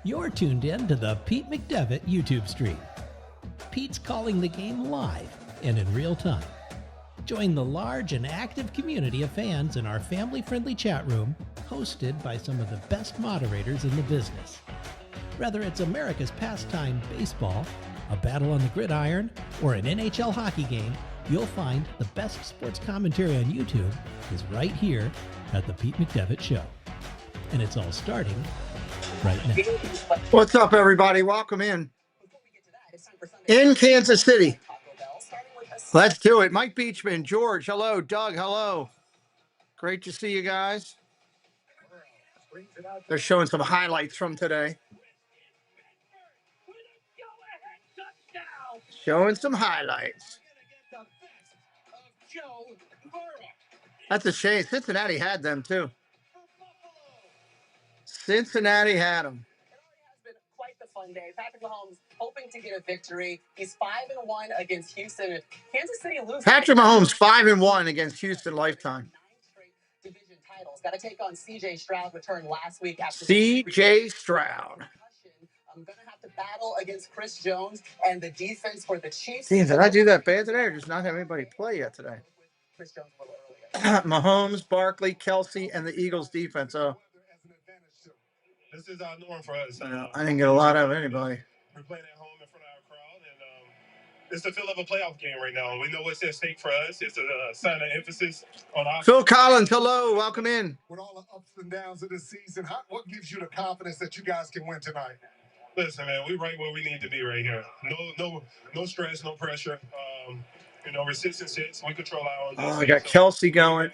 You're tuned in to the Pete McDevitt YouTube stream. Pete's calling the game live and in real time. Join the large and active community of fans in our family-friendly chat room, hosted by some of the best moderators in the business. Whether it's America's pastime baseball, a battle on the gridiron, or an NHL hockey game, you'll find the best sports commentary on YouTube is right here at the Pete McDevitt Show. And it's all starting right now. What's up, everybody? Welcome in Kansas City. Let's do it. Mike Beachman, George, hello. Doug, hello. Great to see you guys. They're showing some highlights from today. Showing some highlights. That's a shame. Cincinnati had them, too. Cincinnati had them. Quite the fun day. Patrick Mahomes hoping to get a victory. He's 5-1 against Houston. If Kansas City loses, Patrick Mahomes 5-1 against Houston lifetime. 9 straight division titles. Got to take on C.J. Stroud, returned last week after C.J. Stroud. I'm gonna have to battle against Chris Jones and the defense for the Chiefs. Damn, did I do that bad today, or just not have anybody play yet today? Chris Jones a little earlier. Mahomes, Barkley, Kelsey, and the Eagles defense. Oh. This is our norm for us. I didn't get a lot out of anybody. We're playing at home in front of our crowd, and it's the feel of a playoff game right now. We know what's at stake for us. It's a sign of emphasis on our. Phil Collins, hello, welcome in. With all the ups and downs of this season, what gives you the confidence that you guys can win tonight? Listen, man, we're right where we need to be right here. No stress, no pressure. We're 6-6. We control our own. Oh, I got Kelsey going.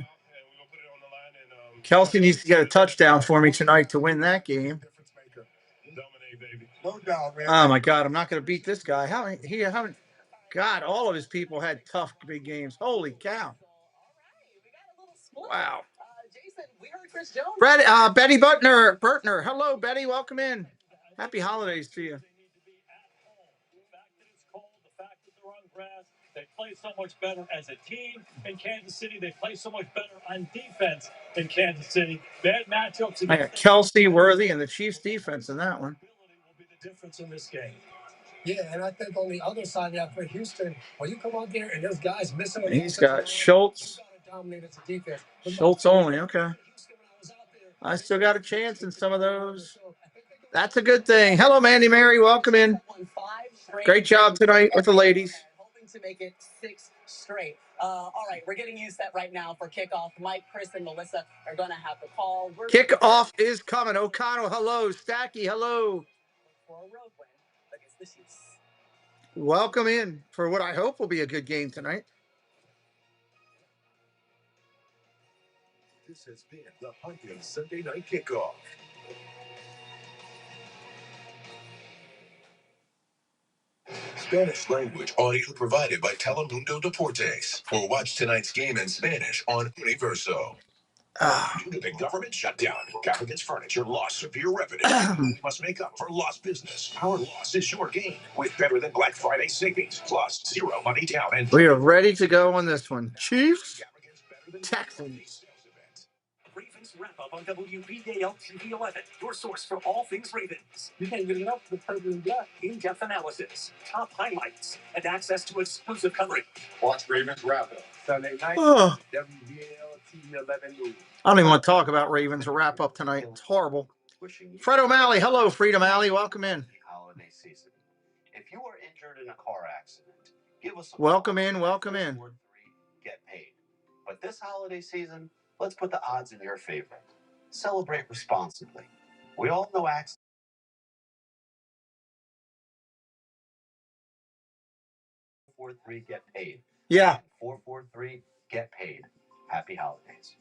Kelsey needs to get a touchdown for me tonight to win that game. No doubt, man. Oh my God, I'm not going to beat this guy. God, all of his people had tough big games. Holy cow! Wow. Jason, we heard Chris Jones. Betty Burtner, hello, Betty, welcome in. Happy holidays to you. They play so much better as a team in Kansas City. They play so much better on defense in Kansas City. Bad matchups. I got Kelsey, Worthy, and the Chiefs defense in that one. Will be the difference in this game. Yeah, and I think on the other side, yeah, for Houston, when you come out there and those guys missing, He's got Schultz. Schultz only, okay. I still got a chance in some of those. That's a good thing. Hello, Mandy Mary. Welcome in. Great job tonight with the ladies. Hoping to make it 6 straight. All right, we're getting used to that right now for kickoff. Mike, Chris, and Melissa are going to have the call. Kickoff is coming. O'Connell, hello. Stacky, hello. For a road win against the Chiefs. Welcome in for what I hope will be a good game tonight. This has been the Pumpkin Sunday Night Kickoff. Spanish language audio provided by Telemundo Deportes. Or watch tonight's game in Spanish on Universo. Due to the government shutdown, Gaffigan's Furniture lost severe revenue. We must make up for lost business. Our loss is your gain with better than Black Friday savings, plus 0 money down. And we are ready to go on this one. Chiefs, Texans. Ravens wrap-up on WPAL TV 11, your source for all things Ravens. You can't get enough of the program yet. In-depth analysis, top highlights, and access to exclusive coverage. Watch Ravens wrap-up Sunday night. Oh. WPAL TV 11 News. I don't even want to talk about Ravens wrap-up tonight. It's horrible. Fred O'Malley, hello, Fred O'Malley. Welcome in. Holiday season. If you are injured in a car accident, give us a welcome in. Welcome in. 443 get paid. But this holiday season, let's put the odds in your favor. Celebrate responsibly. We all know accidents. 443 get paid. Yeah. 443 get paid. Happy holidays.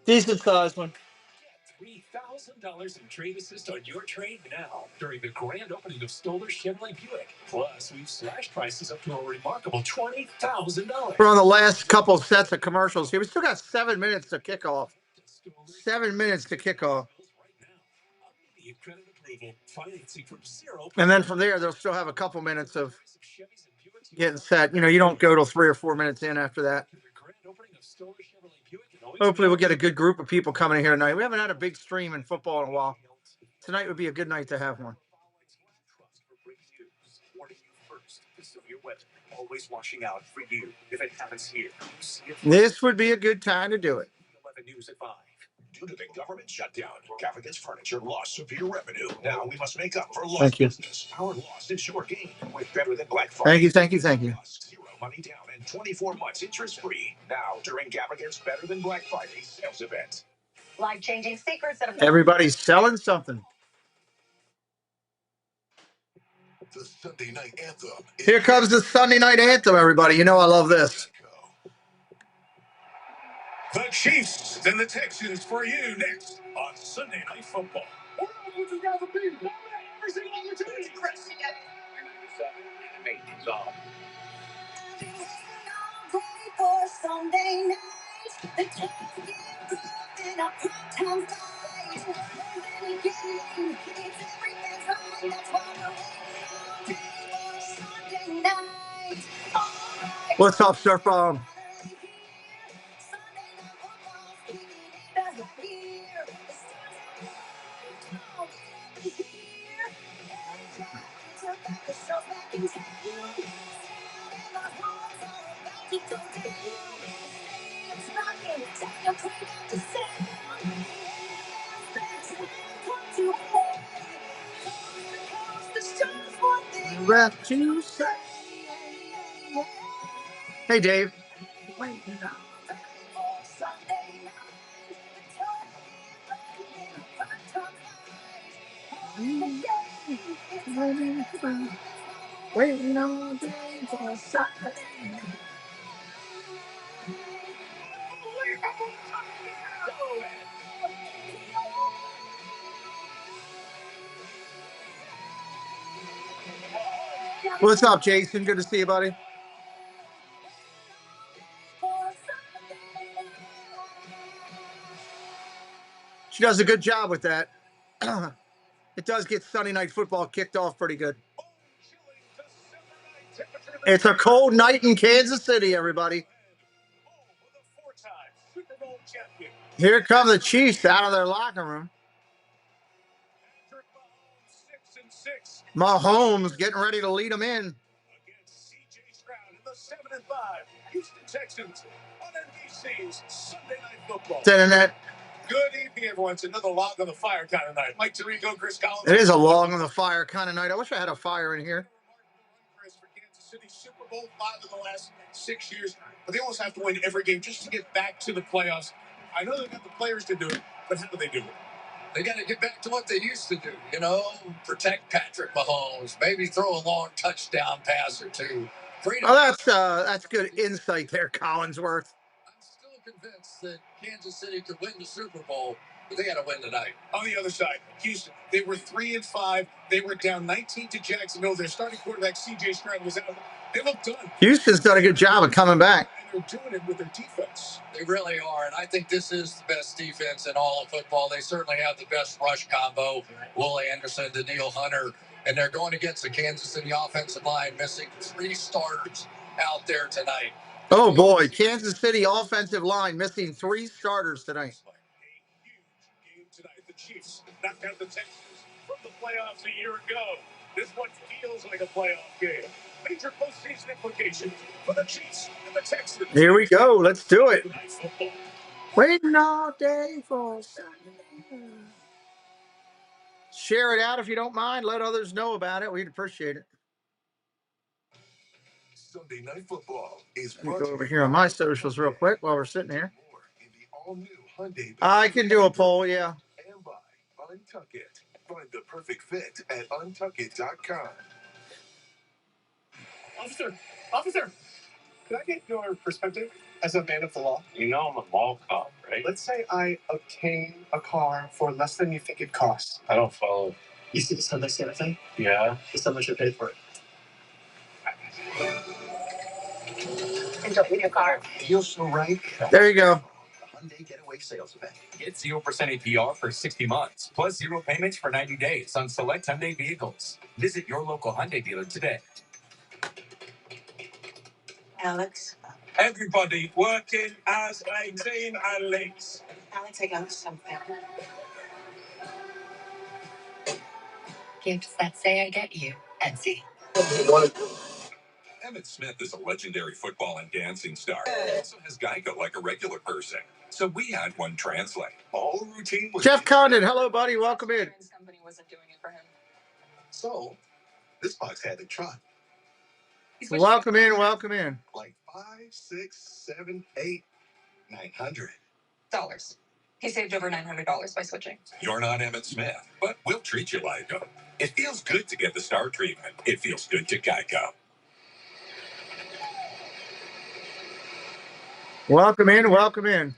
Decent size one. $3,000 in trade assist on your trade now during the grand opening of Stoller Chevrolet Buick. Plus, we've slashed prices up to a remarkable $20,000. We're on the last couple of sets of commercials here. We still got 7 minutes to kick off. 7 minutes to kick off. And then from there, they'll still have a couple minutes of getting set. You don't go till 3 or 4 minutes in after that. Hopefully we'll get a good group of people coming in here tonight. We haven't had a big stream in football in a while. Tonight would be a good night to have one. Always watching out for you if it happens here. This would be a good time to do it. 11 News at 5. Due to the government shutdown, Gaffigan's Furniture lost severe revenue. Now we must make up for Thank lost you. business. Our loss is your gain with Better Than Black Friday. Thank you. Zero money down and 24 months interest-free. Now during Gaffigan's Better Than Black Friday sales event. Life-changing secrets that have Everybody's selling something. The Sunday night anthem. Here comes the Sunday night anthem, everybody. You know I love this. The Chiefs and the Texans for you next on Sunday Night Football. for Sunday night. The Chiefs get in a primetime fight. More than a game, it's everything's right. That's why we're waiting all day for Sunday night. All right. What's up, Surf Bomb? Hey, Dave. Waiting all day for Sunday. What's up, Jason? Good to see you, buddy. She does a good job with that. It does get Sunday Night Football kicked off pretty good. It's a cold night in Kansas City, everybody. Here come the Chiefs out of their locker room. Mahomes getting ready to lead them in. Houston Texans on NBC's Sunday Night Football. Internet. Good evening, everyone. It's another log on the fire kind of night. Mike Tirico, Chris Collins. It is a log on the fire kind of night. I wish I had a fire in here. For Kansas City, Super Bowl 5 in the last 6 years, but they almost have to win every game just to get back to the playoffs. I know they've got the players to do it, but how do they do it? They got to get back to what they used to do, you know, protect Patrick Mahomes, maybe throw a long touchdown pass or two. Oh, that's good insight there, Collinsworth. I'm still convinced that Kansas City could win the Super Bowl, but they got to win tonight. On the other side, Houston, they were 3-5. They were down 19 to Jacksonville. Their starting quarterback, C.J. Stroud, was out. They look done. Houston's done a good job of coming back. And they're doing it with their defense. They really are, and I think this is the best defense in all of football. They certainly have the best rush combo, Will Anderson, Daniil Hunter, and they're going against the Kansas City offensive line, missing 3 starters out there tonight. Oh, boy, Kansas City offensive line missing 3 starters tonight. A huge game tonight. The Chiefs knocked out the Texans from the playoffs a year ago. This one feels like a playoff game. Major postseason implications for the Chiefs and the Texans. Here we go. Let's do it. Waiting all day for Sunday. Share it out if you don't mind. Let others know about it. We'd appreciate it. Sunday Night Football is Let me go over here on my socials real quick while we're sitting here. I can do a poll, yeah. And by Untuck It. Find the perfect fit at untuckit.com. Officer, could I get your perspective as a man of the law? You know I'm a mall cop, right? Let's say I obtain a car for less than you think it costs. I don't follow. You see the Sunday Santa thing? Yeah. Just how much you paid for it. enjoy your car. Feels so right. There you go. Hyundai Getaway Sales Event. Get 0% APR for 60 months, plus 0 payments for 90 days on select Hyundai vehicles. Visit your local Hyundai dealer today. Alex. Everybody working as a team, Alex. Alex, I got something. Gifts that say I get you, Etsy. Emmett Smith is a legendary football and dancing star. He also has Geico like a regular person. So we had one translate. All routine was Jeff Condon, hello, buddy. Welcome in. Company wasn't doing it for him. So this box had to try. Welcome in, welcome in. Like 5, 6, 7, 8, $900. He saved over $900 by switching. You're not Emmett Smith, but we'll treat you like him. It feels good to get the star treatment. It feels good to Geico. Welcome in, welcome in.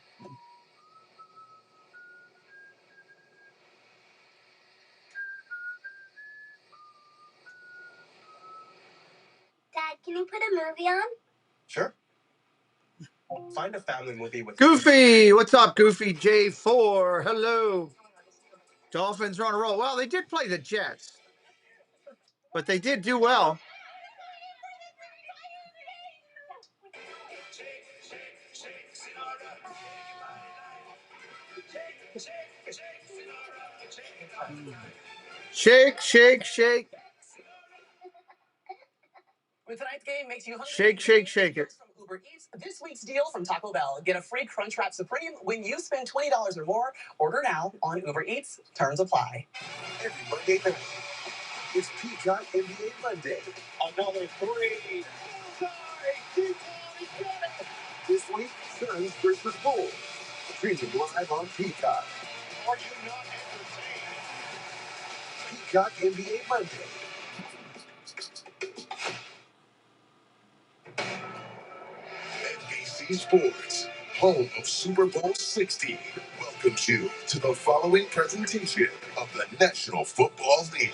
Dad, can you put a movie on? Sure. Find a family movie with Goofy, what's up, Goofy J4? Hello. Dolphins are on a roll. Well, they did play the Jets, but they did do well. Shake, shake, shake. When tonight's game makes you hungry, Shake, shake, shake it. from Uber Eats, this week's deal from Taco Bell. Get a free Crunchwrap Supreme when you spend $20 or more. Order now on Uber Eats. Terms apply. every Monday night. It's Peacock NBA Monday. Another 3. This week, Suns versus Bulls. Streaming live on Peacock. Are you not entertained? Peacock NBA Monday. NBC Sports, home of Super Bowl 60, welcomes you to the following presentation of the National Football League.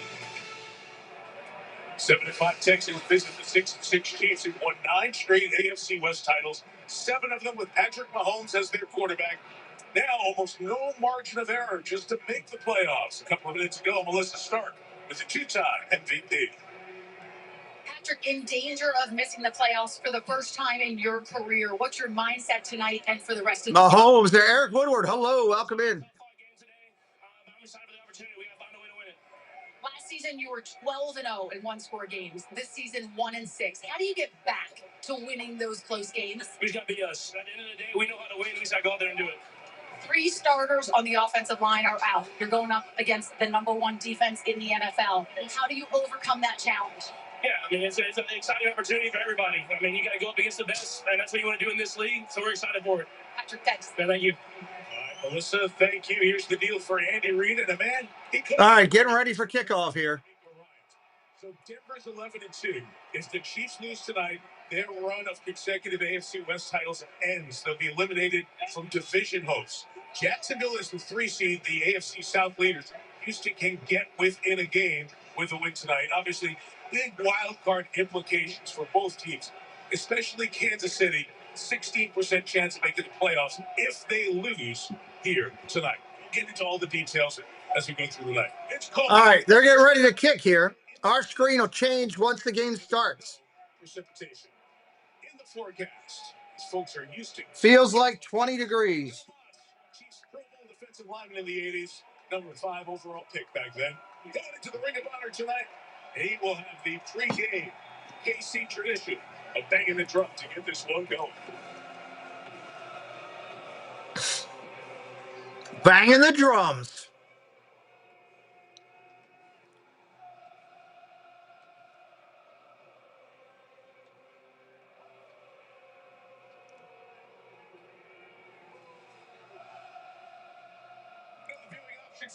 7-5 Texans visit the 6-6 Chiefs and won 9 straight AFC West titles, 7 of them with Patrick Mahomes as their quarterback. Now almost no margin of error just to make the playoffs. A couple of minutes ago, Melissa Stark was a 2-time MVP. Patrick, in danger of missing the playoffs for the first time in your career. What's your mindset tonight and for the rest of the season? Mahomes there. Eric Woodward, hello, welcome in. Last season, you were 12-0 in one-score games. This season, 1-6. How do you get back to winning those close games? We just got to be us. At the end of the day, we know how to win. We just got to go out there and do it. 3 starters on the offensive line are out. You're going up against the #1 defense in the NFL. How do you overcome that challenge? Yeah, I mean, it's an exciting opportunity for everybody. I mean, you got to go up against the best, and that's what you want to do in this league, so we're excited for it. Patrick, thanks. Yeah, thank you. All right, Melissa, thank you. Here's the deal for Andy Reid and a man. All right, getting ready for kickoff here. So Denver's 11-2. If the Chiefs lose tonight, their run of consecutive AFC West titles ends. They'll be eliminated from division hosts. Jacksonville is the 3 seed, the AFC South leaders. Houston can get within a game with a win tonight. Obviously, big wild card implications for both teams, especially Kansas City. 16% chance of making the playoffs if they lose here tonight. We'll get into all the details as we go through the night. It's called. All right, they're getting ready to kick here. Our screen will change once the game starts. Precipitation in the forecast. These folks are used to. Feels like 20 degrees. Chiefs Pro Bowl defensive lineman in the 80s, number 5 overall pick back then. Going into the Ring of Honor tonight, he will have the pre-game KC tradition of banging the drum to get this one going. Banging the drums.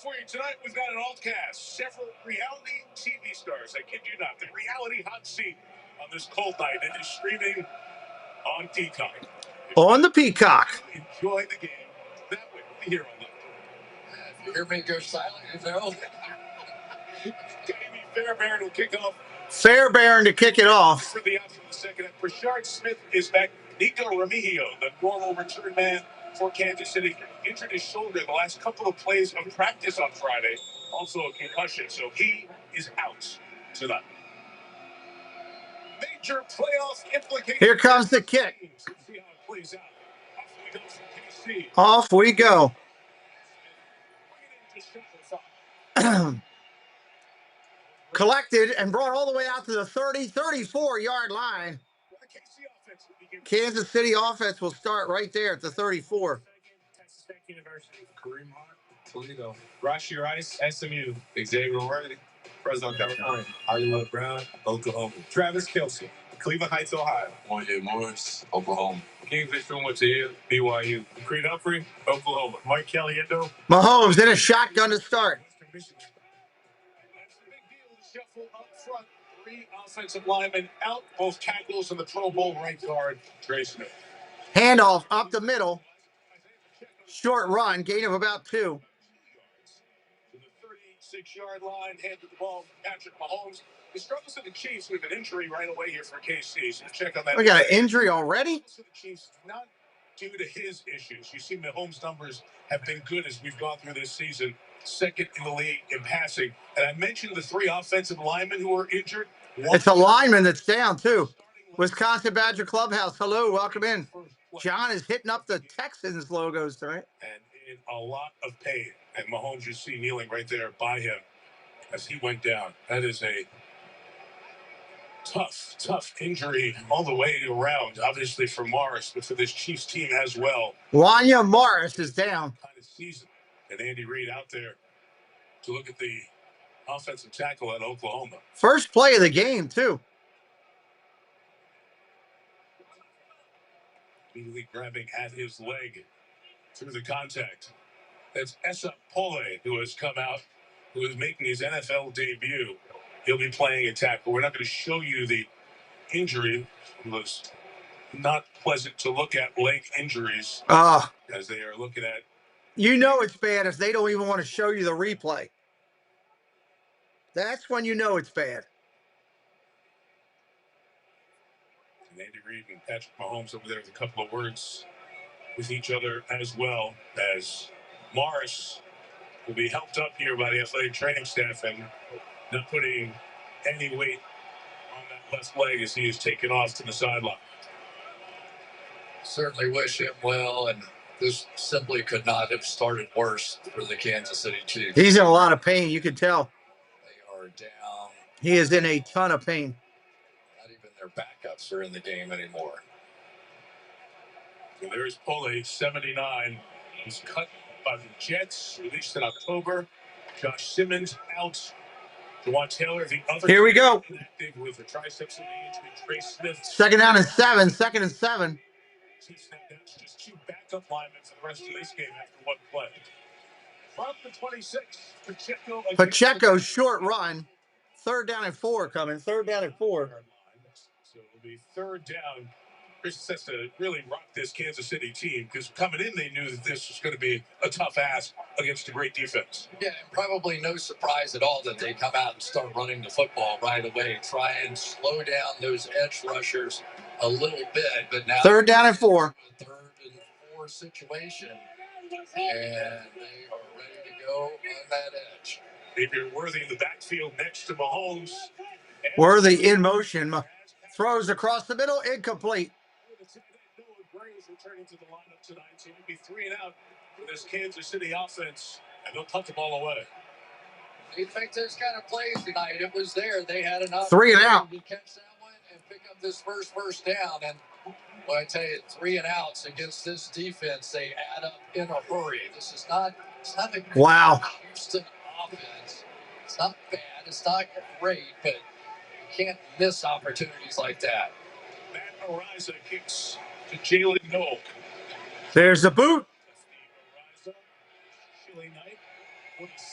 For you tonight, we've got an alt cast, several reality TV stars. I kid you not, the reality hot seat on this cold night, and is streaming on Peacock. On the Peacock. Enjoy the game that way here on the. If you hear me go silent, you know. Jamie Fairbairn will kick off. Fairbairn to kick it off. For the option in the second. Brashard Smith is back. Nico Remigio, the normal return man for Kansas City, injured his shoulder the last couple of plays of practice on Friday. Also a concussion, so he is out tonight. Major playoff implications. Here comes the kick. See how it plays out. Off we go. Collected and brought all the way out to the 34-yard line. Kansas City offense will start right there at the 34. Texas Tech University. Kareem Hunt, Toledo. Rashi Rice, SMU. Xavier Worthy, Fresno, California. Hollywood Brown, Oklahoma. Travis Kelce, Cleveland Heights, Ohio. Wanya Morris, Oklahoma. Kingfish went to Yale, BYU. Creed Humphrey, Oklahoma. Mike Caliendo. Mahomes in a shotgun to start. Western Michigan. That's the big deal. The shuffle up front. 3 offensive linemen out, both tackles, and the Pro Bowl right guard, Trey Smith. Handoff up the middle. Short run, gain of about 2. To the 36-yard line, handed the ball to Patrick Mahomes. The struggles of the Chiefs with an injury right away here for KC. So check on that. We got an injury already? The Chiefs, not due to his issues. You see Mahomes' numbers have been good as we've gone through this season. Second in the league in passing. And I mentioned the 3 offensive linemen who were injured. It's a lineman that's down, too. Wisconsin Badger Clubhouse. Hello, welcome in. John is hitting up the Texans logos tonight. And in a lot of pain. And Mahomes, you see kneeling right there by him as he went down. That is a tough injury all the way around, obviously for Morris, but for this Chiefs team as well. Wanya Morris is down. Kind of season. And Andy Reid out there to look at the offensive tackle at Oklahoma. First play of the game, too. Immediately grabbing at his leg through the contact. That's Esa Pole, who has come out, who is making his NFL debut. He'll be playing a tackle. We're not going to show you the injury. It was not pleasant to look at, leg injuries, as they are looking at. You know it's bad if they don't even want to show you the replay. That's when you know it's bad. And Andy Reid and Patrick Mahomes over there with a couple of words with each other, as well as Morris will be helped up here by the athletic training staff and not putting any weight on that left leg as he is taken off to the sideline. Certainly wish him well, and this simply could not have started worse for the Kansas City Chiefs. He's in a lot of pain, you can tell. They are down. He is in a ton of pain. Not even their backups are in the game anymore. So there's Pole, 79. He's cut by the Jets, released in October. Josh Simmons out. Jawan Taylor, the other. Here we go. With the triceps and the injury. Trey Smith. Second and 7. Chiefs now down to just 2 backup linemen for the rest of this game after 1 play. From the 26, Pacheco short run. 3rd down and 4 coming. 3rd down and 4. So it'll be 3rd down. Chris has to really rock this Kansas City team because coming in, they knew that this was going to be a tough ask against a great defense. Yeah, and probably no surprise at all that they come out and start running the football right away, try and slow down those edge rushers a little bit. But now 3rd down and 4. 3rd and 4 situation, and they are ready to go on that edge. Xavier Worthy in the backfield next to Mahomes. Worthy in motion. Throws across the middle, incomplete. Returning to the lineup tonight, so it'll be 3 and out for this Kansas City offense, and they'll punt the ball away. They think those kind of plays tonight. It was there. They had enough 3 and out to catch that one and pick up this first down. And well, I tell you, 3 and outs against this defense, they add up in a hurry. This is not. It's not a Houston offense. It's not bad. It's not great, but you can't miss opportunities like that. Matt Ariza kicks to Jalen Noel. There's the boot.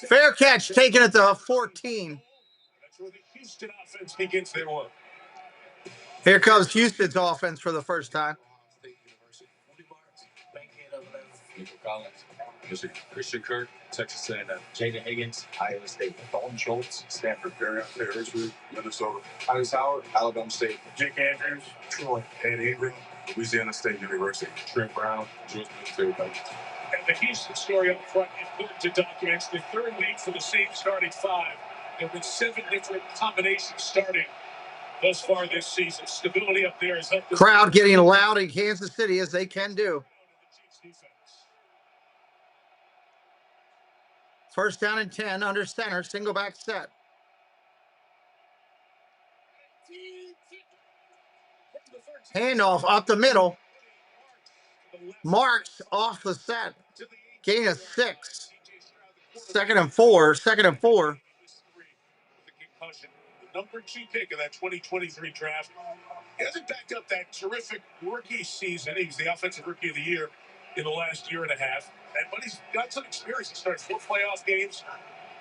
Fair catch, taken at the 14. That's where the Houston offense begins their work. Here comes Houston's offense for the first time. Nico Collins, Christian Kirk, Texas A&M, Jaden Higgins, Iowa State, Dalton Schultz, Stanford, Harrisburg, Minnesota, Tyus Howard, Alabama State, Jake Andrews, Troy, Ed Ingram, Louisiana State University, Trent Brown, Georgia Military College. And the Houston story up front important to document the 3rd week for the same starting 5. There have been 7 different combinations starting thus far this season. Stability up there has helped. Crowd getting loud in Kansas City as they can do. 1st down and 10 under center, single back set. Handoff up the middle. Marks off the set. Gain of 6. 2nd and 4. 2nd and 4. The number 2 pick of that 2023 draft. He hasn't backed up that terrific rookie season. He's the offensive rookie of the year in the last year and a half. But he's got some experience. He started 4 playoff games.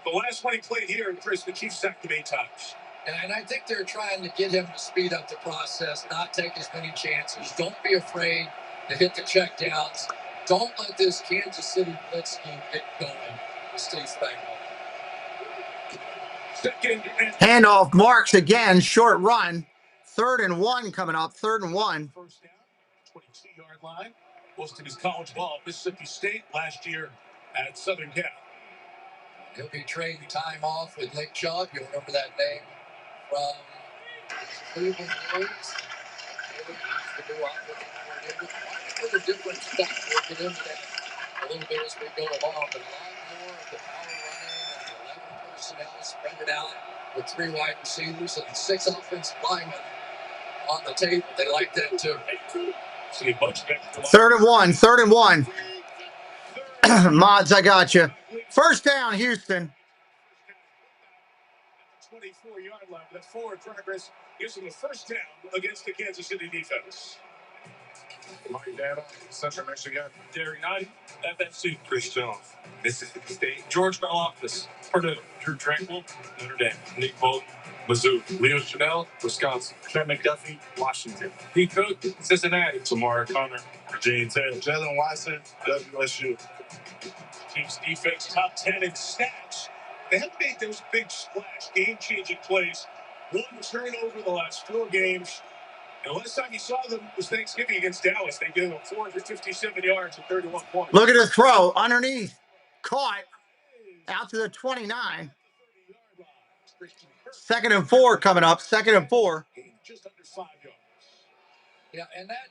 The last one he played here, Chris, the Chiefs sacked him 8 times. And I think they're trying to get him to speed up the process, not take as many chances. Don't be afraid to hit the checkdowns. Don't let this Kansas City blitz scheme get going. Stay back. Handoff, Marks again, short run. 3rd and 1 coming up. 3rd and 1. First down, 22-yard line. Most of his college ball at Mississippi State last year at Southern Cal. He'll be trading time off with Nick Chubb. You'll remember that name from Cleveland Browns. Put a different stuff. We'll get into that a little bit as we go along. But a lot more of the power running and the 11 personnel spread it out with 3 wide receivers and 6 offensive linemen on the table. They like that too. 3rd and 1. 3rd and 1. Mods, I got you. First down, Houston. 24-yard line. That forward progress gives them the first down against the Kansas City defense. Mike Dana, Central Michigan. Derry Knight, FSC. Chris Jones, Mississippi State. George Karlaftis, Purdue. Drew Tranquil, Notre Dame. Nick Bolton, Mizzou. Leo Chanel, Wisconsin. Trent McDuffie, Washington. Pete Cook, Cincinnati. Tamara Connor, Virginia Tech. Jalen Watson, WSU. Chiefs defense top 10 in stats. They haven't made those big splash, game-changing plays. 1 turnover the last 4 games. And last time you saw them was Thanksgiving against Dallas. They gave them 457 yards and 31 points. Look at the throw underneath. Caught out to the 29. 2nd and 4 coming up. 2nd and 4. Just under 5 yards. Yeah, and that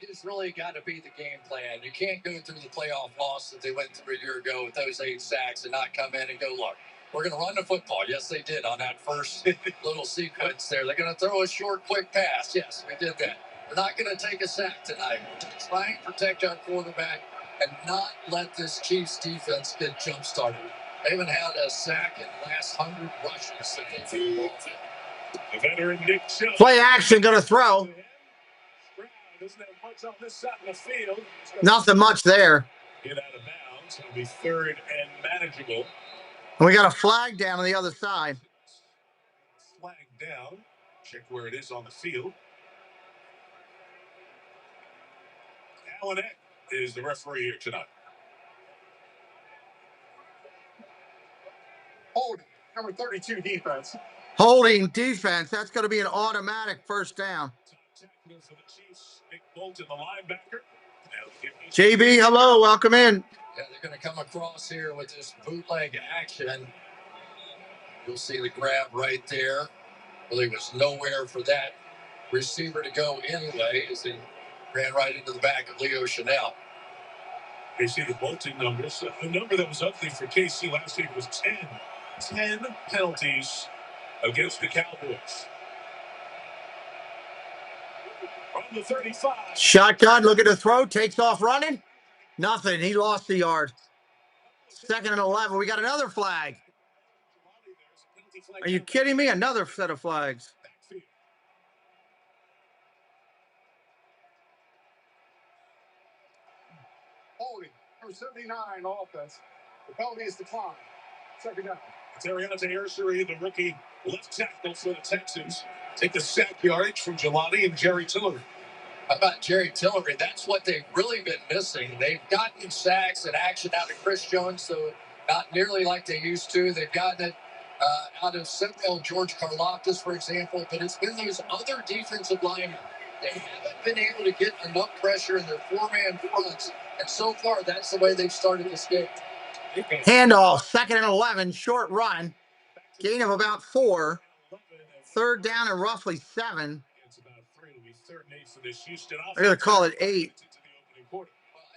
has really got to be the game plan. You can't go through the playoff loss that they went through a year ago with those 8 sacks and not come in and go, look, we're going to run the football. Yes, they did on that first little sequence there. They're going to throw a short, quick pass. Yes, we did that. We're not going to take a sack tonight. We're just trying to protect our quarterback and not let this Chiefs defense get jump-started. They haven't had a sack in the last 100 rushes that they've been involved in. The veteran Nick Chubb. Play action, going to throw. Doesn't have much on this side of the field. Nothing much there. Get out of bounds. It'll be 3rd and manageable. And we got a flag down on the other side. Flag down. Check where it is on the field. Alan Eck is the referee here tonight. Holding, number 32 defense. Holding defense. That's going to be an automatic first down. For the Chiefs, Nick Bolton, the linebacker. JB, hello. Welcome in. Yeah, they're going to come across here with this bootleg action. You'll see the grab right there. Really was nowhere for that receiver to go anyway as he ran right into the back of Leo Chanel. They see the Bolton numbers. The number that was ugly for KC last week was 10. 10 penalties against the Cowboys. From the 35. Shotgun, look at the throw. Takes off running. Nothing. He lost the yard. 2nd and 11. We got another flag. Are you kidding me? Another set of flags. Holding, number 79 offense. The penalty is declined. 2nd down. Terriante Ursery, the rookie left tackle for the Texans. Take the sack yardage from Jelani and Jerry Tillery. How about Jerry Tillery? That's what they've really been missing. They've gotten sacks and action out of Chris Jones, so not nearly like they used to. They've gotten it out of Samuel George Karlaftis, for example, but it's been those other defensive linemen. They haven't been able to get enough pressure in their 4-man fronts, and so far that's the way they've started this game. Handoff, 2nd and 11, short run. Gain of about 4. 3rd down and roughly 7. It's about 3. It'll be 3rd and 8 for this Houston offense. They're going to call it 8.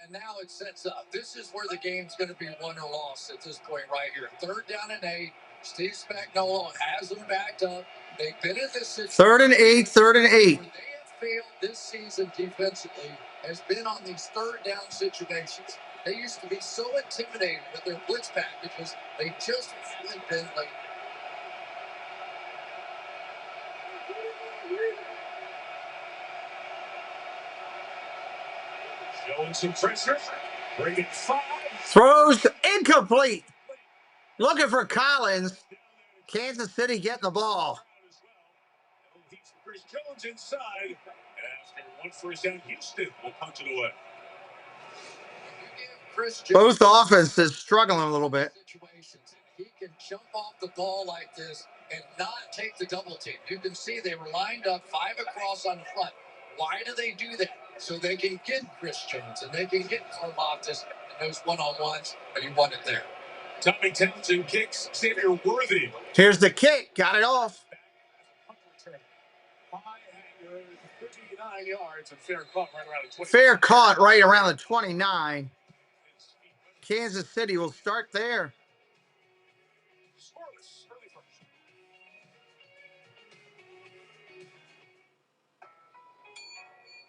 And now it sets up. This is where the game's going to be won or lost at this point right here. 3rd down and 8. Steve Spagnuolo has them backed up. They've been in this situation. 3rd and 8, 3rd and 8. Where they have failed this season defensively has been on these third down situations. They used to be so intimidated with their blitz packages, they just haven't been late. Showing some pressure. Bringing 5. Throws incomplete. Looking for Collins. Kansas City getting the ball. Chris Jones inside. After 1 first down, Houston will punch it away. Both offenses struggling a little bit. He can jump off the ball like this and not take the double team. You can see they were lined up 5 across on the front. Why do they do that? So they can get Chris Jones and they can get Karlaftis and those one-on-ones, and you want it there. Tommy Townsend kicks. Xavier Worthy. Here's the kick. Got it off. 59 yards and fair caught right around the 20. Fair caught right around the 29. Kansas City will start there.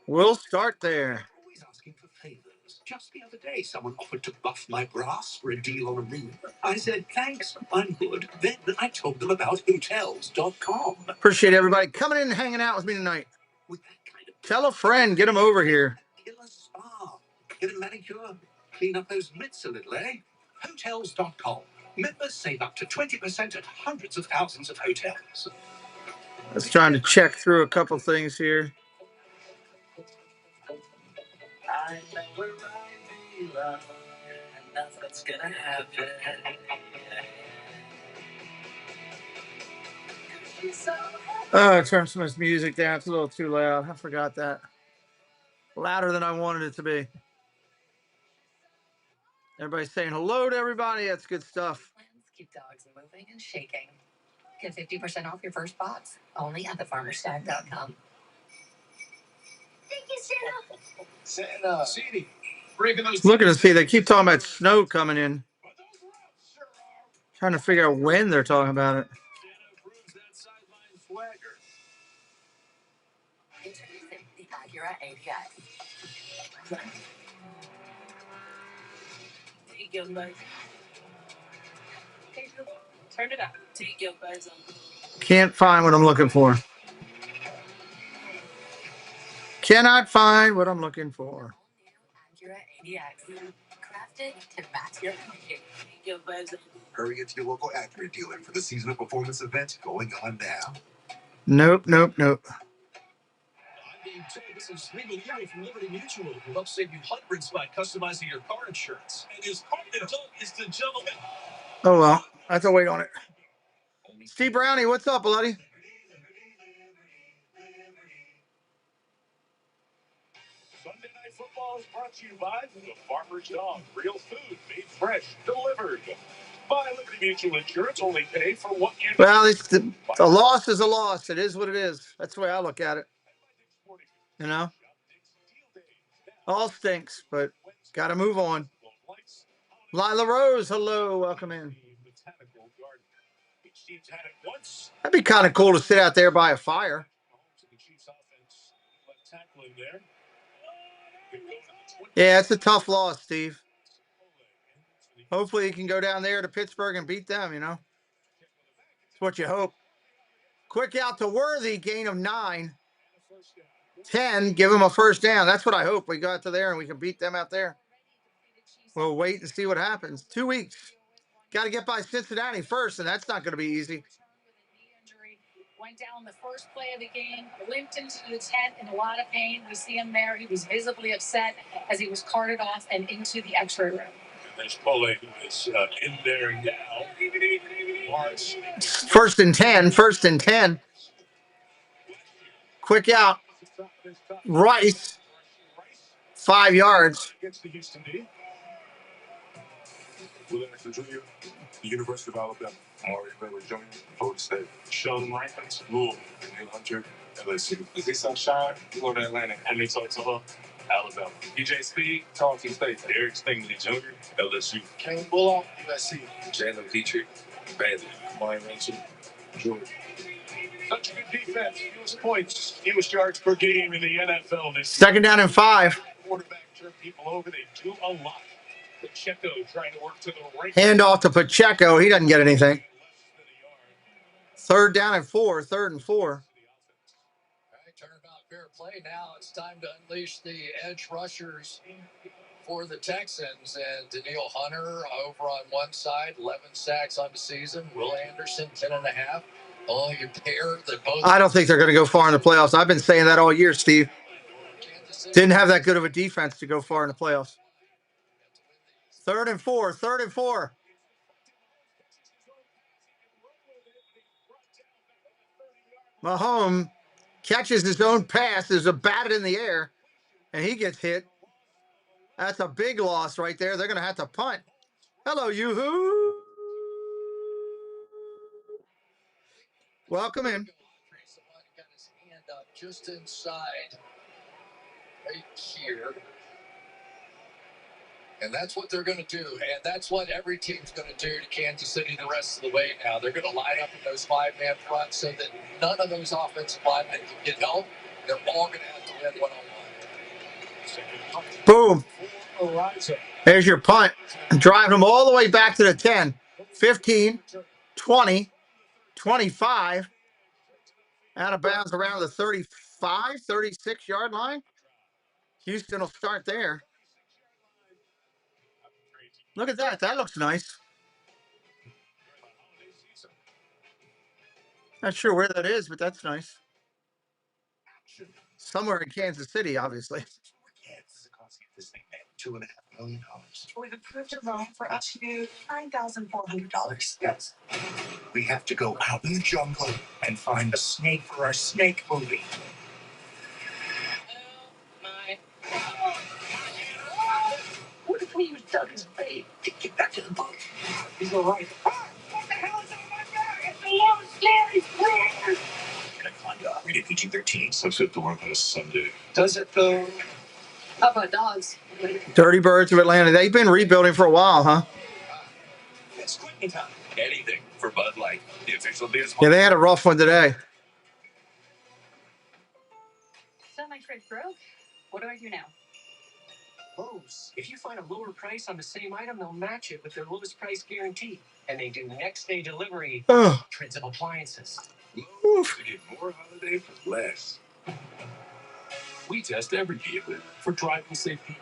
We'll start there. Always asking for favors. Just the other day, someone offered to buff my grass for a deal on a room. I said, thanks, I'm good. Then I told them about Hotels.com. Appreciate everybody coming in and hanging out with me tonight. With that kind of Tell a friend, get them over here. killer spa. Get a manicure, clean up those mitts a little, eh? Hotels.com. Members save up to 20% at hundreds of thousands of hotels. Let's trying to check through a couple things here. I know where I belong, and nothing's gonna happen. Turn some of this music down. It's a little too loud. I forgot that. Louder than I wanted it to be. Everybody's saying hello to everybody. That's good stuff. Keep dogs moving and shaking. Get 50% off your first box. Only at thefarmerstag.com. Thank you, Santa. Santa. CD. Breaking those. Looking to see, they keep talking about snow coming in. Trying to figure out when they're talking about it. Santa approves that sideline swagger. Introducing the Acura ADX. Take your buzz. Turn it up. Take your buzz on. Can't find what I'm looking for. Cannot find what I'm looking for. Acura ADX. Crafted to match your comfort. Take your buzz on. Hurry into your local Acura dealer for the seasonal performance event going on now. Nope. This is Legal Erie from Liberty Mutual, who helps save you hundreds by customizing your car insurance. And his partner is the gentleman. Oh, well. I have to wait on it. Steve Brownie, what's up, buddy? Sunday Night Football is brought to you by the Farmer's Dog. Real food made fresh, delivered. Buy Liberty Mutual Insurance, only pay for what you Well, a loss is a loss. It is what it is. That's the way I look at it. You know? All stinks, but got to move on. Lila Rose, hello. Welcome in. That'd be kind of cool to sit out there by a fire. Yeah, it's a tough loss, Steve. Hopefully you can go down there to Pittsburgh and beat them, you know. That's what you hope. Quick out to Worthy, gain of 9. 10, give them a first down. That's what I hope. We go out to there and we can beat them out there. We'll wait and see what happens. 2 weeks. Got to get by Cincinnati first, and that's not going to be easy. Went down the first play of the game, limped into the tent in a lot of pain. We see him there. He was visibly upset as he was carted off and into the x-ray room. There's Pole who is in there now. First and 10. Quick out. Rice. 5 yards. Against the Houston D. William Jr., the University of Alabama. Mario Miller Jr., Florida State. Sheldon Rankins, Louisville. Neil Hunter, LSU. Is he Sunshine? Florida Atlantic. Henry Totola, Alabama. DJ Speed, Tarleton State. Eric Stingley Jr., LSU. Kane Bullock, USC. Jalen Dietrich, Baylor. Kamari Ransom, Georgia. Such good defense. Fewest points, fewest yards per game in the NFL this Second down and 5. quarterback turn people over. They do a lot. Pacheco trying to work to the right. Hand off to Pacheco. He doesn't get anything. Third down and 4. Third and 4. All right, turnabout fair play now. It's time to unleash the edge rushers for the Texans. And Daniil Hunter over on one side, 11 sacks on the season. Will Anderson, 10.5. Oh, you pair that both. I don't think they're going to go far in the playoffs. I've been saying that all year, Steve. Didn't have that good of a defense to go far in the playoffs. Third and 4. Third and 4. Mahomes catches his own pass. There's a bat in the air, and he gets hit. That's a big loss right there. They're going to have to punt. Hello, yoo-hoo. Welcome in. Got his hand up just inside right here. And that's what they're going to do. And that's what every team's going to do to Kansas City the rest of the way now. They're going to line up in those 5-man fronts so that none of those offensive linemen can get help. They're all going to have to win one-on-one. Boom. There's your punt. Drive them all the way back to the 10, 15, 20, 25. Out of bounds around the 35, 36-yard line. Houston will start there. Look at that. That looks nice. Not sure where that is, but that's nice. Somewhere in Kansas City, obviously. $2.5 million. We've approved a loan for up to $9,400. Yes. We have to go out in the jungle and find a snake for our snake movie. My. What if we use Doug as bait to get back to the boat? He's all right. What the hell is on my back? It's a little scary. Rated PG-13. So fit to work on a Sunday. Does it though? How about dogs? Dirty Birds of Atlanta. They've been rebuilding for a while, huh? It's quitting time. Anything for Bud Light. The official beer. Yeah, they had a rough one today. So my fridge broke. What do I do now? Lowe's. If you find a lower price on the same item, they'll match it with their lowest price guarantee. And they do next day delivery. Trends of appliances. Lowe's to get more holiday for less. We test every vehicle for driving safety,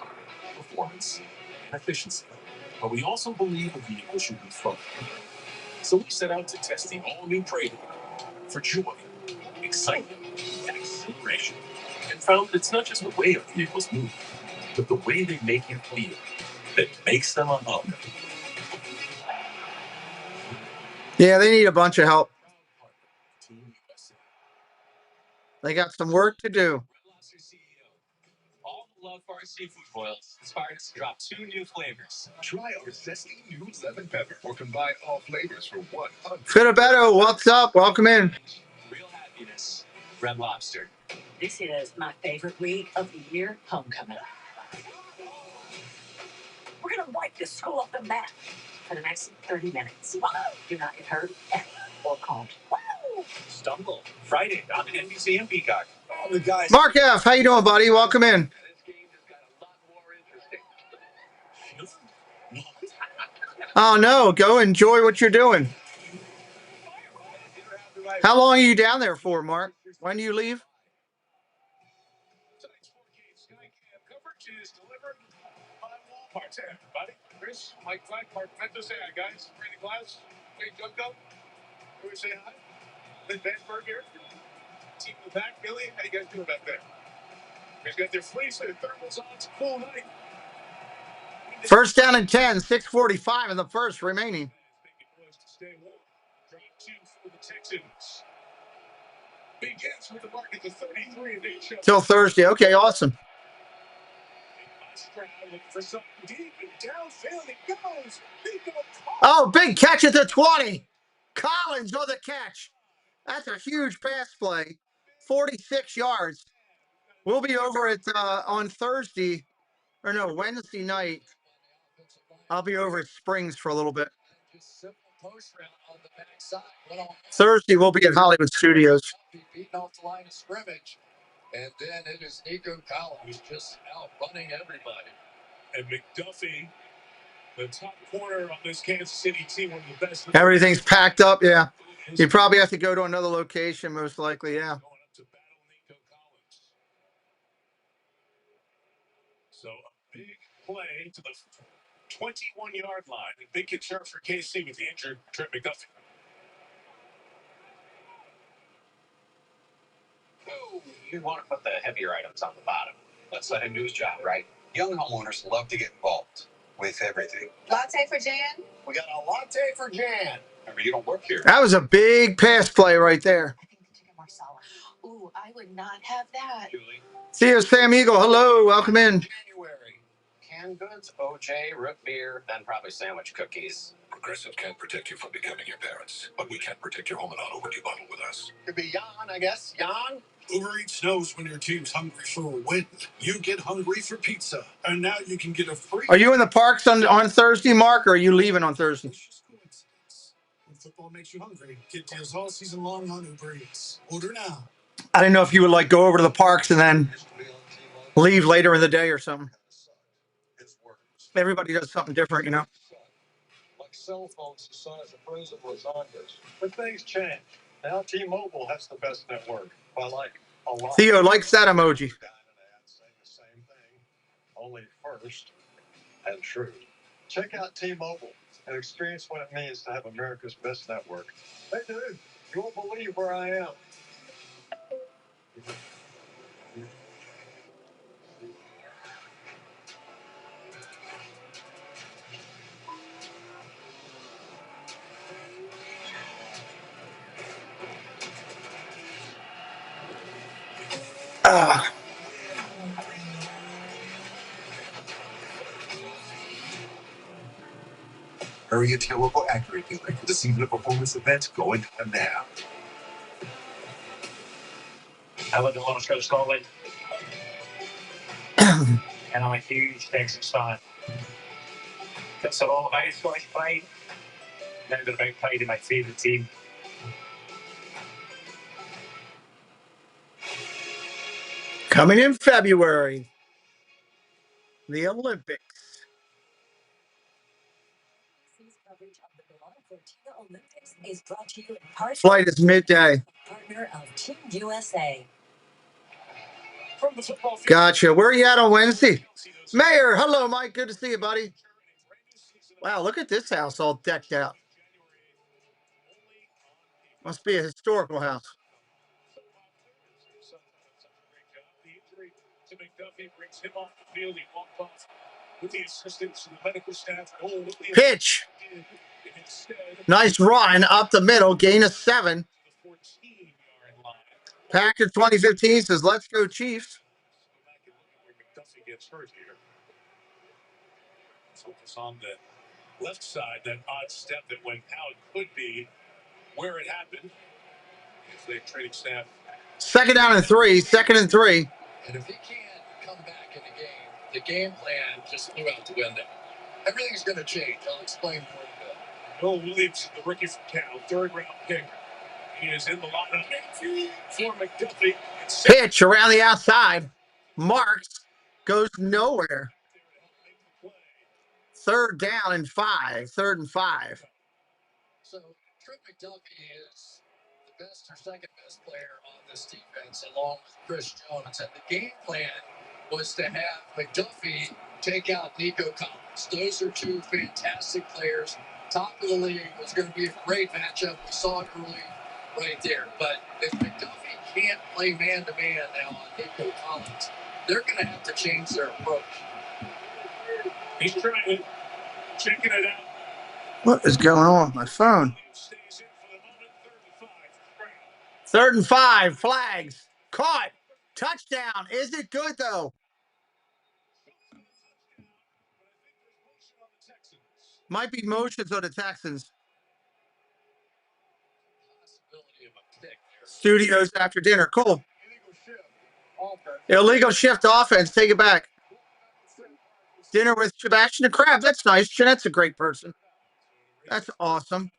performance, and efficiency. But we also believe a vehicle should be fun. So we set out to test the all-new Prado for joy, excitement, and exhilaration. And found it's not just the way our vehicles move, but the way they make you feel that makes them a hub. Yeah, they need a bunch of help. They got some work to do. All the love for our seafood boils inspired us to drop 2 new flavors. Try our zesty new lemon pepper or combine all flavors for one. Fitterbeto, what's up? Welcome in. Real happiness. Red Lobster. This is my favorite week of the year, homecoming. We're going to wipe this school off the map for the next 30 minutes. Do not get hurt or called. Stumble. Friday on the NBC and Peacock. All the guys. Mark F., how you doing, buddy? Welcome in. Oh, no. Go enjoy what you're doing. How long are you down there for, Mark? When do you leave? Parts here, everybody. Chris, Mike Flack, Mark Fento, say hi, guys. Randy Glass, Wade Junko. Can we say hi? Lynn Vansberg here. Team in the back. Billy, how you guys doing back there? You guys got their fleece, their thermals on. It's a cool night. First down and 10, 6:45 in the first remaining. Stay warm. Drive 2 for the Texans. Begins with the mark at the 33 and they show. Till Thursday. Okay, awesome. For something deep and downfield it goes. Oh, big catch at the 20. Collins on the catch. That's a huge pass play. 46 yards. We'll be over at on Thursday, or no, Wednesday night. I'll be over at Springs for a little bit. Thursday, we'll be at Hollywood Studios. Beating off the line of scrimmage. And then it is Nico Collins just out running everybody. And McDuffie, the top corner on this Kansas City team, one of the best. Everything's packed up, yeah. You probably have to go to another location, most likely, yeah. Going up to battle Nico Collins. So a big play to the 21-yard line. A big concern for KC with the injured Trent McDuffie. You want to put the heavier items on the bottom. Let's let him do his job, right? Young homeowners love to get involved with everything. Latte for Jan? We got a latte for Jan. Remember, you don't work here. That was a big pass play right there. I think the chicken marsala. Ooh, I would not have that. Julie. See you, Sam Eagle. Hello, welcome in. January. Canned goods, OJ, root beer, then probably sandwich cookies. Progressive can't protect you from becoming your parents, but we can protect your home and auto when you bundle with us. Could be Jan, I guess. Jan? Uber Eats knows when your team's hungry for a win. You get hungry for pizza, and now you can get a free. Are you in the parks on Thursday, Mark, or are you leaving on Thursday? When football makes you hungry, get deals all season long on Uber Eats. Order now. I didn't know if you would like go over to the parks and then leave later in the day or something. Everybody does something different, you know. Like cell phones the size of Prince of lasagnas. But things change. Now T-Mobile has the best network by like a lot. Theo likes that emoji. Saying the same thing, only first and true. Check out T-Mobile and experience what it means to have America's best network. Hey, dude, you won't believe where I am. Hurry into your local Acura dealer. The season of performance events going on now. I love the launch coach Scotland. And I'm a huge Texans fan. That's all about Scottish pride. Never about pride in my favourite team. Coming in February, the Olympics. Coverage of the Milano Cortina Olympics is brought to you in part. Flight is midday. Partner of Team USA. From the football field. Gotcha. Where are you at on Wednesday? Mayor, hello, Mike. Good to see you, buddy. Wow, look at this house all decked out. Must be a historical house. The injury to McDuffie brings him off the field. He walked off with the assistance of the medical staff. Pitch. Nice run up the middle. Gain of 7. Packer 2015 says, let's go Chiefs. McDuffie gets hurt here. Focus on the left side, that odd step that went out could be where it happened. If they trading staff. Second down and 3. Second and 3. And if he can't come back in the game plan just flew out the window. Everything's going to change. I'll explain more in a bit. Will Williams, the rookie from Cal, 3rd-round pick. He is in the lineup for McDuffie. Pitch around the outside. Marks goes nowhere. 3rd down and 5. 3rd and 5. So Trent McDuffie is the best or second best player on this defense, along with Chris Jones. And the game plan was to have McDuffie take out Nico Collins. Those are 2 fantastic players. Top of the league. It was going to be a great matchup. We saw it early right there. But if McDuffie can't play man-to-man now on Nico Collins, they're going to have to change their approach. He's trying, checking it out. What is going on with my phone? 3rd and 5. Flags. Caught. Touchdown. Is it good, though? Might be motions on the Texans. Studios after dinner. Cool. Illegal shift offense. Take it back. Dinner with Sebastian the Crab. That's nice. Jeanette's a great person. That's awesome.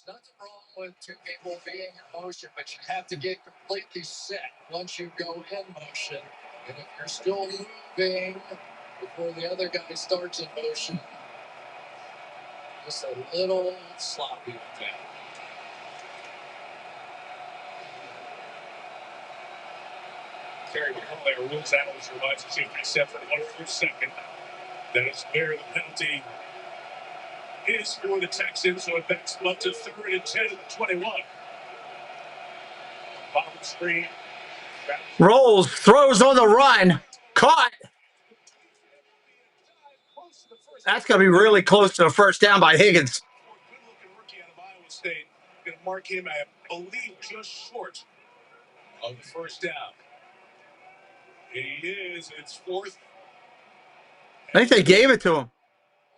There's nothing wrong with two people being in motion, but you have to get completely set once you go in motion. And if you're still moving before the other guy starts in motion, just a little sloppy with that. Terry McCullough rules out as reminds us if they set for 1 second. That is where the penalty is for the Texans. So it backs them up to 3rd and 10 at the 21. Bottom screen. Rolls, throws on the run, caught. That's going to be really close to a first down by Higgins. Good-looking rookie out of Iowa State. Going to mark him, I believe, just short of the first down. He is. It's 4th. I think they gave it to him. All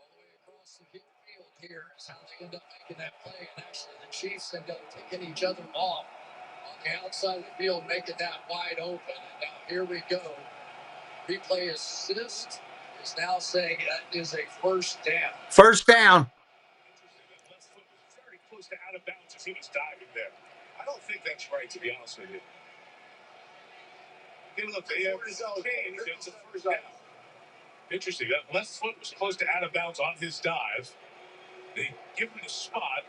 the way across the field here is how they end up making that play. And actually, the Chiefs end up taking each other off on the outside of the field, making that wide open. And now here we go. Replay assist is now saying that is a first down. First down. Left foot was very close to out of bounds as he was diving there. I don't think that's right, to be honest with you. Hey, look, they have changed. It's a first down. Interesting. That left foot was close to out of bounds on his dive. They give him the spot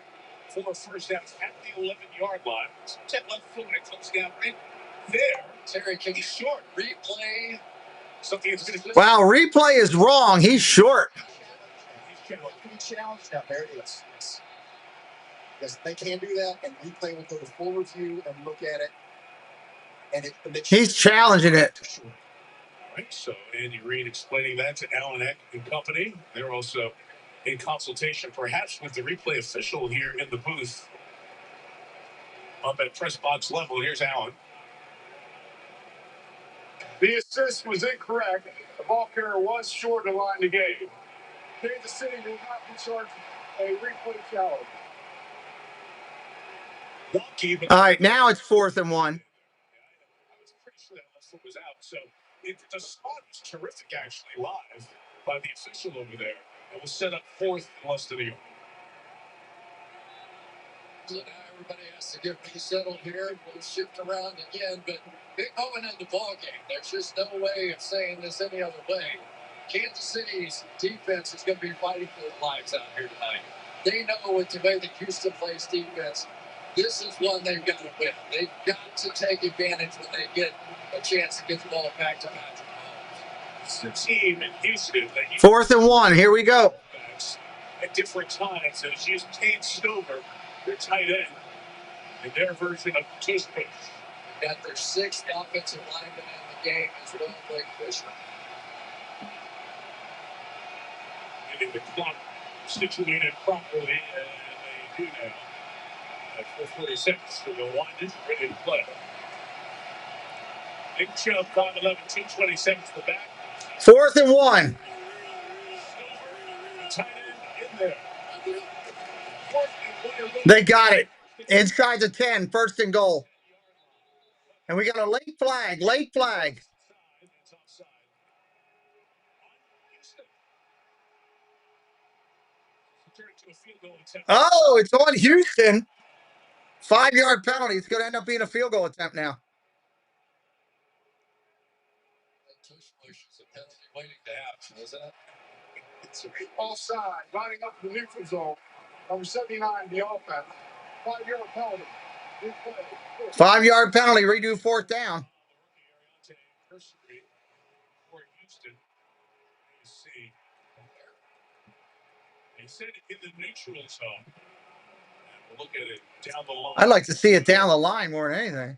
for first down at the 11-yard line. That left foot when it comes down right there. Terry, can you short replay? Something that's going to. Wow, replay is wrong. He's short. He's challenged now. There it is. Because they can do that, and replay will go to full review and look at it. And he's challenging it. Right, so Andy Reid explaining that to Alan Eck and company. They're also in consultation, perhaps with the replay official here in the booth up at press box level. Here's Alan. The assist was incorrect. The ball carrier was short of line to game. Kansas City will not be charged a replay challenge. All right, now it's 4th and 1. I was pretty sure that left foot was out. So the spot was terrific, actually, live by the official over there. It was set up 4th and less than a yard. So now everybody has to get resettled here. We'll shift around again, but big moment in the ball game. There's just no way of saying this any other way. Kansas City's defense is going to be fighting for their lives out here tonight. They know with the way that Houston plays defense, this is one they've got to win. They've got to take advantage when they get a chance to get the ball back to Patrick Mahomes. It's the team in Houston that 4th and 1. Here we go. At different times, and it's used Cade Stover, their tight end, in their version of Tush Push. They got their 6th offensive lineman in the game as well, Blake Fisher. Getting the clock situated properly, and they do now. At 4:46 to go on, ready to play. Big jump, 5'11", 227 to the back. 4th and 1. Tight end in there. They got it. Inside the 10, 1st and goal. And we got a late flag, late flag. Oh, it's on Houston. 5-yard penalty. It's going to end up being a field goal attempt now. Tush Push is a penalty waiting to happen, isn't it? It's offside, lining up the neutral zone. Number 79, the offense. 5-yard penalty. 5-yard penalty, redo 4th down. He said in the neutral zone. We'll look at it down the line. I'd like to see it down the line more than anything.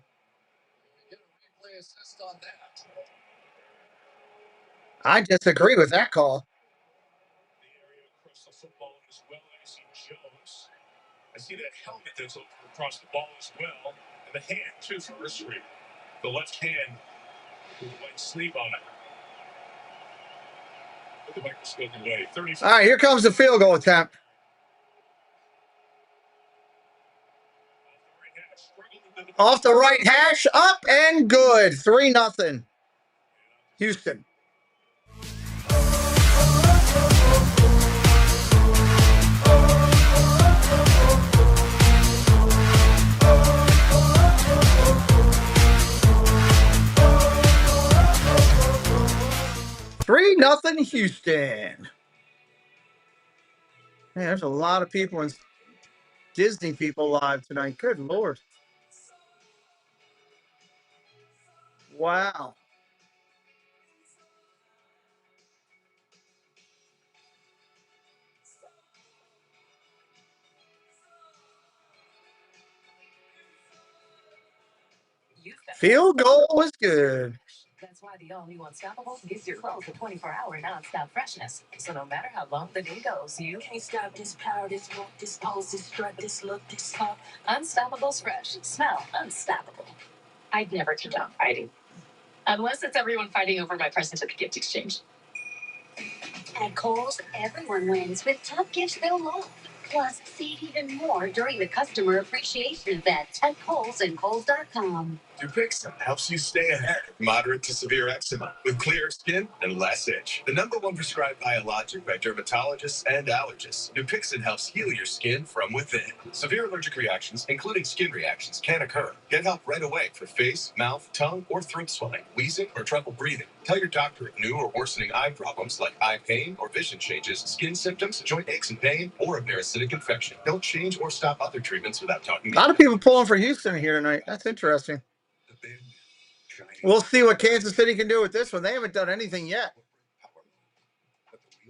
Get a replay assist on that. I disagree with that call. The area across the football as well. I see Jones. I see that helmet that's across the ball as well. And the hand, too, for Ursery. The left hand with the white sleeve on it. Put the microscope away. 35. All right, here comes the field goal attempt. Off the right hash, up and good. 3-0. Houston. 3-0 Houston. Man, there's a lot of people and Disney people live tonight. Good Lord. Wow. Field goal was good. That's why the all-new Unstoppable gives your clothes a 24-hour non-stop freshness. So no matter how long the day goes, you can't stop this power, this walk, this pose, this strut, this look, this talk. Unstable's fresh. Smell unstoppable. I'd never turn down fighting. Unless it's everyone fighting over my present at the gift exchange. At Kohl's, everyone wins with top gifts they'll love. Plus, save even more during the customer appreciation event at Kohl's and Kohl's.com. Dupixent helps you stay ahead of moderate to severe eczema with clearer skin and less itch. The #1 prescribed biologic by dermatologists and allergists. Dupixent helps heal your skin from within. Severe allergic reactions, including skin reactions, can occur. Get help right away for face, mouth, tongue, or throat swelling, wheezing, or trouble breathing. Tell your doctor if new or worsening eye problems like eye pain or vision changes, skin symptoms, joint aches and pain, or a parasitic infection. Don't change or stop other treatments without talking. A lot of people pulling for Houston here tonight. That's interesting. We'll see what Kansas City can do with this one. They haven't done anything yet.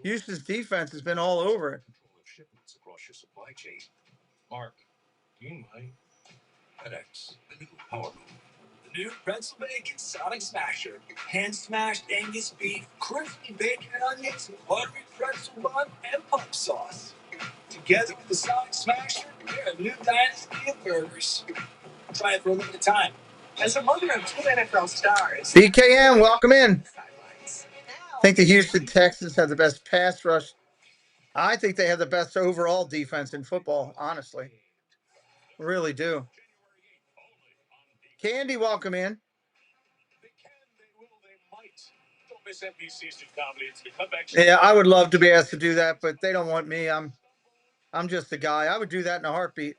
Houston's defense has been all over it. Mark, you might FedEx, the new power move. The new pretzel bacon Sonic Smasher. Hand smashed Angus beef, crispy bacon and onions, buttery pretzel bun, and pump sauce. Together with the Sonic Smasher, they're a new dynasty of burgers. Try it for a limited time. As a mother of 2 NFL stars, BKM, welcome in. I think the Houston Texans have the best pass rush. I think they have the best overall defense in football, honestly. Really do. Candy, welcome in. Yeah, I would love to be asked to do that, but they don't want me. I'm just a guy. I would do that in a heartbeat.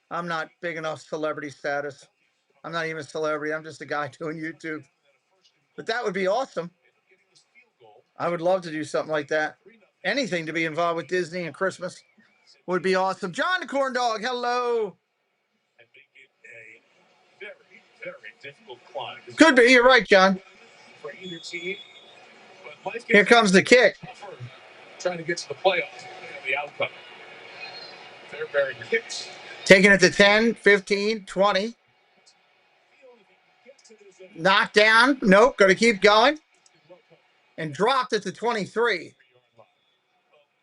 I'm not big enough celebrity status. I'm not even a celebrity. I'm just a guy doing YouTube. But that would be awesome. I would love to do something like that. Anything to be involved with Disney and Christmas would be awesome. John the Corn Dog, hello. Could be. You're right, John. Here comes the kick. Trying to get to the playoffs. The outcome. They're very kicks. Taking it to 10, 15, 20. Knocked down. Nope. Going to keep going. And dropped it to 23.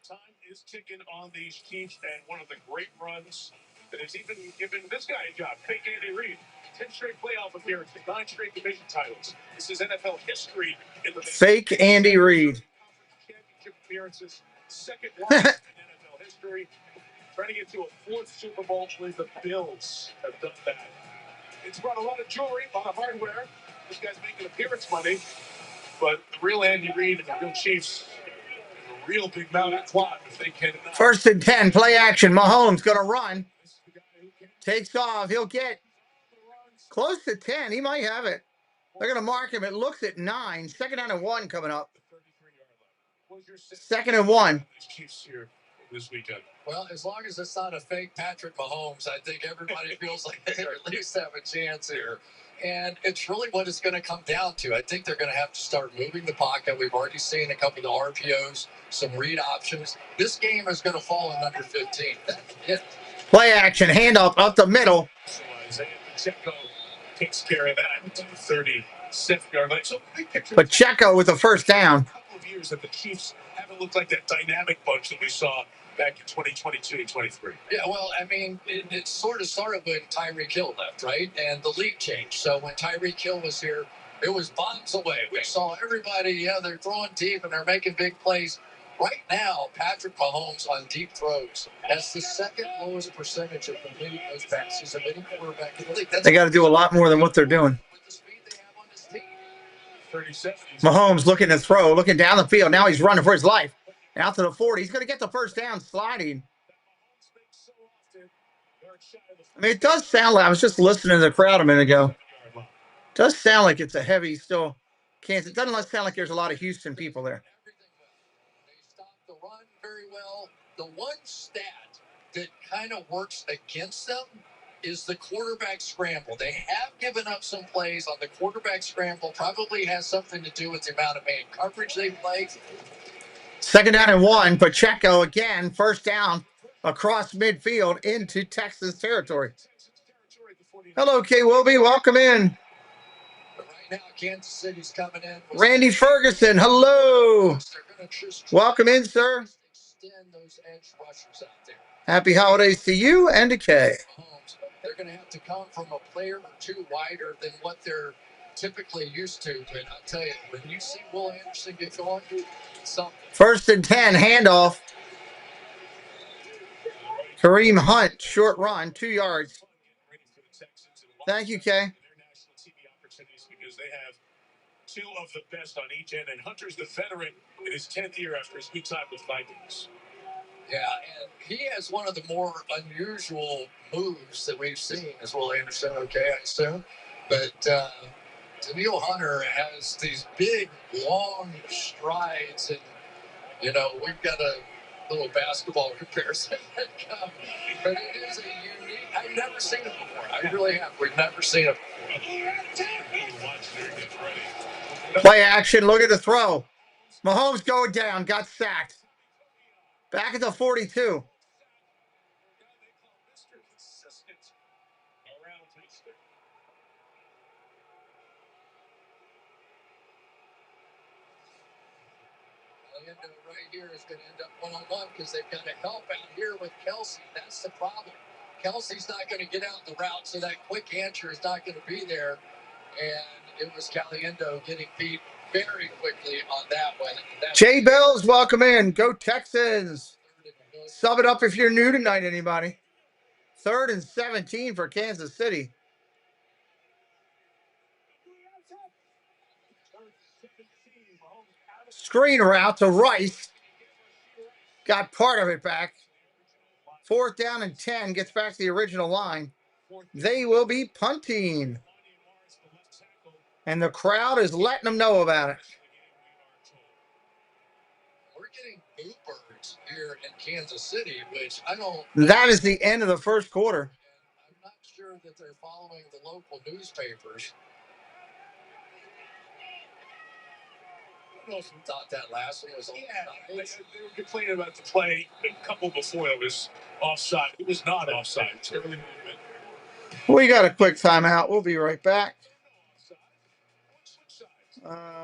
Time is ticking on these Chiefs, and one of the great runs that has even given this guy a job, fake Andy Reid. 10 straight playoff appearances, 9 straight division titles. This is NFL history in the fake Andy Reid. Championship appearances, second one in NFL history. Trying to get to a 4th Super Bowl. Only the Bills have done that. It's brought a lot of jewelry, a lot of hardware. This guy's making appearance money, but the real Andy Reid and the real Chiefs, a real big mountain plot if they can. 1st and 10, play action. Mahomes going to run. Takes off. He'll get close to 10. He might have it. They're going to mark him. It looks at 9. 2nd down and 1 coming up. 2nd and 1. This weekend. Well, as long as it's not a fake Patrick Mahomes, I think everybody feels like they at least have a chance here. And it's really what it's going to come down to. I think they're going to have to start moving the pocket. We've already seen a couple of RPOs, some read options. This game is going to fall in under 15. That's it. Play action, handoff up the middle. So Isaiah Pacheco takes care of that to 37-yard line. So Pacheco with the 1st down. A couple of years that the Chiefs haven't looked like that dynamic bunch that we saw back in 2022 and 23. Yeah, well, I mean, it sort of started when Tyreek Hill left, right? And the league changed. So when Tyreek Hill was here, it was bombs away. We saw everybody, they're throwing deep and they're making big plays. Right now, Patrick Mahomes on deep throws has the 2nd lowest percentage of completing those passes of any quarterback in the league. They got to do a lot more than what they're doing. With the speed they have on this team. 37. Mahomes looking to throw, looking down the field. Now he's running for his life. Out to the 40. He's going to get the 1st down sliding. I mean, it does sound like, I was just listening to the crowd a minute ago. It does sound like it's a heavy still Kansas. It doesn't sound like there's a lot of Houston people there. They stop the run very well. The one stat that kind of works against them is the quarterback scramble. They have given up some plays on the quarterback scramble. Probably has something to do with the amount of man coverage they play. 2nd down and 1. Pacheco again. 1st down across midfield into Texas territory. Hello, K. Wilby. Welcome in. But right now, Kansas City's coming in. Randy Ferguson. Hello. Welcome in, sir. Extend those edge rushers out there. Happy holidays to you and to Kay. They're going to have to come from a player or two wider than what they're typically used to. But I'll tell you, when you see Will Anderson get going, something. 1st and 10, handoff. Kareem Hunt, short run, 2 yards. Thank you, Kay. Because they have 2 of the best on each end, and Hunter's the veteran in his 10th year after his good time with Vikings. Yeah, and he has one of the more unusual moves that we've seen as Will Anderson, okay, I assume. But Daniil Hunter has these big, long strides, and, you know, we've got a little basketball comparison that comes. But it is a unique, I've never seen it before. I really have. We've never seen it before. Play action, look at the throw. Mahomes going down, got sacked. Back at the 42. Right here is going to end up one-on-one because they've got to help out here with Kelsey. That's the problem. Kelsey's not going to get out the route, so that quick answer is not going to be there. And it was Caliendo getting beat very quickly on that one. Jay Bells, welcome in. Go Texans. Sub it up if you're new tonight, anybody. 3rd and 17 for Kansas City. Screen route to Rice. Got part of it back. 4th down and 10. Gets back to the original line. They will be punting. And the crowd is letting them know about it. We're getting boo birds here in Kansas City, which I don't... That is the end of the 1st quarter. I'm not sure that they're following the local newspapers. I don't know if you thought that last one was they were complaining about the play a couple before it was offside. It was not offside. It's early movement. We got a quick timeout. We'll be right back.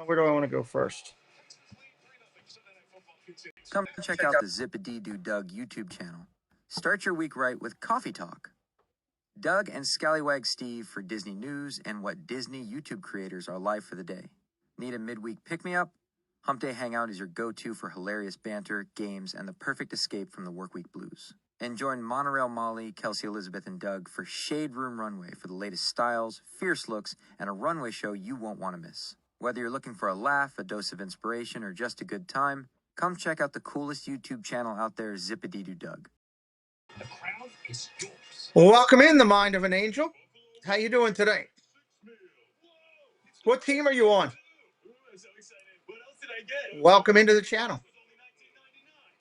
Where do I want to go first? Come check out the Zip-a-Dee-Doo Doug YouTube channel. Start your week right with Coffee Talk. Doug and Scallywag Steve for Disney news and what Disney YouTube creators are live for the day. Need a midweek pick-me-up? Hump Day Hangout is your go-to for hilarious banter, games, and the perfect escape from the workweek blues. And join Monorail Molly, Kelsey Elizabeth, and Doug for Shade Room Runway for the latest styles, fierce looks, and a runway show you won't want to miss. Whether you're looking for a laugh, a dose of inspiration, or just a good time, come check out the coolest YouTube channel out there, Zip-a-Dee-Doo Doug. The crowd is yours. Welcome in, the Mind of an Angel. How you doing today? What team are you on? Welcome into the channel.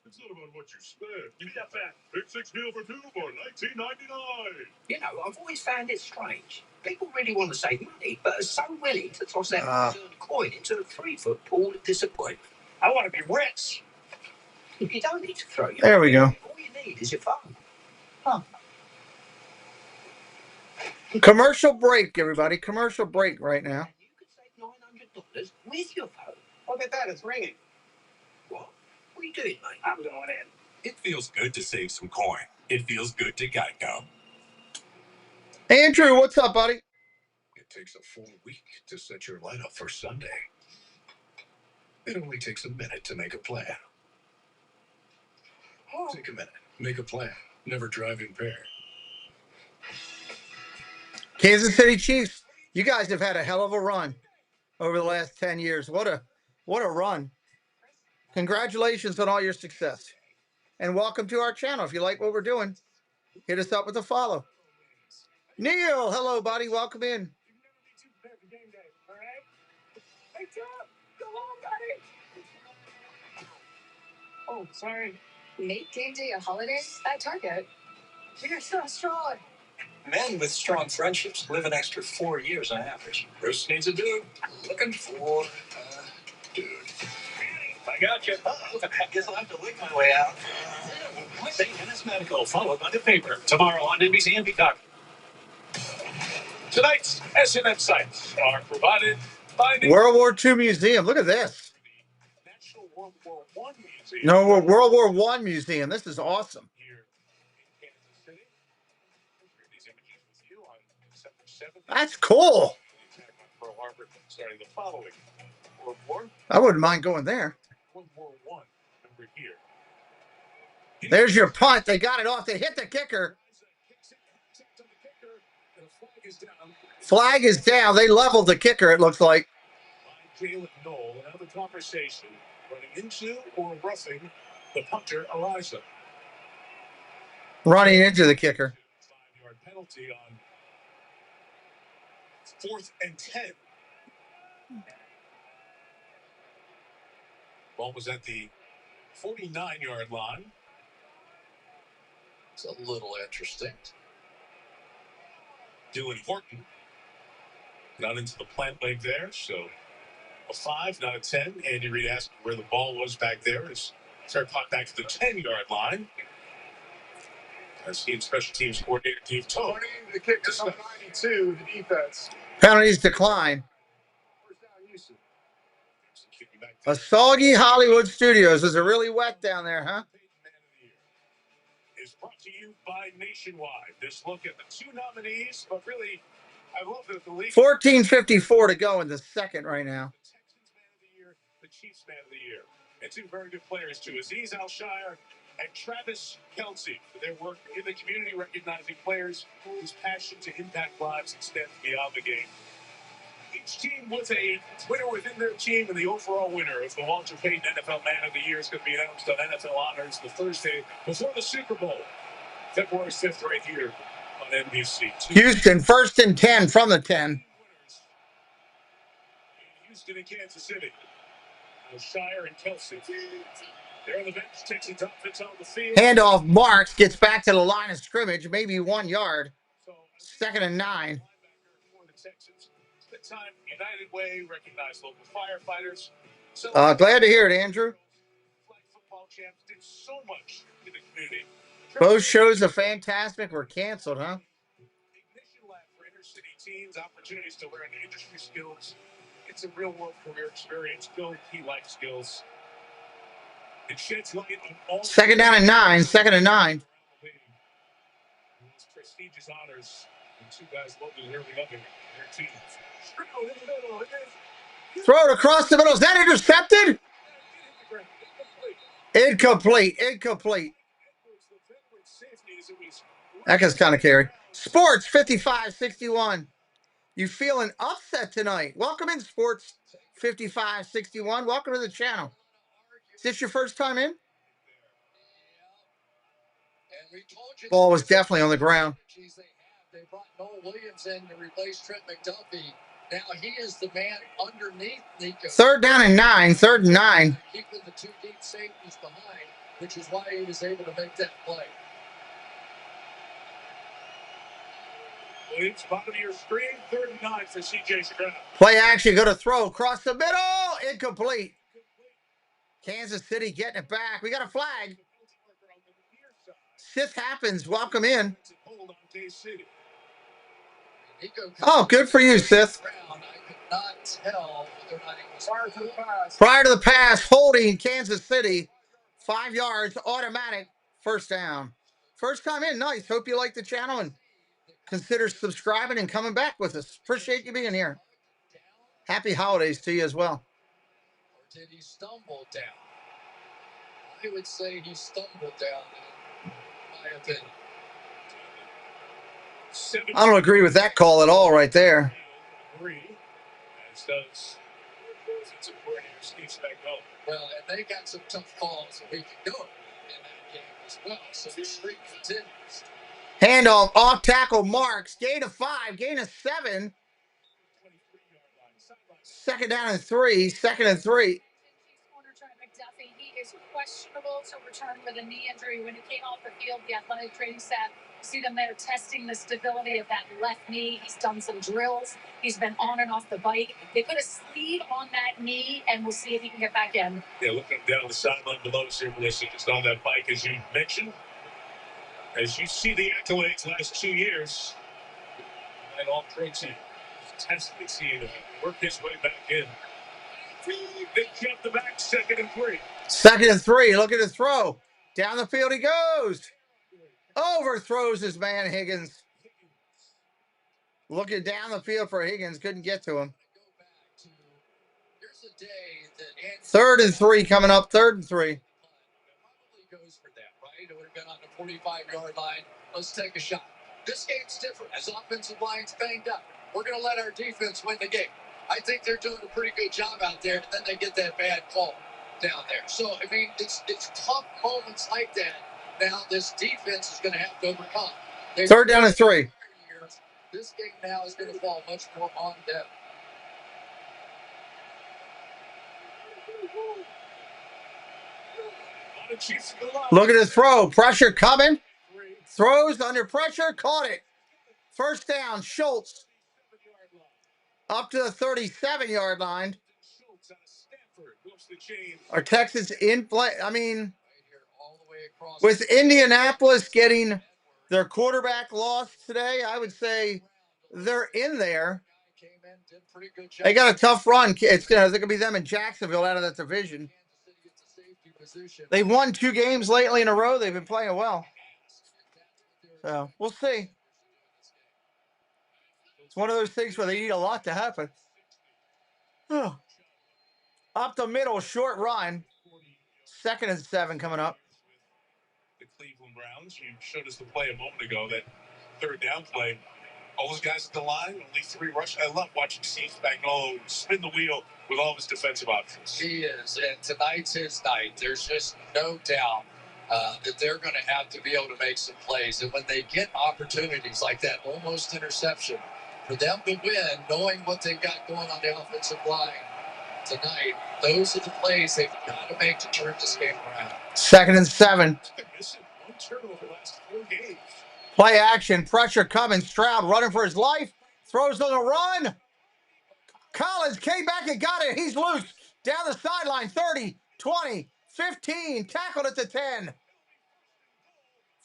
It's not about what you spend. You get that Big 6 deal for 2 for $19.99. You know, I've always found it strange. People really want to save money, but are so willing to toss that returned coin into a 3-foot pool of disappointment. I want to be rich. You don't need to throw your There we go. All you need is your phone. Huh. Commercial break, everybody. Commercial break right now. You could save $900 with your phone. Look at that, it's ringing. What? What are you doing, mate? I'm going in. It feels good to save some coin. It feels good to Geico. Andrew, what's up, buddy? It takes a full week to set your lineup for Sunday. It only takes a minute to make a plan. Take a minute. Make a plan. Never drive impaired. Kansas City Chiefs, you guys have had a hell of a run over the last 10 years. What a run. Congratulations on all your success. And welcome to our channel. If you like what we're doing, hit us up with a follow. Neil, hello, buddy. Welcome in. Oh, sorry. Make game day a holiday at Target. You're so strong. Men with strong friendships live an extra 4 years on average. Bruce needs a dude. Looking for a dude. I got you. I guess I'll have to lick my way out. St. Dennis Medical, followed by the paper. Tomorrow on NBC and Peacock. Tonight's SNF sites are provided by the World War II Museum. Look at this. National World War I Museum. No, World War I Museum. This is awesome. Here in Kansas City. Share these images with you on December 7th. That's cool. The attack on Pearl Harbor starting the following World War. I wouldn't mind going there. World War I. Number here. There's your punt. They got it off. They hit the kicker. Flag is down. They leveled the kicker, it looks like. Jalen Knoll, another conversation running into or roughing the punter, Eliza. Running into the kicker. 5-yard penalty on 4th and 10. Ball was at the 49-yard line. It's a little interesting. Dylan Horton not into the plant leg there, so a 5, not a 10. Andy Reid asked where the ball was back there. It's started pop back to the 10-yard line. As he and special teams coordinator Steve Toe. The kick to number 92, the defense. Penalties decline. A soggy Hollywood Studios. Is it really wet down there, huh? Is brought to you by Nationwide. This look at the 2 nominees, but really, I love that the league. 14:54 to go in the second right now. The Texans Man of the Year, the Chiefs Man of the Year, and 2 very good players too, Azeez Al-Shire and Travis Kelce, for their work in the community, recognizing players whose passion to impact lives extends beyond the game. Each team with a winner within their team, and the overall winner of the Walter Payton NFL Man of the Year is going to be announced on NFL Honors the Thursday before the Super Bowl, February 5th, right here on NBC. Houston, 1st and 10 from the 10. In Houston and Kansas City. Shire and Kelce. They're on the bench. Texans offense on the field. Handoff. Marks gets back to the line of scrimmage, maybe 1 yard. 2nd and 9. Time United Way, recognize local firefighters. Glad to hear it, Andrew. Flag football champs did so much in the community. Both shows of Fantastic were canceled, huh? Ignition Lab for inner city teens, opportunities to learn industry skills. It's a real world career experience, build key life skills. It sheds light on all. 2nd down and 9. 2nd and 9. These prestigious honors, and 2 guys well deserving of their teams. Throw it across the middle. Is that intercepted? Incomplete. That guy's kind of carry. Sports 55-61. You feeling upset tonight? Welcome in, Sports 55-61. Welcome to the channel. Is this your first time in? Ball was definitely on the ground. They brought Noel Williams in to replace Trent McDuffie. Now he is the man underneath Nico. 3rd down and 9. 3rd and 9. Keeping the 2 deep safeties behind, which is why he was able to make that play. Williams, bottom of your screen, 3rd and 9 for C.J. Stroud. Play action, go to throw across the middle. Incomplete. Kansas City getting it back. We got a flag. This happens. Welcome in. Oh, good for you, Sith. Prior to the pass, holding Kansas City. 5 yards, automatic, 1st down. First time in, nice. Hope you like the channel and consider subscribing and coming back with us. Appreciate you being here. Happy holidays to you as well. Or did he stumble down? I would say he stumbled down, in my opinion. I don't agree with that call at all right there. Well, and they got some tough calls a week ago in that game as well, so the streak continues. Handoff, off tackle Marks, gain of 5, gain of 7. Second down and 3. Second and 3. He is questionable to return with a knee injury. When he came off the field, the athletic training staff, you see them there testing the stability of that left knee. He's done some drills. He's been on and off the bike. They put a sleeve on that knee, and we'll see if he can get back in. Yeah, looking down the sideline below, see Melissa just on that bike, as you mentioned. As you see the accolades last 2 years, and all pro team testing, seeing him work his way back in. They jump the back, second and 3. Second and 3. Look at the throw. Down the field he goes. Overthrows his man, Higgins. Looking down the field for Higgins. Couldn't get to him. Third and 3 coming up. Third and 3. Goes for that, right? It would have been on the 45-yard line. Let's take a shot. This game's different. As offensive line's banged up, we're going to let our defense win the game. I think they're doing a pretty good job out there, and then they get that bad call down there. So, I mean, it's tough moments like that. Now this defense is going to have to overcome. Third down and 3. This game now is going to fall much more on them. Look at his throw. Pressure coming. Throws under pressure. Caught it. First down. Schultz. Up to the 37-yard line. Are Texas in play? I mean, with Indianapolis getting their quarterback lost today, I would say they're in there. They got a tough run. It's going to be them and Jacksonville out of that division. They've won 2 games lately in a row. They've been playing well. So we'll see. It's one of those things where they need a lot to happen. Up the middle, short run. Second and 7 coming up. The Cleveland Browns, you showed us the play a moment ago, that third down play. All those guys at the line, only 3 rush. I love watching Steve Spagnuolo spin the wheel with all of his defensive options. He is, and tonight's his night. There's just no doubt that they're going to have to be able to make some plays. And when they get opportunities like that almost interception, for them to win, knowing what they've got going on the offensive line tonight, those are the plays they've got to make to turn this game around. Second and 7. One turnover the last 4 games. Play action, pressure coming. Stroud running for his life. Throws on the run. Collins came back and got it. He's loose. Down the sideline. 30, 20, 15. Tackled at the 10.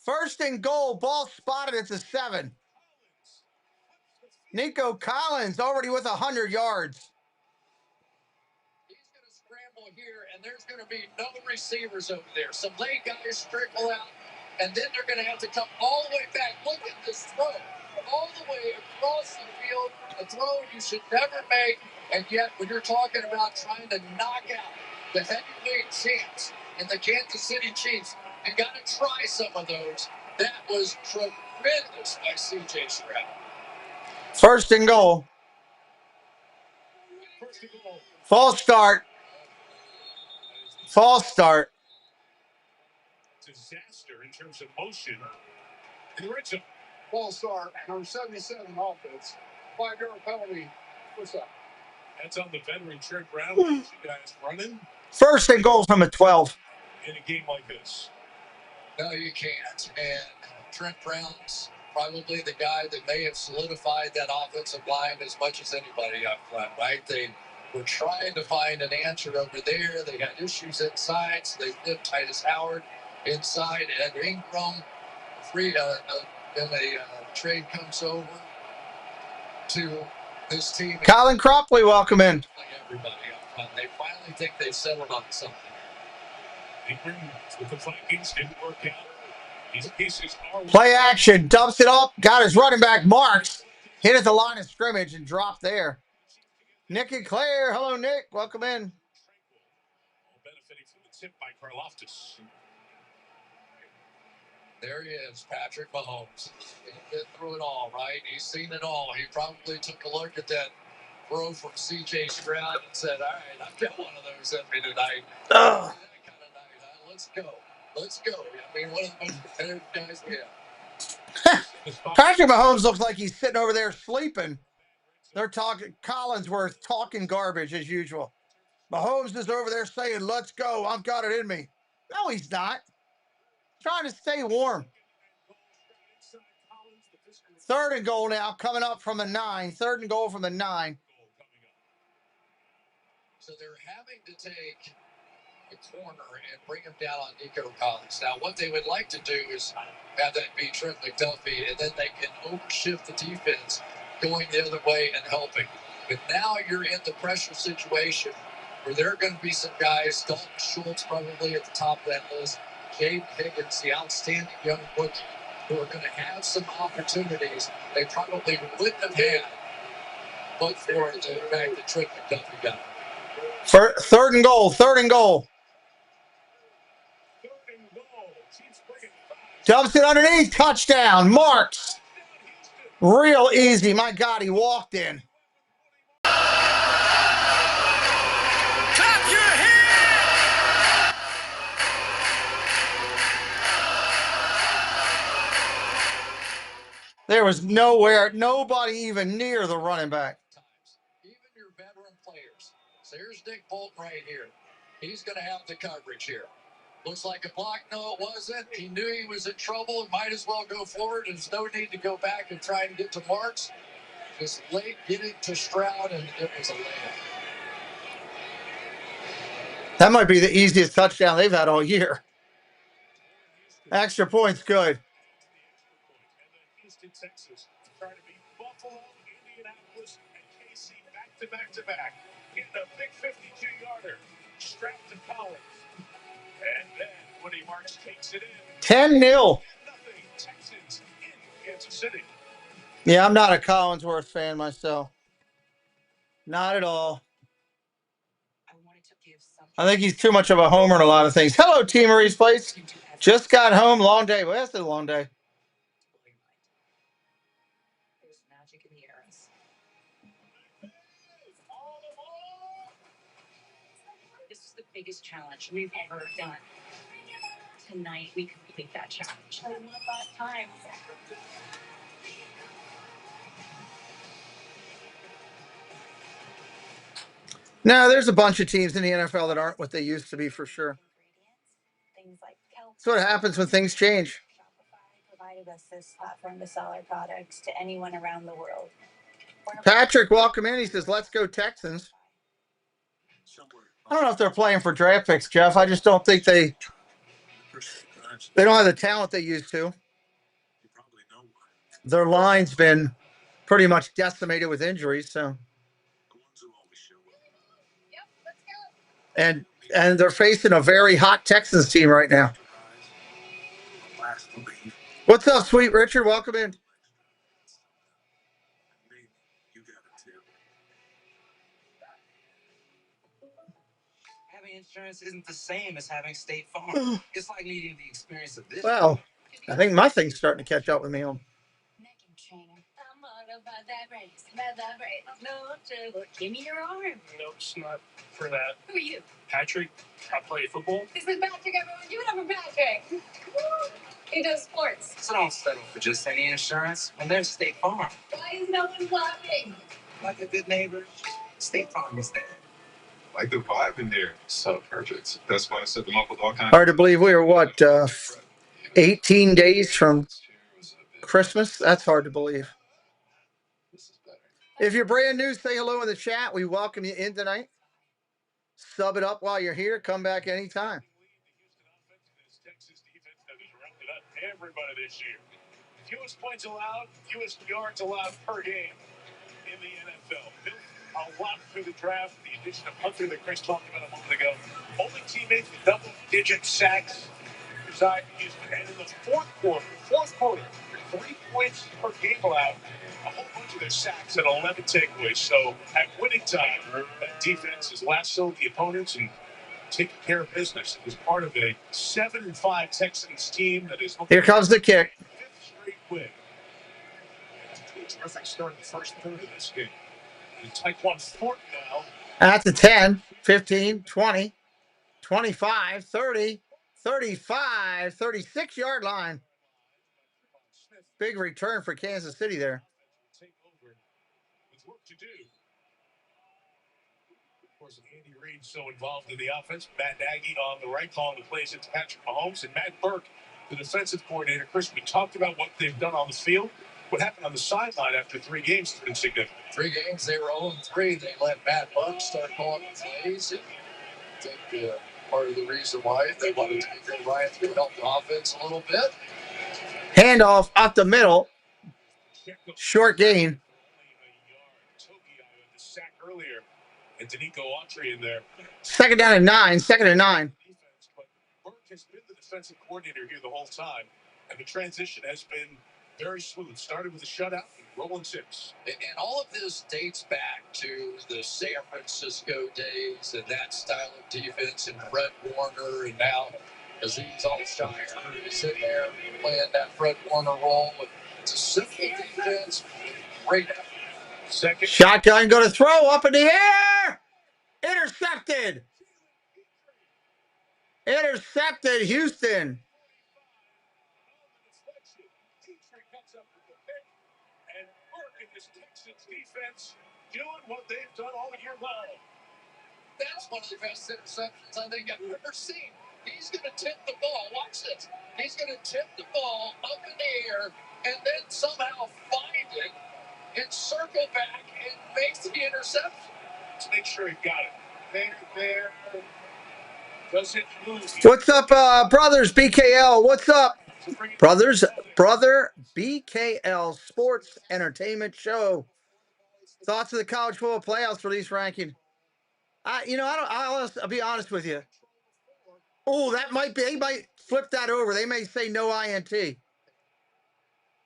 First and goal. Ball spotted at the 7. Nico Collins already with 100 yards. He's going to scramble here, and there's going to be no receivers over there. Some late guys trickle out. And then they're going to have to come all the way back. Look at this throw. All the way across the field. A throw you should never make. And yet, when you're talking about trying to knock out the heavyweight champs in the Kansas City Chiefs, you got to try some of those. That was tremendous by C.J. Stroud. First and goal. False start. False start. Disaster in terms of motion. In the red zone. False start. Number 77 offense. 5-yard penalty. What's up? That's on the veteran Trent Brown. You guys running. First and goal from a 12. In a game like this. No, you can't. And Trent Brown's probably the guy that may have solidified that offensive line as much as anybody up front, right? They were trying to find an answer over there. They had issues inside, so they flipped Titus Howard inside, and Ingram then a trade comes over to this team. Colin Cropley, welcome in. Everybody up front. They finally think they've settled on something. Ingram with the Vikings didn't work out. These pieces are Play action, dumps it up, got his running back Marks, hit at the line of scrimmage and dropped there. Nick and Claire, hello Nick, welcome in. Benefiting from the tip by Karloftis. There he is, Patrick Mahomes. He's been through it all, right? He's seen it all. He probably took a look at that throw from C.J. Stroud and said, all right, I've got one of those at me tonight. That kind of night, huh? Let's go. Let's go. I mean, one of the most competitive guys we have. Patrick Mahomes looks like he's sitting over there sleeping. They're talking Collinsworth talking garbage as usual. Mahomes is over there saying, "Let's go. I've got it in me." No, he's not. Trying to stay warm. 3rd and goal now, coming up from the 9. 3rd and goal from the 9. So they're having to take a corner and bring him down on Nico Collins. Now, what they would like to do is have that be Trent McDuffie, and then they can overshift the defense going the other way and helping. But now you're in the pressure situation where there are going to be some guys, Dalton Schultz probably at the top of that list, Jaden Higgins, the outstanding young rookie, who are going to have some opportunities they probably wouldn't have had but for the fact that Trent McDuffie got it. 3rd and goal. 3rd and goal. Dumps it underneath. Touchdown. Marks. Real easy. My God, he walked in. Clap your hands! There was nobody even near the running back. Even your veteran players. So here's Nick Bolton right here. He's going to have the coverage here. Looks like a block. No, it wasn't. He knew he was in trouble and might as well go forward. There's no need to go back and try and get to Marks. Just late getting to Stroud, and it was a layup. That might be the easiest touchdown they've had all year. Extra point's good. Houston, Texas, trying to beat Buffalo, Indianapolis, and KC back-to-back. Getting a big 52-yarder. Strapped to Collins. And then Woody Marks takes it in. 10-0. Texans in Kansas City. Yeah, I'm not a Collinsworth fan myself. Not at all. I think he's too much of a homer in a lot of things. Hello, T. Marie's Place. Just got home. Long day. Well, that's a long day. There's magic in the arrows. This is the biggest challenge we've ever done. Tonight, we complete that challenge. I want that time. No, there's a bunch of teams in the NFL that aren't what they used to be for sure. That's what happens when things change. Shopify provided us this platform to sell our products to anyone around the world. Patrick, welcome in. He says, "Let's go Texans." I don't know if they're playing for draft picks, Jeff. I just don't think they don't have the talent they used to. Their line's been pretty much decimated with injuries, so. And they're facing a very hot Texans team right now. What's up, Sweet Richard? Welcome in. Having insurance isn't the same as having State Farm. It's like needing the experience of this. Well, I think my thing's starting to catch up with me on. Give me your arm. No, it's not for that. Who are you? Patrick, I play football. This is Patrick, everyone. Give it up for Patrick. He does sports. So don't settle for just any insurance when there's State Farm. Why is no one clapping? Like a good neighbor, State Farm is there. Like the vibe in there. So perfect. That's why I set them up with all kinds. Hard to believe we are, 18 days from Christmas? That's hard to believe. If you're brand new, say hello in the chat. We welcome you in tonight. Sub it up while you're here. Come back anytime. Texas defense that has rounded up everybody this year. Fewest points allowed, fewest yards allowed per game in the NFL. Built a lot through the draft. The addition of Hunter that Chris talked about a moment ago. Only teammate with double-digit sacks beside Houston. And in the fourth quarter, 3 points per game allowed. A whole bunch of their sacks and 11 takeaways. So at winning time, that defense has lassoed the opponents and taking care of business. It was part of a 7-5 Texans team that is. Here comes the kick. 5th straight win. It's a terrific start in the first third of this game. And Tyquan Thornton now. That's a 10, 15, 20, 25, 30, 35, 36-yard line. Big return for Kansas City there. work to do. Of course, Andy Reid so involved in the offense. Matt Nagy on the right, calling the plays into Patrick Mahomes, and Matt Burke, the defensive coordinator. Chris, we talked about what they've done on the field. What happened on the sideline after 3 games has been significant. 3 games, they were 0-3. They let Matt Burke start calling the plays. And I think part of the reason why they wanted to get Ryan to help the offense a little bit. Handoff up the middle. Short gain. Sack earlier. And Danico Autry in there. Second down and 9. Second and 9. Burke has been the defensive coordinator here the whole time, and the transition has been very smooth. Started with a shutout and rolling 6. And all of this dates back to the San Francisco days and that style of defense and Fred Warner, and now Aziz Al-Shire is sitting there playing that Fred Warner role. It's a simple defense, great effort. Second. Shotgun, going to throw up in the air. Intercepted. Intercepted, Houston. And Burke in this Texans defense doing what they've done all year long. That's one of the best interceptions I think I've ever seen. He's going to tip the ball. Watch this. He's going to tip the ball up in the air and then somehow find it and circle back and make the interception. Let's make sure he got it. There. Doesn't move. What's up, brothers? BKL. What's up, brothers? Brother BKL Sports Entertainment Show. Thoughts of the college football playoffs release ranking. I'll be honest with you. Oh, they might flip that over. They may say no INT.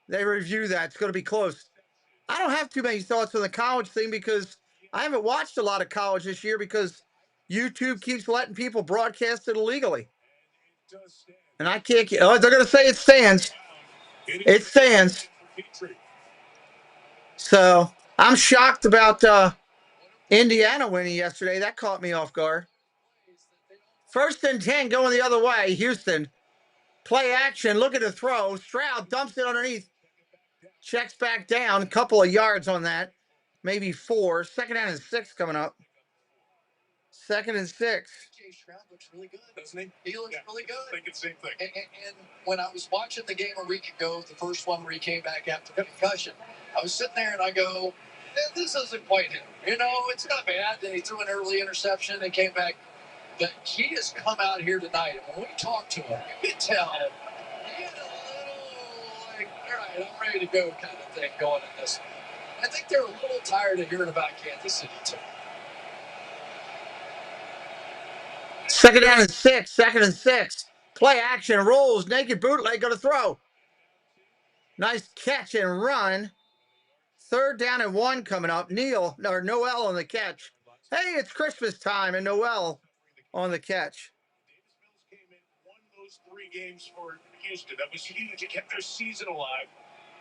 They review that. It's going to be close. I don't have too many thoughts on the college thing because I haven't watched a lot of college this year because YouTube keeps letting people broadcast it illegally. And I can't. Oh, they're going to say it stands. It stands. So I'm shocked about Indiana winning yesterday. That caught me off guard. 1st and 10 going the other way. Houston. Play action. Look at the throw. Stroud dumps it underneath. Checks back down. A couple of yards on that. Maybe 4. 2nd down and 6 coming up. 2nd and 6. Stroud looks really good, doesn't he? He looks really good. Thinking the same thing. And when I was watching the game a week ago, the first one where he came back after concussion, I was sitting there and I go, this isn't quite him. It's not bad. Then he threw an early interception and came back. But he has come out here tonight, and when we talked to him, you could tell he had a little, like, all right, I'm ready to go kind of thing going in this. I think they're a little tired of hearing about Kansas City, too. 2nd down and 6. 2nd and 6. Play action. Rolls. Naked bootleg. Going to throw. Nice catch and run. 3rd down and 1 coming up. Noel on the catch. Hey, it's Christmas time and Noel on the catch. Davis Mills came in, won those 3 games for Houston. That was huge. It kept their season alive.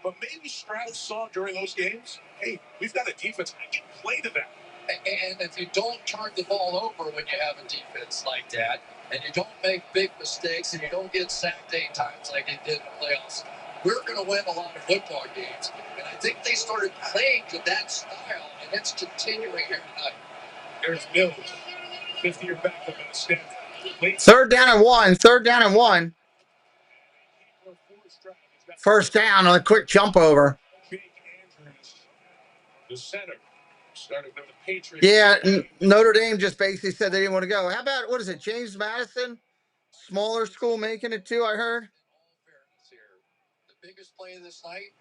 But maybe Stroud saw during those games, hey, we've got a defense. I can play to that. And if you don't turn the ball over when you have a defense like that, and you don't make big mistakes, and you don't get sacked 8 times like they did in the playoffs, we're going to win a lot of football games. And I think they started playing to that style, and it's continuing here tonight. There's Mills, 50-year backup in the stand. 3rd down and 1. 3rd down and 1. 1st down on a quick jump over. The center started with the Patriots. Yeah, Notre Dame just basically said they didn't want to go. How about, what is it, James Madison? Smaller school making it too, I heard. The biggest play of this night,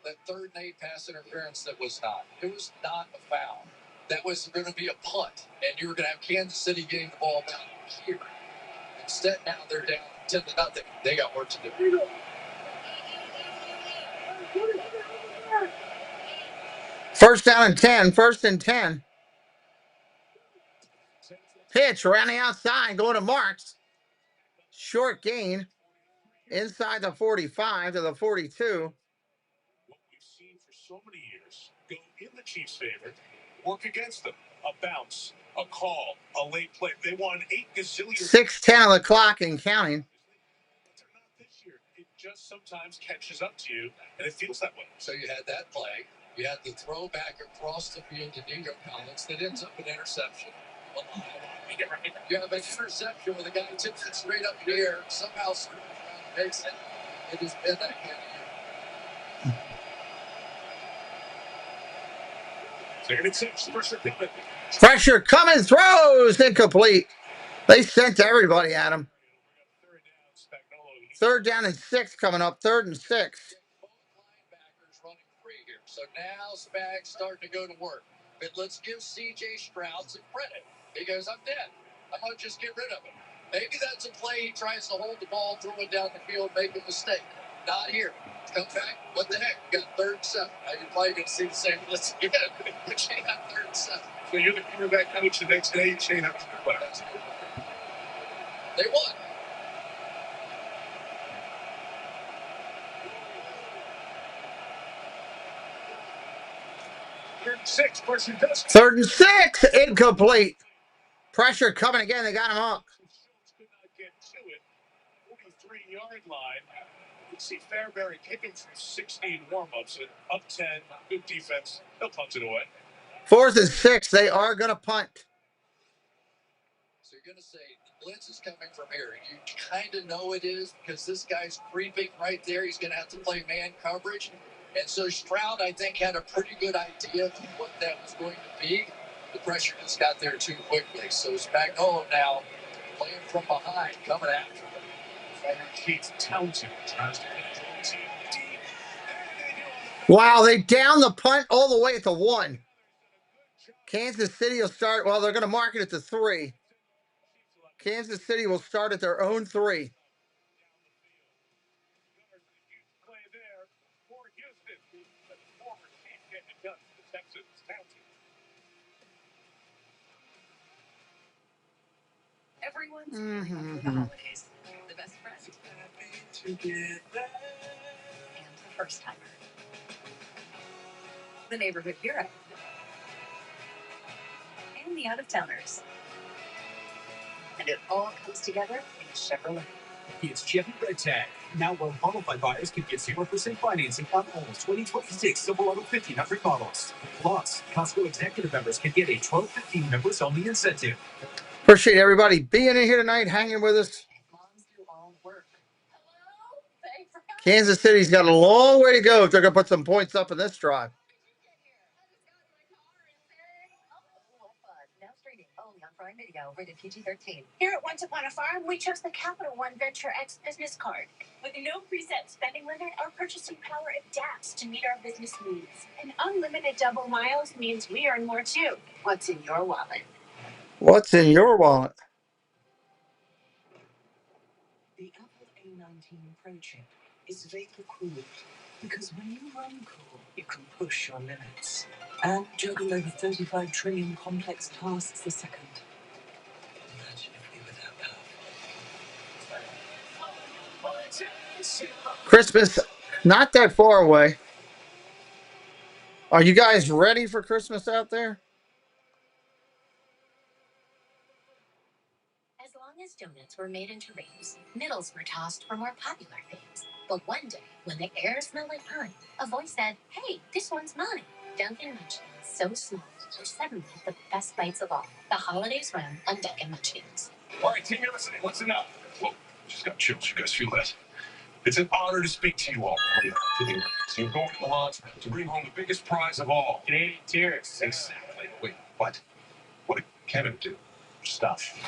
that 3rd and 8 pass interference that was not. It was not a foul. That was going to be a punt, and you were going to have Kansas City getting the ball down here. Instead, now they're down 10-0. They got work to do. First down and 10. 1st and 10. Pitch around the outside, going to Marks. Short gain inside the 45 to the 42. What we've seen for so many years go in the Chiefs' favor, work against them. A bounce, a call, a late play. They won 8 gazillion. 6:10 on the clock and counting. They're not this year. It just sometimes catches up to you, and it feels that way. So you had that play. You had the throwback across the field to Nico Collins that ends up an interception. You have an interception with a guy who tips it straight up in the air, somehow makes it. It has been that kind of year. Second and 6, pressure coming. Pressure coming, throws incomplete. They sent everybody at him. Third down and 6 coming up. 3rd and 6. Both linebackers running free here. So now Spag's starting to go to work. But let's give C.J. Stroud some credit. He goes, I'm dead. I'm going to just get rid of him. Maybe that's a play he tries to hold the ball, throw it down the field, make a mistake. Not here. Come back. What the heck? You got 3rd and 7. Now you're probably going to see the same list again. But you got 3rd and 7. So you're the quarterback coach the next day, chain up to the class. They won. Third and 6, incomplete. Pressure coming again. They got him up. Could not get to it. 43-yard line. You see Fairbury kicking from 16 warm-ups and up 10. Good defense. They'll punt it away. 4th and 6. They are going to punt. So you're going to say the blitz is coming from here. You kind of know it is because this guy's creeping right there. He's going to have to play man coverage. And so Stroud, I think, had a pretty good idea of what that was going to be. The pressure just got there too quickly. So Spagnuolo now playing from behind, coming after him. Keith Townsend tries to control team. Wow, they down the punt all the way at the 1. Kansas City will start. Well, they're going to mark it at the 3. Kansas City will start at their own 3. Everyone's for the holidays. The best friend. And the first timer. The neighborhood hero. And the out-of-towners. And it all comes together in a Chevrolet. It's Chevy Red Tag. Now where qualified buyers can get 0% financing on all 2026 Silverado 1500 models. Plus, Costco executive members can get a 1215 members only incentive. Appreciate everybody being in here tonight, hanging with us. Kansas City's got a long way to go if they're going to put some points up in this drive. Now streaming only on Prime Video, rated PG-13. Here at Once Upon a Farm, we chose the Capital One Venture X business card. With no preset spending limit, our purchasing power adapts to meet our business needs. And unlimited double miles means we earn more too. What's in your wallet? What's in your wallet? The Apple A19 Pro chip is vapor-cooled because when you run cool, you can push your limits and juggle over 35 trillion complex tasks a second. Imagine if we were that powerful. Christmas, not that far away. Are you guys ready for Christmas out there? As long as donuts were made into rings, middles were tossed for more popular things. But one day, when the air smelled like pine, a voice said, "Hey, this one's mine." Dunkin' Munchkins, so small, are suddenly the best bites of all. The holidays run on Dunkin' Munchkins. All right, team, you're listening. What's enough? Whoa, just got chills. You guys feel that? It's an honor to speak to you all. You're going to Milan to bring home the biggest prize of all. Canadian Tears. Exactly. Wait, what? What did Kevin do? Stuff.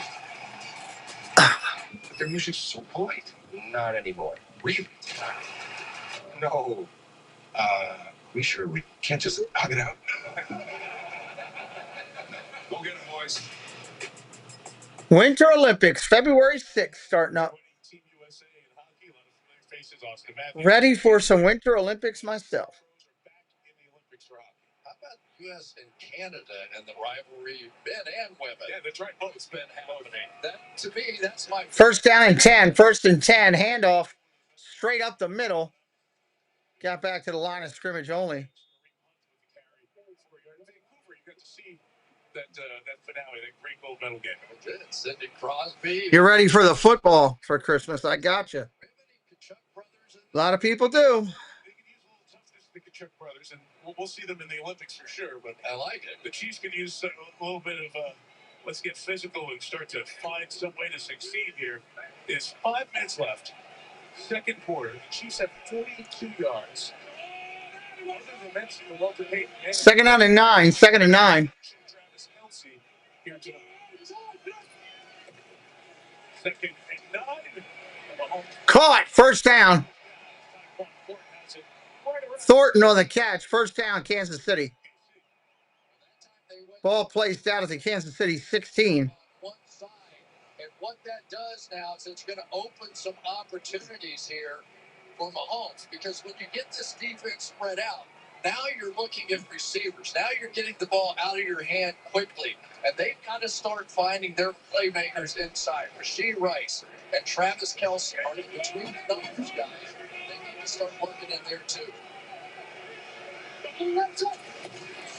But their music's so polite. Not anymore. Really? No. We can't just hug it out. Go get it, boys. Winter Olympics, February 6th, starting up. Ready for some Winter Olympics myself. How about U.S. and Canada and the rivalry, men and women? Yeah, that's right. Both been happening. That, to me, that's my First down and 10. 1st and 10. Handoff straight up the middle. Got back to the line of scrimmage only. That finale, that great gold medal game. Sidney Crosby. You're ready for the football for Christmas. I got you. A lot of people do. The Kachuk brothers, and we'll see them in the Olympics for sure. But I like it. The Chiefs could use a little bit of let's get physical and start to find some way to succeed here. There's 5 minutes left. Second quarter. The Chiefs have 42 yards. Second down and 9. Second and 9. Travis Kelce here tonight. Second and 9. Caught. First down. Thornton on the catch. First down, Kansas City. Ball placed out at the Kansas City 16. One side. And what that does now is it's going to open some opportunities here for Mahomes, because when you get this defense spread out, now you're looking at receivers. Now you're getting the ball out of your hand quickly, and they've got to start finding their playmakers inside. Rashee Rice and Travis Kelce are in between the numbers, guys. They need to start working in there too.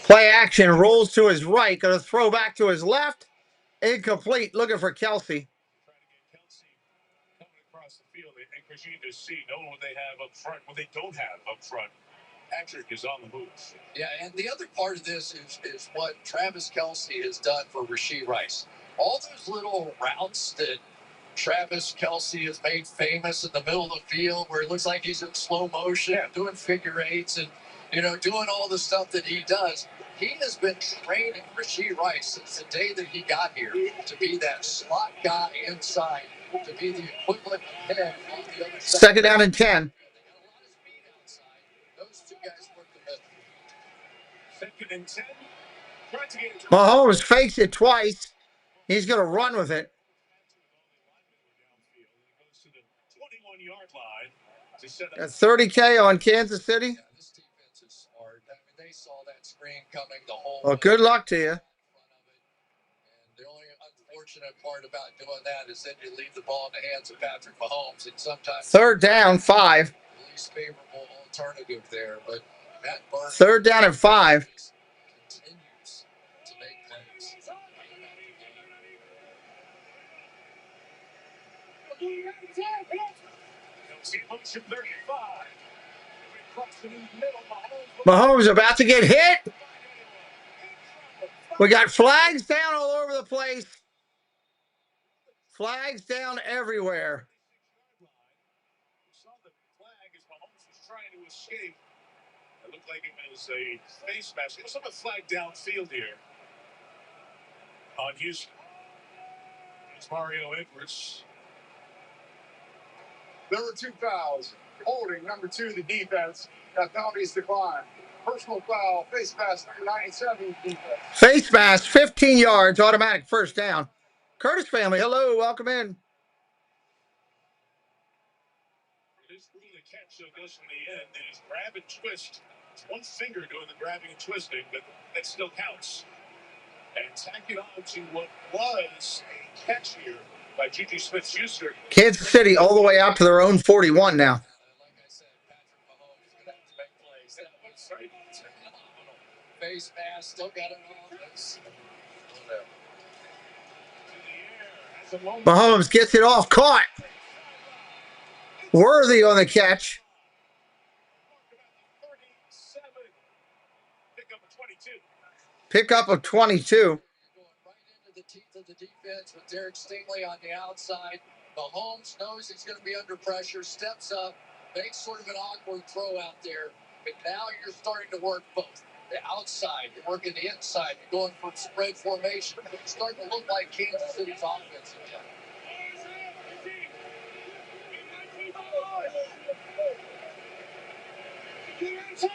Play action, rolls to his right, going to throw back to his left. Incomplete, looking for Kelce. Coming across the field, and Chris, you can just see knowing what they have up front, what they don't have up front. Patrick is on the move. Yeah, and the other part of this is what Travis Kelce has done for Rashee Rice. All those little routes that Travis Kelce has made famous in the middle of the field, where it looks like he's in slow motion, doing figure eights and, doing all the stuff that he does. He has been training Rashee Rice since the day that he got here to be that slot guy inside, to be the equivalent of him on the other side. Second down and 10. Those two guys work the middle. Second and 10. Trying to get it. Mahomes fakes it twice. He's going to run with it. Goes to the 21-yard line to set up. Got 30K on Kansas City. Yeah, this defense is smart. I mean, they saw that screen coming the whole Well, way. good luck to you. And the only unfortunate part about doing that is then you leave the ball in the hands of Patrick Mahomes, and sometimes Third down, 5. the least favorable alternative there. But Matt Burke, Third down and 5. continues to make plays. Motion 35. Mahomes about to get hit. We got flags down all over the place. Flags down everywhere. Saw the flag as Mahomes was trying to escape. It looked like it was a face mask. It was a flag downfield here on Houston. It's Mario Edwards. There were 2 fouls. Holding, number 2, the defense. Got penalties decline. Personal foul, face mask, number 97, defense. Face mask, 15 yards, automatic first down. Curtis family, hello, welcome in. It is really the catch that goes from the end. It is grab and twist. It's one finger doing the grabbing and twisting, but that still counts. And tack it on to what was a catch here by Juju Smith-Schuster. Kansas City all the way out to their own 41 now. Like I said, Patrick Mahomes is going to have to make plays. That was phenomenal. Face mask, still got it on. That's Mahomes gets it off, caught. Worthy on the catch. Pickup of 22. going right into the teeth of the defense with Derek Stingley on the outside. Mahomes knows he's going to be under pressure, steps up, makes sort of an awkward throw out there. But now you're starting to work both. The outside, you're working the inside, you're going for spread formation. It's starting to look like Kansas City's offense again. Inside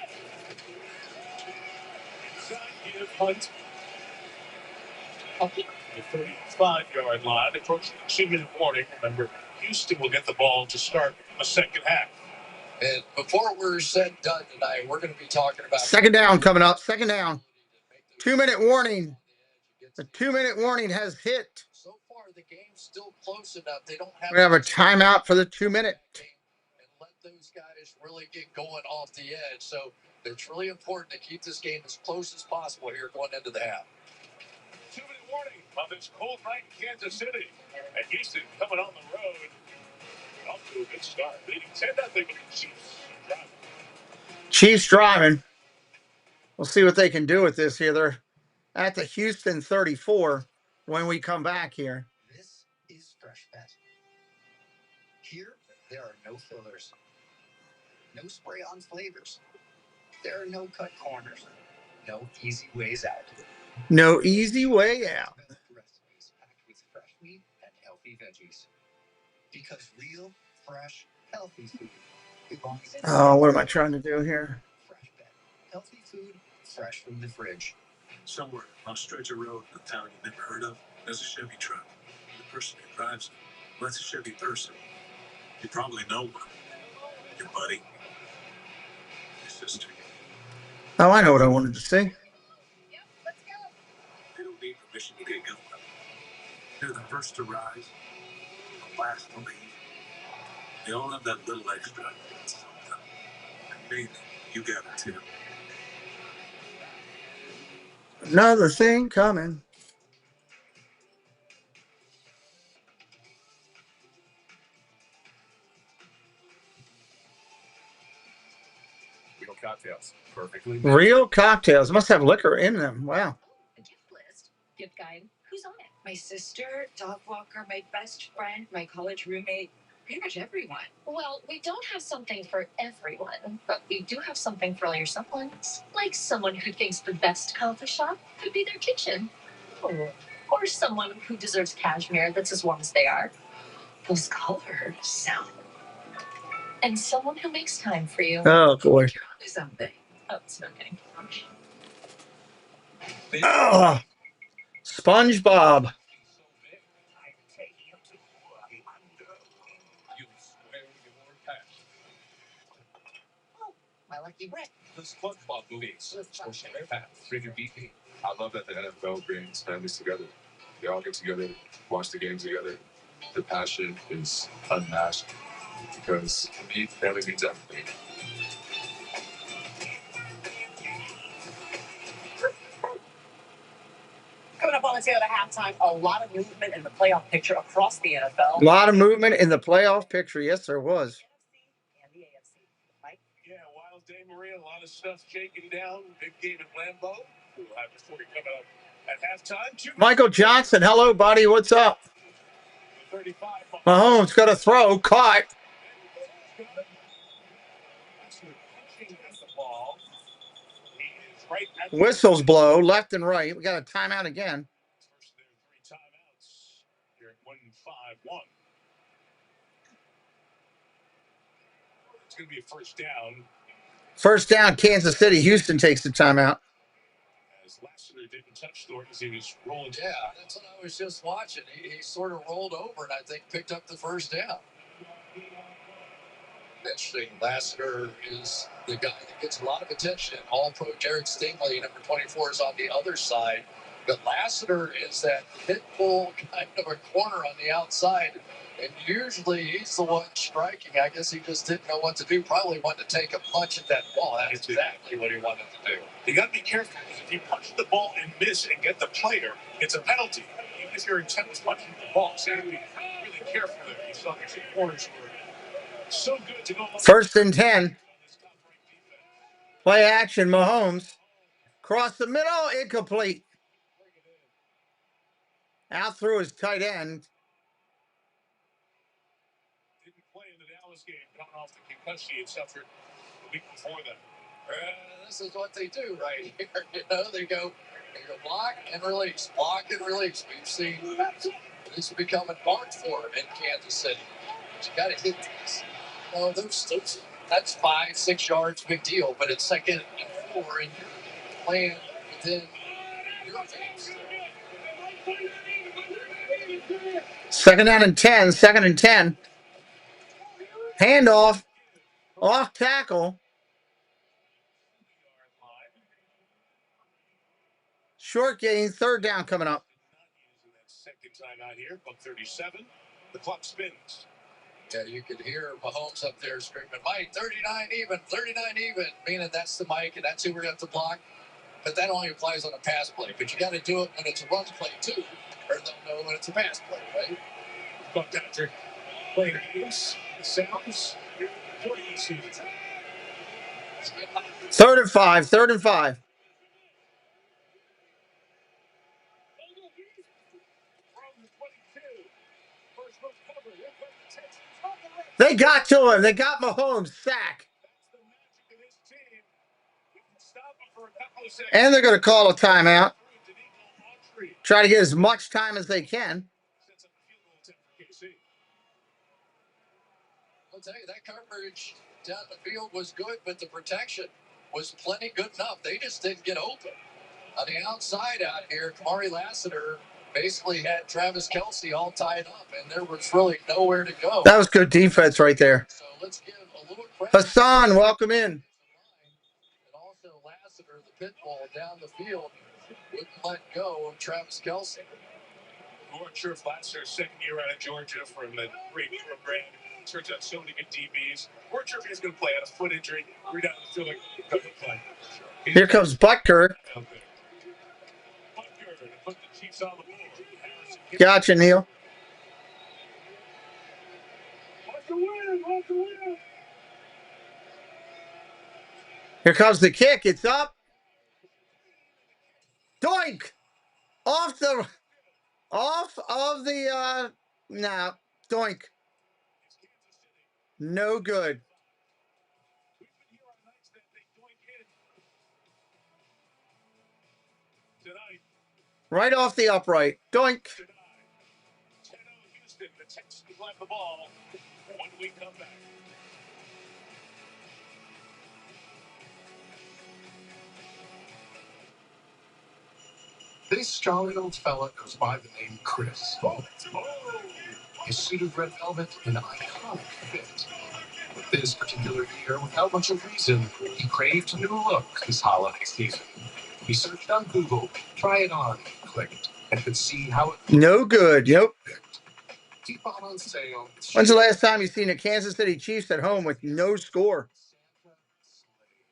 give Hunt. Up the 35-yard line. Approaching the 2-minute warning. Remember, Houston will get the ball to start the second half. And before we're said and done tonight, we're going to be talking about Second down coming up, second down. 2-minute warning. The 2-minute warning has hit. So far, the game's still close enough. They don't have We have a timeout for the 2-minute. and let those guys really get going off the edge. So it's really important to keep this game as close as possible here going into the half. 2-minute warning on this cold night in Kansas City. And Houston coming on the road. Off to a good start. Leading 10-0 with the Chiefs. Chiefs driving. We'll see what they can do with this here. They're at the Houston 34 when we come back here. This is Fresh Bet. Here, there are no fillers, no spray-on flavors. There are no cut corners, no easy ways out. No easy way out. Recipes packed with fresh meat and healthy veggies. Because real, fresh, healthy food belongs in. Oh, what am I trying to do here? Fresh Bet. Healthy food, fresh from the fridge. Somewhere on a stretch of road in a town you never heard of, there's a Chevy truck. The person who drives it, well, that's a Chevy person. You probably know one. Your buddy. Your sister. Oh, I know what I wanted to say. They don't need permission to get going. They're the first to rise, the last to leave. They all have that little extra. And maybe you got it too. Another thing coming. Real cocktails. Perfectly. Real cocktails. Must have liquor in them. Wow. The gift list. Gift guide. Who's on it? My sister, dog walker, my best friend, my college roommate, pretty much everyone. Well, we don't have something for everyone, but we do have something for all your someones. Like someone who thinks the best coffee shop could be their kitchen. Or someone who deserves cashmere that's as warm as they are. Those colors sound. And someone who makes time for you. Oh, boy. Something. Oh, smoking. Oh, SpongeBob. My lucky break. The SpongeBob movies. I love that the NFL brings families together. They all get together, watch the games together. The passion is unmatched because to me, family means everything. Coming up on the tail of halftime, a lot of movement in the playoff picture across the NFL. A lot of movement in the playoff picture. Yes, there was. And the AFC. Mike? Yeah, wild day, Maria. A lot of stuff shaking down. Big game in Lambeau. We'll have the story coming up at halftime. Michael Johnson. Hello, buddy. What's up? 35. Mahomes got a throw. Caught. Whistles blow left and right. We got a timeout again. First of their 3 timeouts. You're at 1-5-1. It's going to be a first down. First down, Kansas City. Houston takes the timeout. As Lassiter didn't touch Thornton as he was rolling. Yeah, that's what I was just watching. He sort of rolled over and I think picked up the first down. Interesting. Lassiter is the guy that gets a lot of attention. All-Pro Jared Stingley, number 24, is on the other side. But Lassiter is that pit bull kind of a corner on the outside. And usually he's the one striking. I guess he just didn't know what to do. Probably wanted to take a punch at that ball. That's exactly what he wanted to do. You got to be careful because if you punch the ball and miss and get the player, it's a penalty. Even if your intent was punching the ball, so you got to be really careful there. You saw the 2 corners were so good to go. First and 10. Play action, Mahomes. Cross the middle, incomplete. Out through his tight end. Didn't play in the Dallas game, coming off the concussion he had suffered the week before that. This is what they do right here. You know, they go block and release, block and release. We've seen this becoming marked for in Kansas City. You got to hit these. Oh, that's 5-6 yards, big deal. But it's 2nd and 4, and you're playing within your teams. 2nd down and 10. 2nd and 10. Handoff. Off tackle. Short gain. 3rd down coming up. Second time out here, 1:37. The clock spins. Yeah, you could hear Mahomes up there screaming, Mike, 39 even, meaning that's the Mike, and that's who we're going to have to block. But that only applies on a pass play. But you got to do it when it's a run play, too, or they'll know when it's a pass play, right? Buck Patrick playing games, sounds, 3rd and 5. 3rd and 5. They got to him. They got Mahomes. Sack. And they're going to call a timeout. Try to get as much time as they can. I'll tell you, that coverage down the field was good, but the protection was plenty good enough. They just didn't get open. On the outside out here, Kamari Lassiter basically had Travis Kelce all tied up, and there was really nowhere to go. That was good defense right there. So let's give a little credit. Hassan, welcome in. And also Lassiter, the pit bull down the field, wouldn't let go of Travis Kelce. We weren't sure if Lassiter's second year out of Georgia from the great program. Turns out so many good DBs. Weren't sure if he was going to play out a foot injury. We're down the field like couldn't play. Here comes Butker. Gotcha, Neil. Here comes the kick. It's up. Doink! Off of the no. Doink. No good. Right off the upright. Doink. Houston, the Texans left the ball when we come back. This jolly old fella goes by the name Chris. His suit of red velvet, an iconic fit. But this particular year, without much of reason, he craved a new look this holiday season. He searched on Google, try it on, clicked, and could see how it no good. Yep. keep on sale. When's the last time you seen the Kansas City Chiefs at home with no score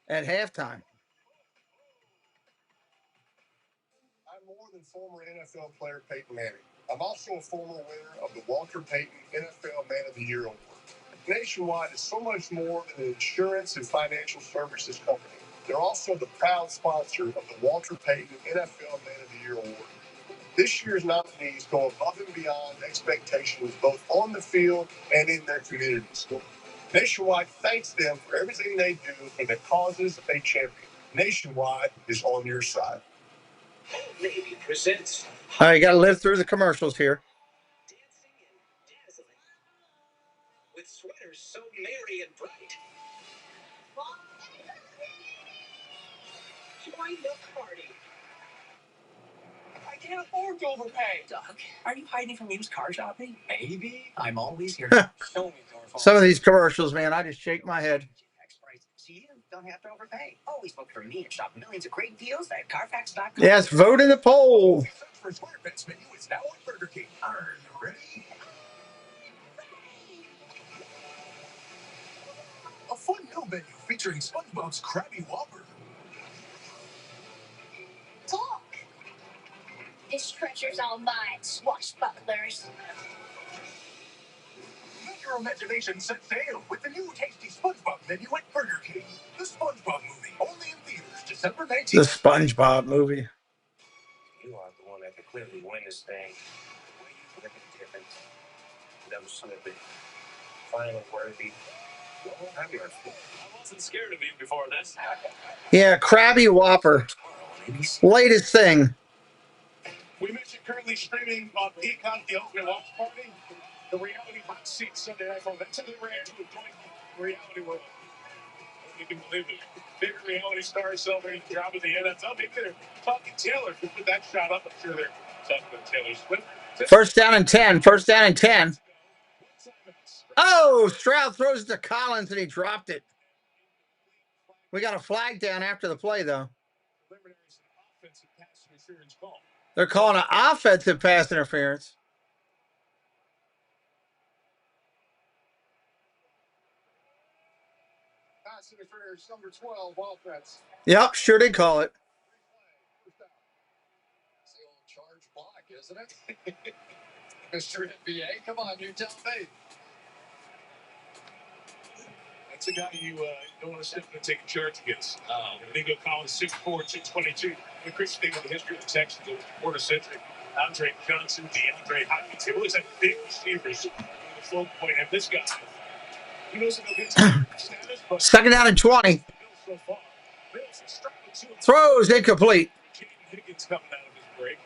at halftime? I'm more than former NFL player Peyton Manning. I'm also a former winner of the Walter Payton NFL Man of the Year Award. Nationwide is so much more than an insurance and financial services company. They're also the proud sponsor of the Walter Payton NFL Man of the Year Award. This year's nominees go above and beyond expectations both on the field and in their communities. Nationwide thanks them for everything they do and the causes they champion. Nationwide is on your side. Navy presents. All right, you got to live through the commercials here. Dancing and dazzling. With sweaters so merry and bright. Join the party. I can't afford to overpay. Doug, are you hiding from used car shopping? Maybe. I'm always here to show me your Some of these commercials, man, I just shake my head. So you don't have to overpay. Always look for me and shop millions of great deals at Carfax.com. Yes, vote in the poll. Search for Smart Bets menu is now on Burger King. Are you ready? A fun new menu featuring SpongeBob's Krabby Whopper. Talk. This treasure's all mine, swashbucklers. Let your imagination set sail with the new tasty SpongeBob menu at Burger King. The SpongeBob movie, only in theaters December 19th. The SpongeBob movie. You are the one that can clearly win this thing. Make a difference. Never slip it. Finally worthy. I wasn't scared of you before this. Yeah, Krabby Whopper. Latest thing. We mentioned currently streaming on Peacock, the Ultimate Watch Party, the Reality Hot Seat Sunday Night Football. That's a rare to the point reality world. You can believe it. Favorite reality stars celebrating job in the NFL. Maybe they're talking Taylor. Who put that shot up? I'm sure they're talking about Taylor Swift. First down and 10. First down and 10. Oh, Stroud throws it to Collins and he dropped it. We got a flag down after the play, though. They're calling an offensive pass interference. Pass interference, number 12, offense. Yep, sure did call it. It's the old charge block, isn't it? Mr. NBA, come on, you tell me. That's a guy you don't want to step in and take a charge against. Bingo Collins, 6'4", 622. The crazy thing with the history of the Texans over a quarter century, Andre Johnson, DeAndre Hopkins. They always have big receivers on the float point. And this guy, he knows he'll get status, but Second down and 20. so far. Mills is struggling to Throws incomplete. Higgins coming out of his break.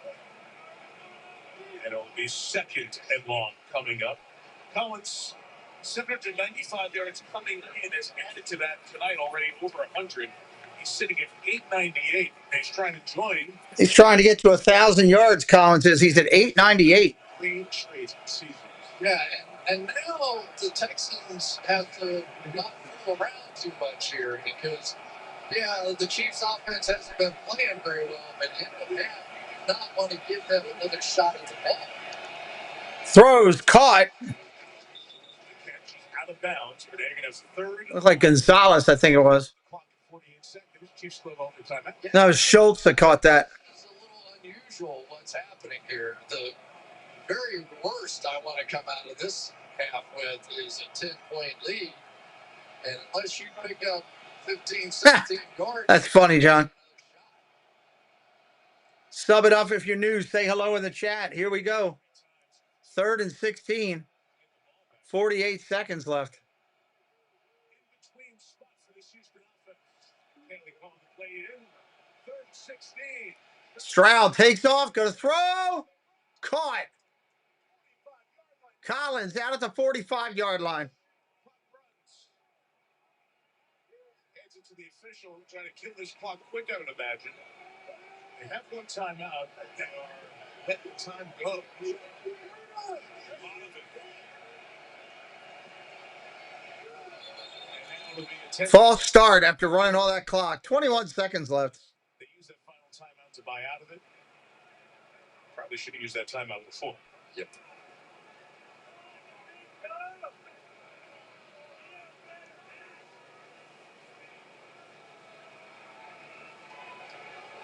And it'll be second and long coming up. Collins, 795 yards coming in, has added to that tonight already over 100. He's sitting at 898. He's trying to join. He's trying to get to 1,000 yards, Collins is. He's at 898. 3 straight seasons. Yeah, and now the Texans have to not fool around too much here because, yeah, the Chiefs' offense hasn't been playing very well, but in the half, you not want to give them another shot at the ball. Throws caught. Out of bounds, but they're going to have third. Looked like Gonzalez, I think it was. 48 seconds. Chiefs live all the time. No, it was Schultz that caught that. It's a little unusual what's happening here. The very worst I want to come out of this half with is a 10-point lead. And unless you pick up 15, 16 yards. That's funny, John. Sub it up if you're new. Say hello in the chat. Here we go. 3rd and 16. 48 seconds left. Stroud takes off, going to throw. Caught. Collins out at the 45-yard line. Hands it to the official trying to kill this clock quick, I would imagine. They have one timeout. They are letting the time go. False start after running all that clock. 21 seconds left. They use that final timeout to buy out of it. Probably should have used that timeout before. Yep.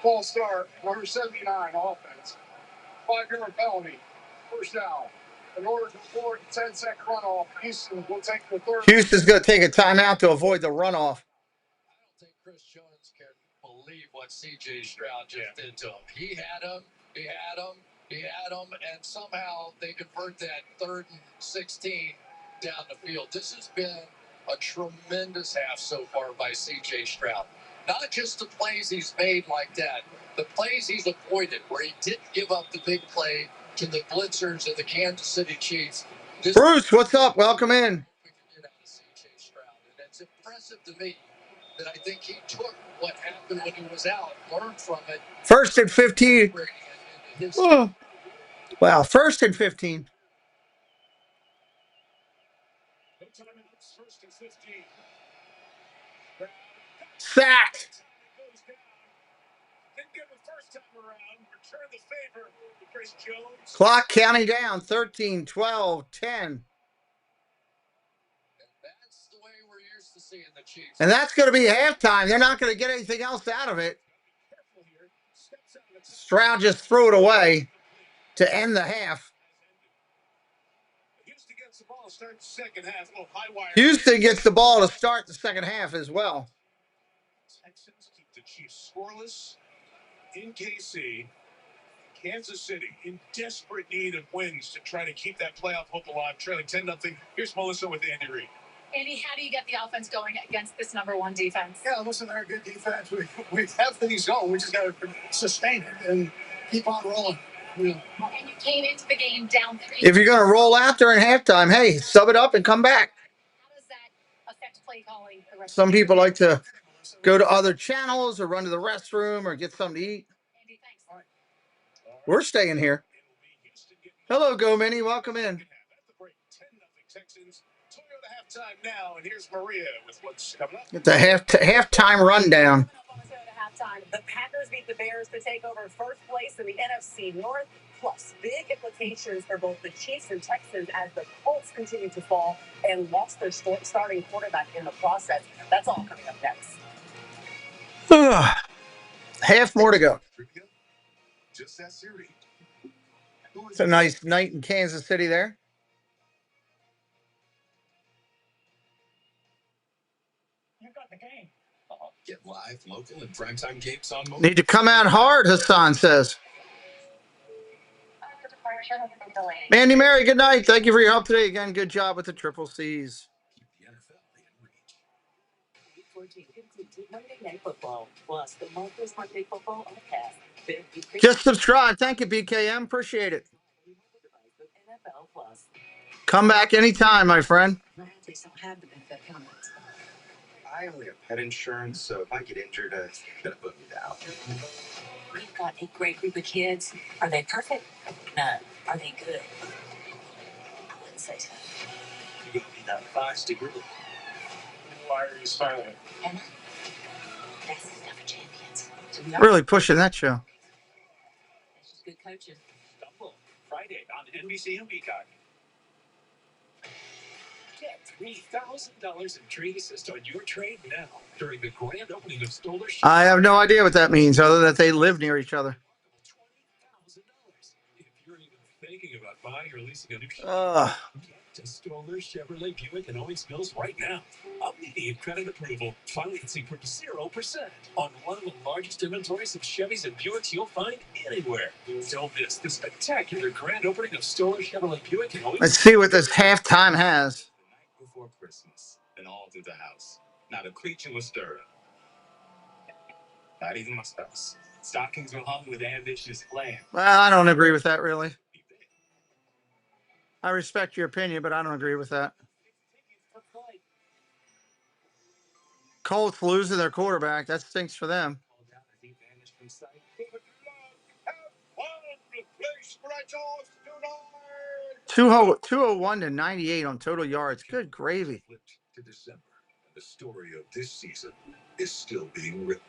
False start, number 79, offense. 5-yard penalty. First down. In order to avoid the 10-second runoff, Houston will take the third. Houston's going to take a timeout to avoid the runoff. I don't think Chris Jones can believe what C.J. Stroud just did to him. He had him, and somehow they convert that 3rd and 16 down the field. This has been a tremendous half so far by C.J. Stroud. Not just the plays he's made like that, the plays he's avoided where he didn't give up the big play to the blitzers of the Kansas City Chiefs. Bruce, what's up? Welcome in. It's impressive to me that I think he took what happened when he was out, learned from it. 1st and 15. Oh. Wow, 1st and 15. Sacked. Clock counting down. 13, 12, 10. That's the way we're used to seeing the Chiefs. And that's going to be halftime. They're not going to get anything else out of it. Stroud just threw it away to end the half. Houston gets the ball to start the second half. Houston gets the ball to start the second half as well. Texans keep the Chiefs scoreless in KC. Kansas City in desperate need of wins to try to keep that playoff hope alive, trailing 10-0. Here's Melissa with Andy Reid. Andy, how do you get the offense going against this number 1 defense? Yeah, listen, they're a good defense. We have things going. We just got to sustain it and keep on rolling. Yeah. And you came into the game down 3. If you're going to roll out during halftime, hey, sub it up and come back. How does that affect play calling? Some people like to go to other channels or run to the restroom or get something to eat. Andy, thanks. We're staying here. Hello, Go Mini. Welcome in. Texans. Toyota halftime now, and here's Maria with what's coming up. Get the halftime rundown. The Packers beat the Bears to take over first place in the NFC North, plus big implications for both the Chiefs and Texans as the Colts continue to fall and lost their starting quarterback in the process. That's all coming up next. Half more to go. Just that series. It's a nice night in Kansas City there. You got the game. Get live, local, and primetime games on mobile. Need to come out hard, Hassan says. Mandy Mary, good night. Thank you for your help today. Again, good job with the triple C's. Week 14 concludes with Monday Night Football, plus the Marcus Monday Football Podcast. Just subscribe. Thank you, BKM. Appreciate it. NFL Plus. Come back anytime, my friend. Please don't have the benefit comments. I only have pet insurance, so if I get injured, it's gonna put me down. We've got a great group of kids. Are they perfect? No. Are they good? I wouldn't say so. You gotta be that fast group. Why are you smiling? Emma, that's the stuff for champions. So Really pushing that show. That's just good coaching. Stumble Friday on NBC and Peacock. Get $3,000 in trade assist on your trade now during the grand opening of Stoller. I have no idea what that means, other than that they live near each other. $20,000. If you're even thinking about buying or leasing a new to Stoller Chevrolet Buick in Owings Mills right now. Immediate credit approval, financing for 0% on one of the largest inventories of Chevys and Buicks you'll find anywhere. Don't miss the spectacular grand opening of Stoller Chevrolet Buick in Owings. Let's see what this halftime has. The night before Christmas, and all through the house. Not a creature was stirring. Not even my spouse. Stockings were hung with ambitious plans. Well, I don't agree with that, really. I respect your opinion, but I don't agree with that. Colts losing their quarterback. That stinks for them. 201 to 98 on total yards. Good gravy. To December, the story of this season is still being written.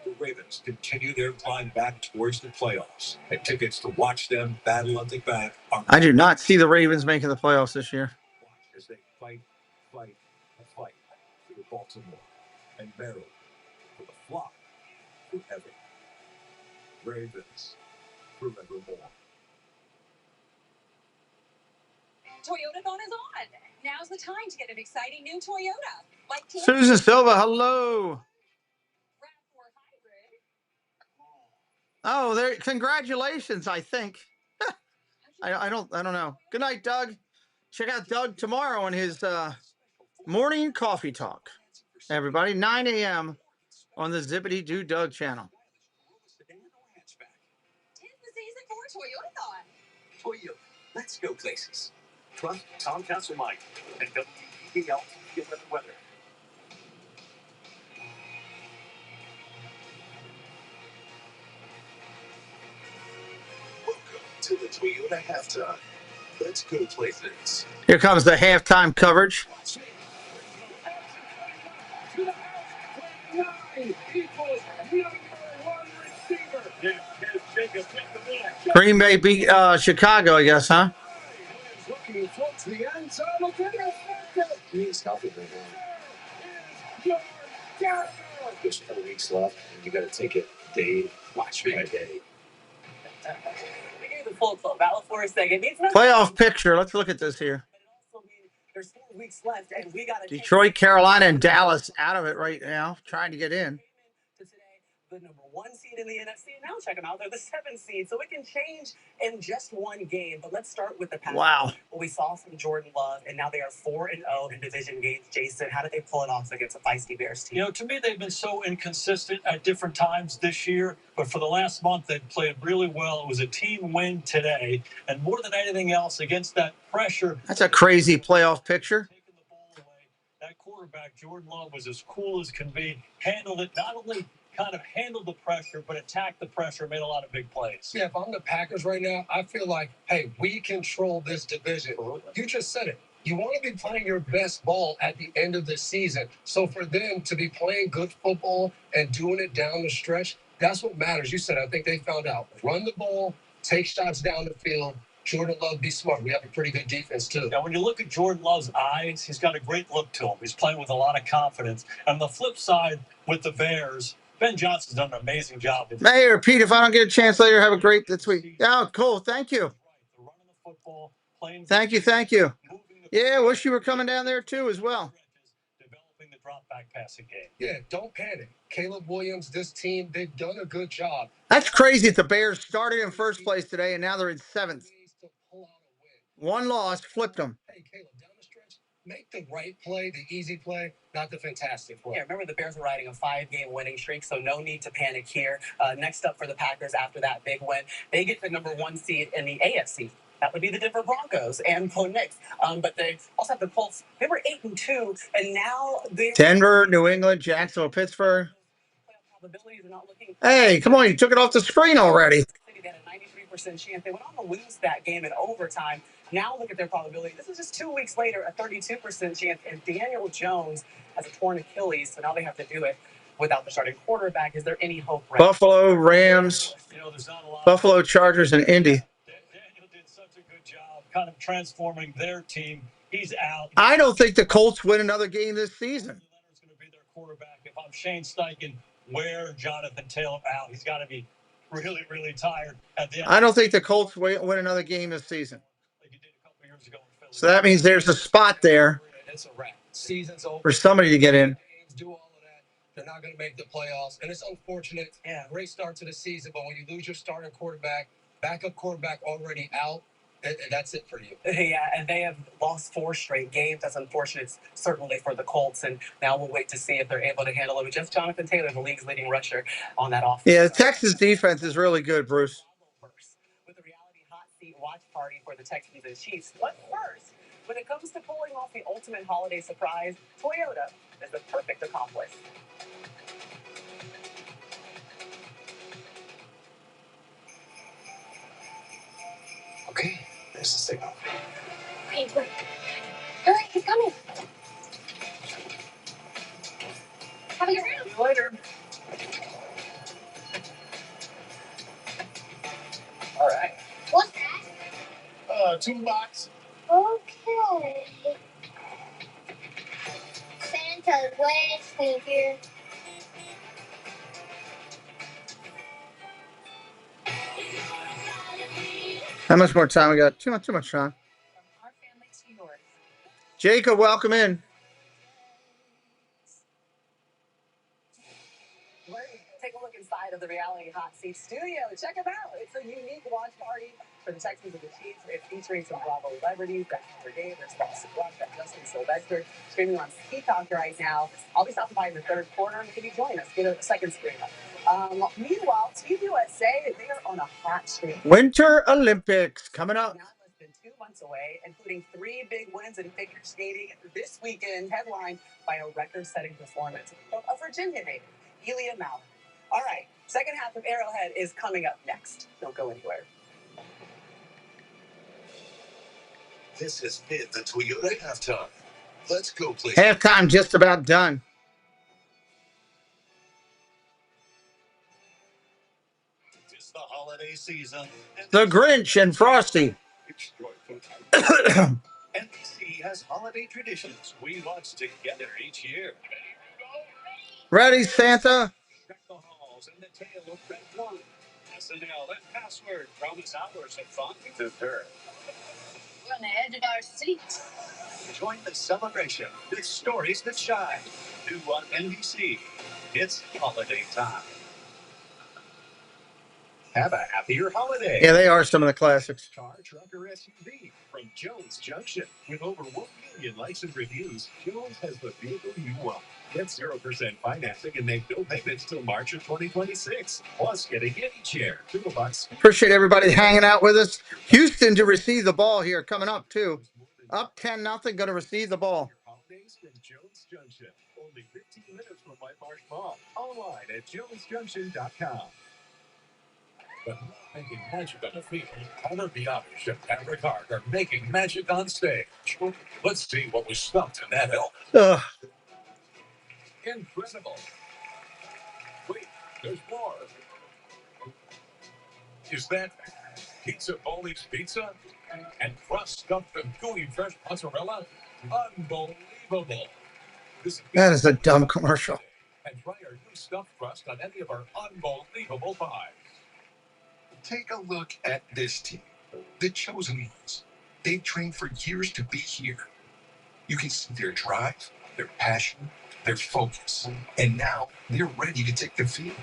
The Ravens continue their climb back towards the playoffs, and tickets to watch them battle on the back are. I do not see the Ravens making the playoffs this year. As they fight for Baltimore and Maryland, for the flock forever. Ravens forevermore. Toyotathon is on. Now's the time to get an exciting new Toyota. Like Susan Silva, hello. Oh, there! Congratulations, I think. I don't know. Good night, Doug. Check out Doug tomorrow on his morning coffee talk. Everybody, 9 a.m. on the Zippity Doo Doug channel. 'Tis the season for Toyotathon. Toyota, let's go places. Trust Tom Castlemite and WPDL weather. Welcome to the Toyota halftime. Let's go places. Here comes the halftime coverage. Green Bay beat Chicago, I guess, huh? There's 4 weeks left, and you got to take it day by day. We gave the full club out for a second. Playoff picture. Let's look at this here. There's 4 weeks left, and we got to Detroit, Carolina, and Dallas out of it right now, trying to get in. the number 1 seed in the NFC. Now check them out. They're the 7th seed, so it can change in just one game. But let's start with the past. Wow. Well, we saw some Jordan Love, and now they are 4-0 in division games. Jason, how did they pull it off against a feisty Bears team? You know, to me, they've been so inconsistent at different times this year. But for the last month, they've played really well. It was a team win today. And more than anything else, against that pressure. That's a crazy playoff picture. Taking the ball away. That quarterback, Jordan Love, was as cool as can be. Handled it, not only kind of handled the pressure, but attacked the pressure, made a lot of big plays. Yeah, if I'm the Packers right now, I feel like, hey, we control this division. You just said it. You want to be playing your best ball at the end of the season. So for them to be playing good football and doing it down the stretch, that's what matters. You said, I think they found out. Run the ball, take shots down the field. Jordan Love, be smart. We have a pretty good defense, too. Now, when you look at Jordan Love's eyes, he's got a great look to him. He's playing with a lot of confidence. And on the flip side, with the Bears, Ben Johnson's done an amazing job. Mayor, Pete, if I don't get a chance later, have a great this week. Oh, cool. Thank you. Thank you. Yeah, wish you were coming down there, too, as well. drop back passing game. Yeah, don't panic. Caleb Williams, this team, they've done a good job. That's crazy that the Bears started in first place today, and now they're in seventh. One loss, flipped them. Hey, Caleb, down the stretch, make the right play, the easy play, not the fantastic play. Yeah, remember the Bears were riding a 5-game winning streak, so no need to panic here. Next up for the Packers after that big win, they get the #1 seed in the AFC. That would be the Denver Broncos and Bo Nix. But they also have the Colts. They were 8-2, and now they're Denver, New England, Jacksonville, Pittsburgh. Hey, come on, you took it off the screen already. They had a 93% chance. They went on to lose that game in overtime. Now look at their probability. This is just 2 weeks later, a 32% chance. And Daniel Jones has a torn Achilles, so now they have to do it without the starting quarterback. Is there any hope? Buffalo, Rams, Buffalo, Chargers, and Indy. Daniel did such a good job kind of transforming their team. He's out. I don't think the Colts win another game this season. Leonard's going to be their quarterback. If I'm Shane Steichen, wear Jonathan Taylor out. He's got to be really, really tired at the end. I don't think the Colts win another game this season. So that means there's a spot there It's a wrap. Season's over. for somebody to get in. Do all of that. They're not going to make the playoffs. And it's unfortunate. Yeah, great start to the season, but when you lose your starting quarterback, backup quarterback already out, that's it for you. Yeah, and they have lost 4 straight games. That's unfortunate, certainly for the Colts. And now we'll wait to see if they're able to handle it with just Jonathan Taylor, the league's leading rusher, on that offense. Yeah, the Texas defense is really good, Bruce. With the reality hot seat watch party for the Texans and Chiefs. But first, when it comes to pulling off the ultimate holiday surprise, Toyota is the perfect accomplice. Okay, there's the signal. Wait. Hurry, he's coming. Have a good round. See you later. All right. What's that? Toolbox. Okay. Santa's waiting here. How much more time we got? Too much time. From our family to yours. Jacob, welcome in. Take a look inside of the Reality Hot Seat studio. Check it out. It's a unique watch party for the Texans and the Chiefs. It's featuring some Bravo celebrities. That's pregame. There's Boston Rock, that's Justin Sylvester. Streaming on Peacock right now. I'll be stopping by in the third quarter. Can you join us? Get a second screen up. Meanwhile, Team USA, they are on a hot streak. Winter Olympics coming up. Now less than 2 months away, including 3 big wins in figure skating this weekend, headlined by a record-setting performance from a Virginia native, Elia Mallon. All right, second half of Arrowhead is coming up next. Don't go anywhere. This has been the Toyota halftime. Let's go, please. Halftime just about done. It's the holiday season. The Grinch and Frosty. NBC has holiday traditions we watch together each year. Ready, Santa? Check the halls and the tale of red wine. SNL and password promise hours of fun to her. We're on the edge of our seats. Join the celebration with stories that shine. New on NBC. It's holiday time. Have a happier holiday. Yeah, they are some of the classics. Car, truck, or SUV from Jones Junction. With over 1 million likes and reviews, Jones has the vehicle you want. Get 0% financing and make no payments till March of 2026. Plus, get a Yeti chair, $2. Appreciate everybody hanging out with us. Houston to receive the ball here coming up, too. Up 10-0, going to receive the ball. Holidays from Jones Junction. Only 15 minutes from White Marsh Mall. Online at jonesjunction.com. But not making magic on the field, Connor Biavish and Patrick Hart are making magic on stage. Let's see what was stuffed in that elk. Ugh. Incredible. Wait, there's more. Is that Pizza Poli's pizza? And crust stuffed with gooey fresh mozzarella? Unbelievable. That is a dumb commercial. And try our new stuffed crust on any of our unbelievable pies. Take a look at this team, the chosen ones. They've trained for years to be here. You can see their drive, their passion, They're focused, and now they're ready to take the field.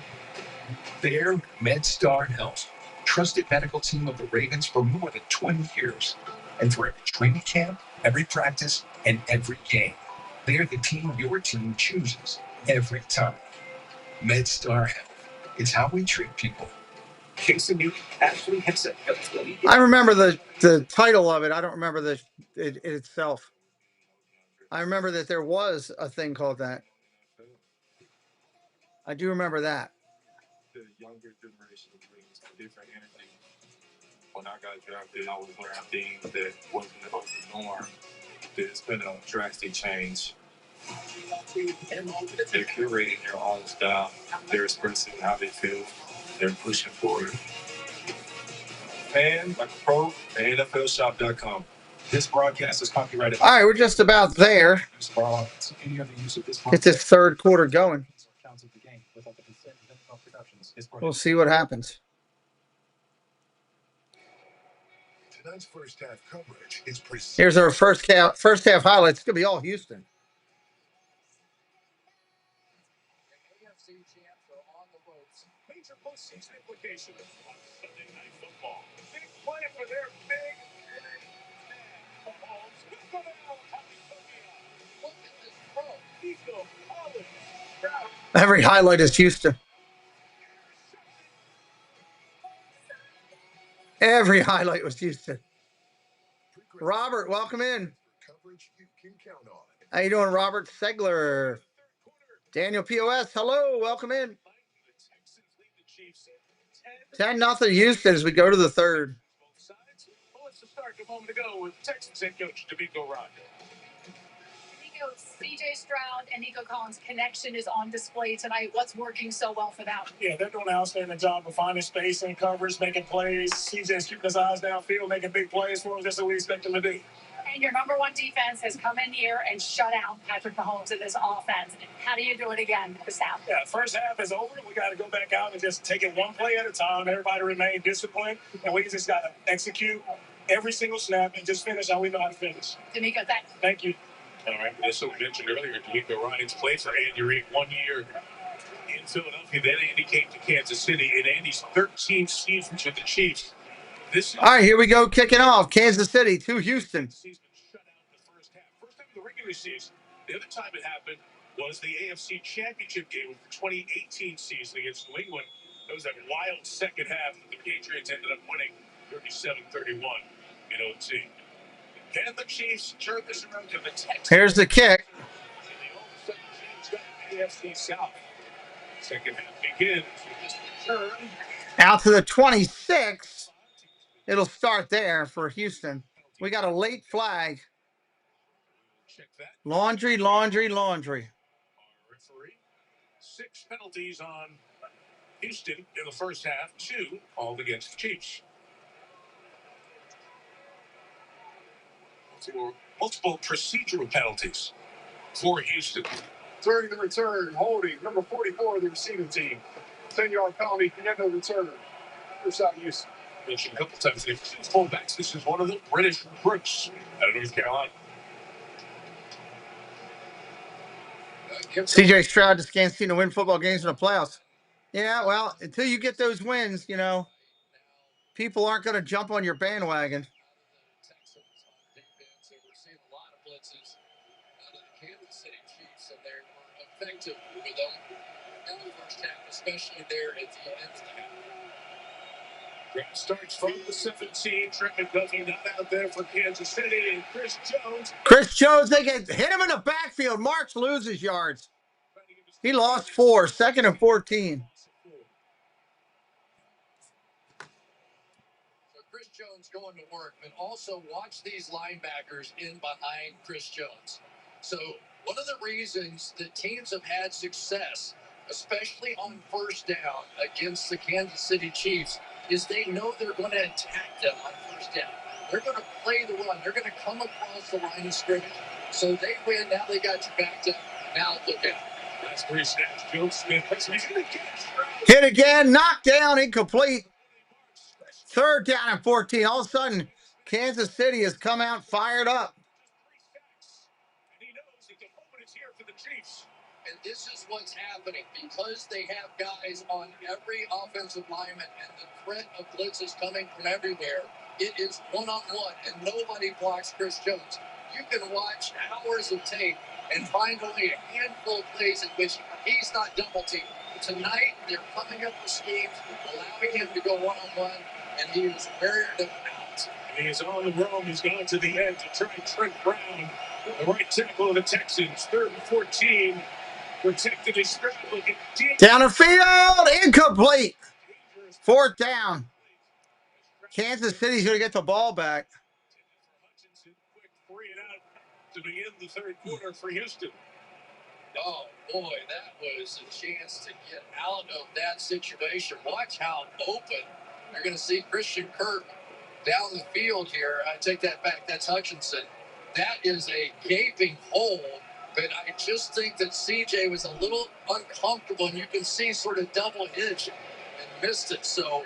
They're MedStar Health, trusted medical team of the Ravens for more than 20 years. And for every training camp, every practice, and every game, they're the team your team chooses every time. MedStar Health. It's how we treat people. I remember the title of it. I don't remember it itself. I remember that there was a thing called that. I do remember that. The younger generation brings a different energy. When I got drafted, I was around things that wasn't the norm. There's been a drastic change. They're curating their own style. They're expressing how they feel. They're pushing forward. Fan, like a pro, at NFLShop.com. This broadcast is copyrighted. All right, we're just about there. Get this third quarter going. We'll see what happens. Tonight's first half coverage is Here's our first half highlights. It's gonna be all Houston. Major postseason implications on Sunday Night Football. Big play for their big Mahomes. Look at this throw. Nico Collins. Every highlight is Houston. Every highlight was Houston. Robert, welcome in. How you doing, Robert Segler? Daniel POS, hello, welcome in. 10-0 Houston as we go to the third. Well, let's start a moment ago with Texans head coach D'Amico Rod. CJ Stroud and Nico Collins' connection is on display tonight. What's working so well for them? Yeah, they're doing an outstanding job of finding space and coverage, making plays. CJ's keeping his eyes downfield, making big plays for us. That's what we expect them to do. And your number one defense has come in here and shut out Patrick Mahomes in this offense. How do you do it again this half? Yeah, first half is over. We got to go back out and just take it one play at a time. Everybody remain disciplined, and we just got to execute every single snap and just finish how we know how to finish. D'Amico, thank you. All right, as we mentioned earlier, D'Amico Ryan's played for Andy Reid 1 year in Philadelphia. Then Andy came to Kansas City in Andy's 13th season with the Chiefs. All right, here we go, kicking off. Kansas City to Houston. Season shut out in the first half. First time in the regular season. The other time it happened was the AFC Championship game of the 2018 season against New England. That was that wild second half that the Patriots ended up winning 37-31 in OT. Can the Chiefs turn this around to the Texans? Here's the kick. AFC South. Second half begins with this return. Out to the 26. It'll start there for Houston. We got a late flag. Check that. Laundry. Our referee. 6 penalties on Houston in the first half. 2 called against the Chiefs. Multiple procedural penalties for Houston. During the return, holding number 44 of the receiving team. 10-yard penalty at the end of the return. First out Houston. Mentioned a couple times, they've two fullbacks. This is one of the British recruits out of North Carolina. CJ Stroud just can't seem to win football games in the playoffs. Yeah, well, until you get those wins, you know, people aren't going to jump on your bandwagon. Effective with them in the first half, especially there at the end. Grant starts from the 17. Trent McDuffie not out there for Kansas City. And Chris Jones, they can hit him in the backfield. Marks loses yards. He lost 4, 2nd and 14. So Chris Jones going to work, but also watch these linebackers in behind Chris Jones. So one of the reasons that teams have had success, especially on first down against the Kansas City Chiefs, is they know they're going to attack them on first down. They're going to play the run. They're going to come across the line of scrimmage. So they win. Now they got you backed up. Now look out. Last 3 snaps. Jones Smith. Hit again. Knocked down. Incomplete. 3rd down and 14. All of a sudden, Kansas City has come out fired up. And he knows that the moment is here for the Chiefs. this is what's happening because they have guys on every offensive lineman and the threat of blitz is coming from everywhere. It is one-on-one, and nobody blocks Chris Jones. You can watch hours of tape and find only a handful of plays in which he's not double-teamed. Tonight, they're coming up with schemes, allowing him to go one-on-one, and he is wearing them out. And he's on the roam. He's gone to the end to try Trent Brown, the right tackle of the Texans. 3rd and 14. Protected his strip. Down the field, incomplete. 4th down. Kansas City's going to get the ball back. Quick 3 and out to begin the 3rd quarter for Houston. Oh, boy, that was a chance to get out of that situation. Watch how open you're going to see Christian Kirk down the field here. I take that back. That's Hutchinson. That is a gaping hole, but I just think that CJ was a little uncomfortable, and you can see sort of double hitch and missed it. So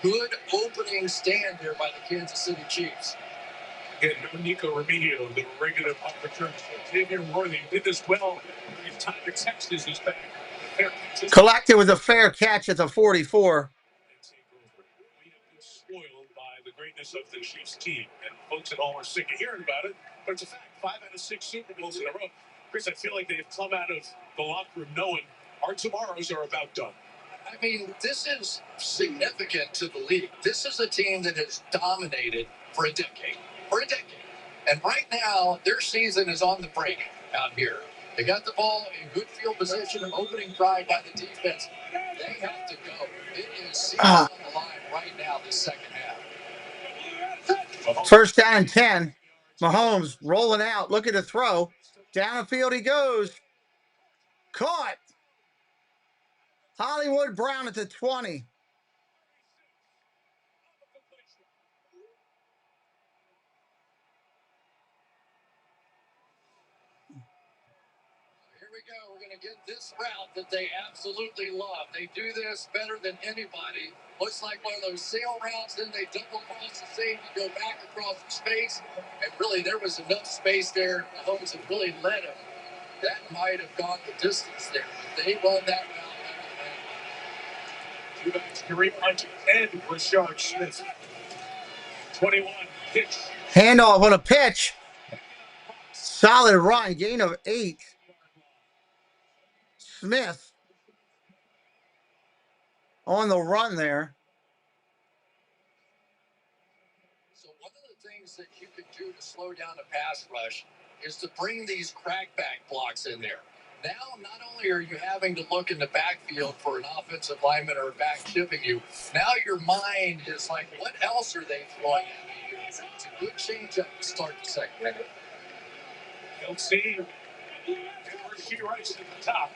good opening stand there by the Kansas City Chiefs. Again, no Nico Remigio, the regular punt return. Xavier Worthy did this well. His time to Texas is back. Collected with a fair catch at the 44. We have been spoiled by the greatness of the Chiefs team, and folks at home are sick of hearing about it, but it's a fact. 5 out of 6 Super Bowls in a row. Chris, I feel like they've come out of the locker room knowing our tomorrows are about done. I mean, this is significant to the league. This is a team that has dominated for a decade. And right now, their season is on the break out here. They got the ball in good field position, an opening drive by the defense. They have to go. It is season on the line right now, this second half. 1st down and 10. Mahomes rolling out, looking to throw. Down the field he goes. Caught. Hollywood Brown at the 20. Here we go. We're going to get this route that they absolutely love. They do this better than anybody. Looks like one of those sail routes. Then they double cross the safety, go back across the space. And really, there was enough space there. Mahomes had really led him. That might have gone the distance there. But they run that route. Kareem Hunt and Rashard Smith. 21 pitch. Handoff on a pitch. Solid run. Gain of 8. Smith on the run there. So one of the things that you could do to slow down a pass rush is to bring these crackback blocks in there. Now, not only are you having to look in the backfield for an offensive lineman or a back chipping you, now your mind is like, what else are they throwing at me? It's a good change up to start the second half. You'll see Ricky Rice at the top.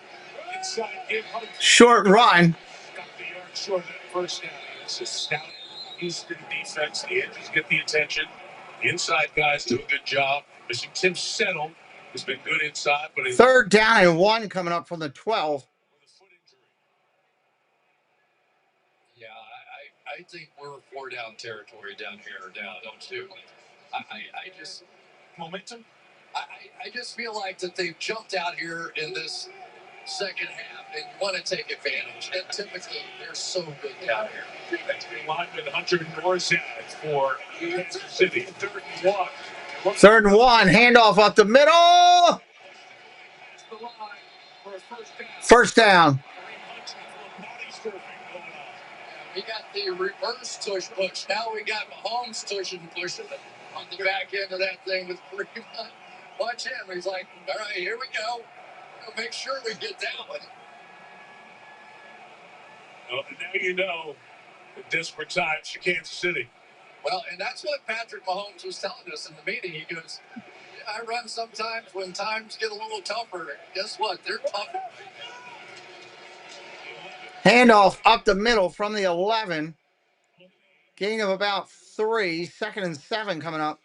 Inside give Hunt. Short run. Got the yard short of that 1st down. It's a stout Houston defense. The edges get the attention. The inside guys do a good job. Missing Tim Settle has been good inside, but 3rd down and 1 coming up from the 12. Yeah, I think we're 4 down territory down here now, don't you? I just momentum. I just feel like that they've jumped out here in this second half and want to take advantage. And typically, they're so good down here. That's in line with Hunter Norris for Kansas City. 3rd and 1. 3rd and 1. Handoff up the middle. 1st down. We got the reverse tush push. Now we got Mahomes tush and pushing on the back end of that thing with Kareem Hunt. Watch him. He's like, all right, here we go. We'll make sure we get that one. Well, now you know the desperate times for Kansas City. Well, and that's what Patrick Mahomes was telling us in the meeting. He goes, yeah, I run sometimes when times get a little tougher. Guess what? They're tougher. Handoff up the middle from the 11. Gain of about 3. 2nd and 7 coming up.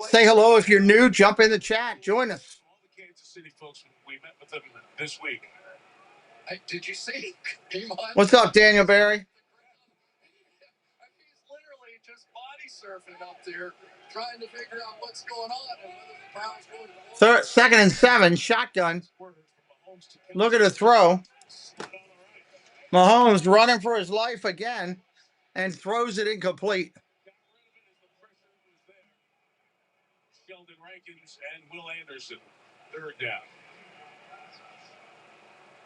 Say hello if you're new. Jump in the chat. Join us. All the Kansas City folks, we met with them this week. Hey, did you see? What's up, Daniel Barry? He's literally just body surfing up there, trying to figure out what's going on and whether the Browns going to 2nd and 7, shotgun. Look at the throw. Mahomes running for his life again and throws it incomplete. Sheldon Rankins and Will Anderson, 3rd down.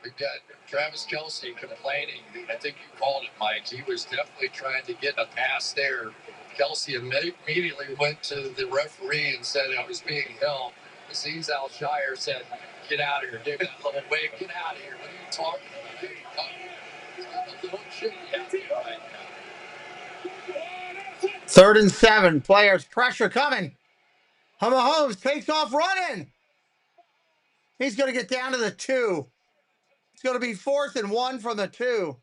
We've got Travis Kelce complaining. I think you called it, Mike. He was definitely trying to get a pass there. Kelce immediately went to the referee and said I was being held. Aziz Al-Shire said, "Get out of here. Give that little wave. Get out of here. What are you talking about? A little shitty out here right now." 3rd and 7, players, pressure coming. Mahomes takes off running. He's going to get down to the 2. It's going to be 4th and 1 from the 2.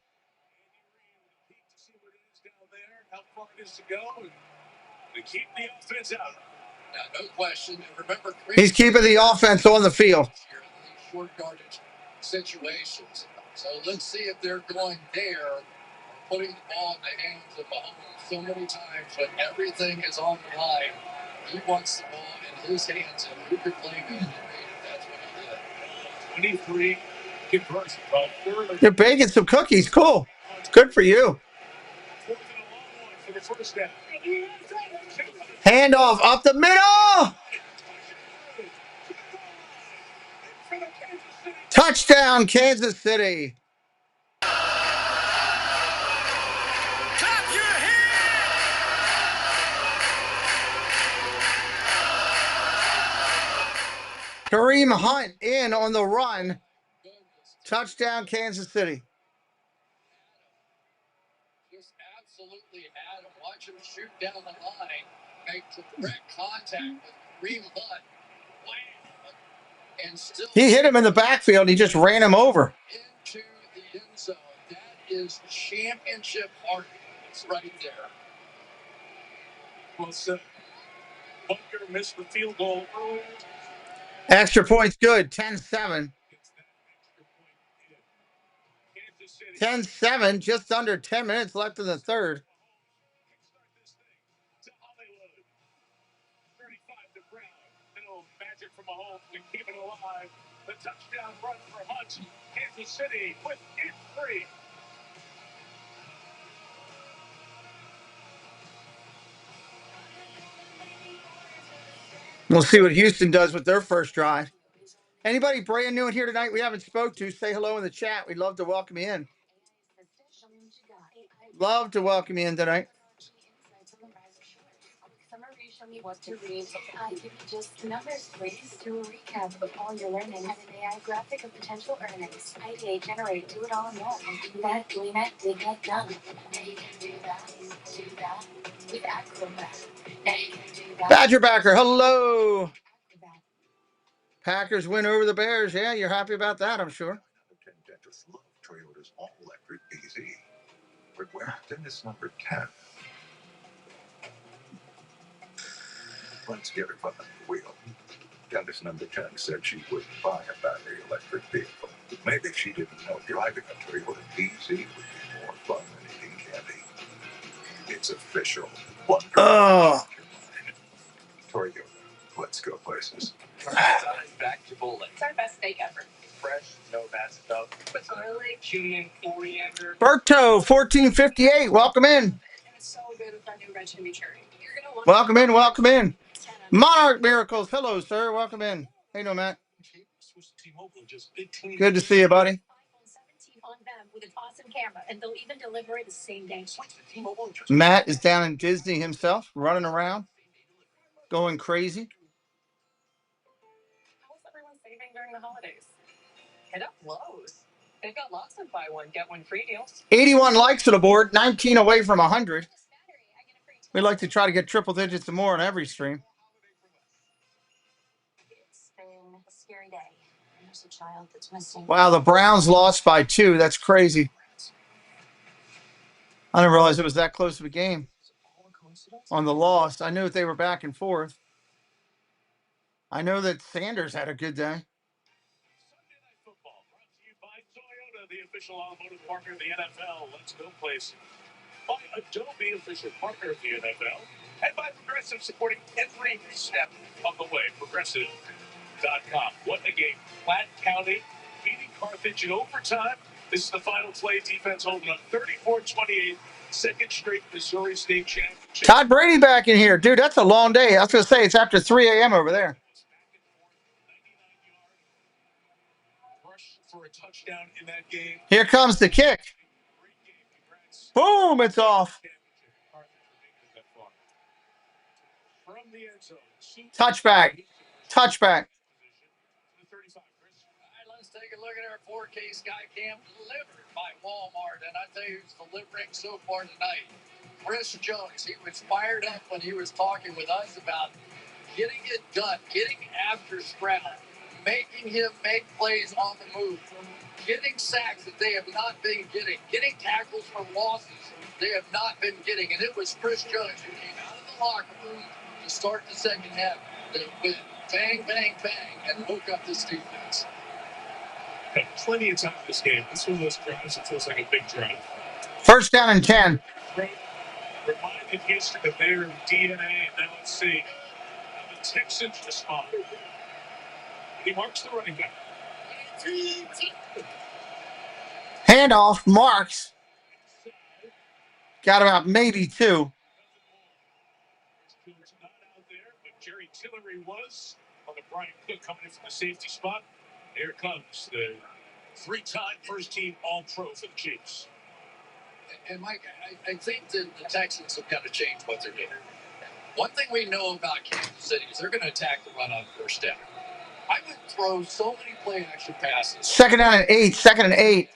How far it is to go and to keep the offense out. Now, no question. Remember, He's keeping the offense on the field. Short yardage situations. So let's see if they're going there or putting the ball in the hands of Mahomes so many times when everything is on the line. He wants the ball in his hands, and who could blame him? That's what he did. 23 conversion. They're baking some cookies. Cool. It's good for you. 4th and a long one for the 1st down. Handoff up the middle. Touchdown, Kansas City. Kareem Hunt in on the run. Touchdown, Kansas City. Just absolutely had him. Watch him shoot down the line, make direct contact with Kareem Hunt. And still He hit him in the backfield. He just ran him over. Into the end zone. That is championship art. It's right there. Well, Bunker missed the field goal earlier. Extra points good. 10-7. 10-7. Just under 10 minutes left in the 3rd. Magic from Mahomes to keep it alive. The touchdown run for Hunt. Kansas City with it 3. We'll see what Houston does with their first drive. Anybody brand new in here tonight we haven't spoke to, say hello in the chat. We'd love to welcome you in. Love to welcome you in tonight. Summary, show me what to read. I give you just numbers, please. Do a recap of all your learning and an AI graphic of potential earnings. IDA generate, do it all in one. Do that, doing that, did that, done. Now you can do that with Acrobat. Now you can do that. Badgerbacker, hello. Packers win over the Bears. Yeah, you're happy about that, I'm sure. Dentists love Toyota's all-electric BZ. But where dentist number 10? Let's get her behind the wheel. Dentist number 10 said she wouldn't buy a battery electric vehicle. Maybe she didn't know driving a Toyota BZ would be more fun than eating candy. It's official. Oh. Toyota, let's go places. Back to bowling. It's our best steak ever. Fresh, no bad stuff. But garlic, Cumin, coriander. Berto, 1458, welcome in. and it's so good with our new red chimichurri. You're gonna want Welcome in, welcome in. Monarch Miracles, hello, sir. Welcome in. Hey, no, Matt. Good to see you, buddy. iPhone 17 on them with an awesome camera, and they'll even deliver it the same day. Matt is down in Disney himself, running around, going crazy. How's everyone saving during the holidays? Hit up Lowe's. They've got lots of buy one, get one free deals. 81 likes to the board, 19 away from 100. We like to try to get triple digits or more on every stream. It's been a scary day. There's a child that's missing. Wow, the Browns lost by 2. That's crazy. I didn't realize it was that close of a game on the loss. I knew that they were back and forth. I know that Sanders had a good day. Sunday Night Football brought to you by Toyota, the official automotive partner of the NFL. Let's go places. By Adobe, official partner of the NFL. And by Progressive, supporting every step of the way. Progressive.com. What a game. Platte County beating Carthage in overtime. This is the final play. Defense holding up 34-28. Second straight Missouri State championship. Todd Brady back in here. Dude, that's a long day. I was going to say it's after 3 a.m. over there. Rush for a touchdown in that game. Here comes the kick. Boom, it's off. Touchback. Touchback. Let's take a look at our 4K Skycam delivered by Walmart. And I tell you who's delivering so far tonight. Chris Jones. He was fired up when he was talking with us about getting it done, getting after Stroud, making him make plays on the move, getting sacks that they have not been getting tackles for losses they have not been getting. And it was Chris Jones who came out of the locker room to start the second half. They went bang, bang, bang, and hook up this defense. Had plenty of time in this game. This is one of those drives that feels like a big drive. First down and 10. Reminded history of their DNA. And now let's see how the Texans respond. He marks the running back. Handoff, Marks. Got about maybe 2. Not out there, but Jerry Tillery was on the Brian Cook coming in from the safety spot. Here comes the 3-time first-team All-Pro for the Chiefs. And Mike, I think that the Texans have got to change what they're doing. One thing we know about Kansas City is they're going to attack the run on first down. I would throw so many play-action passes. Second down and 8. Second and 8.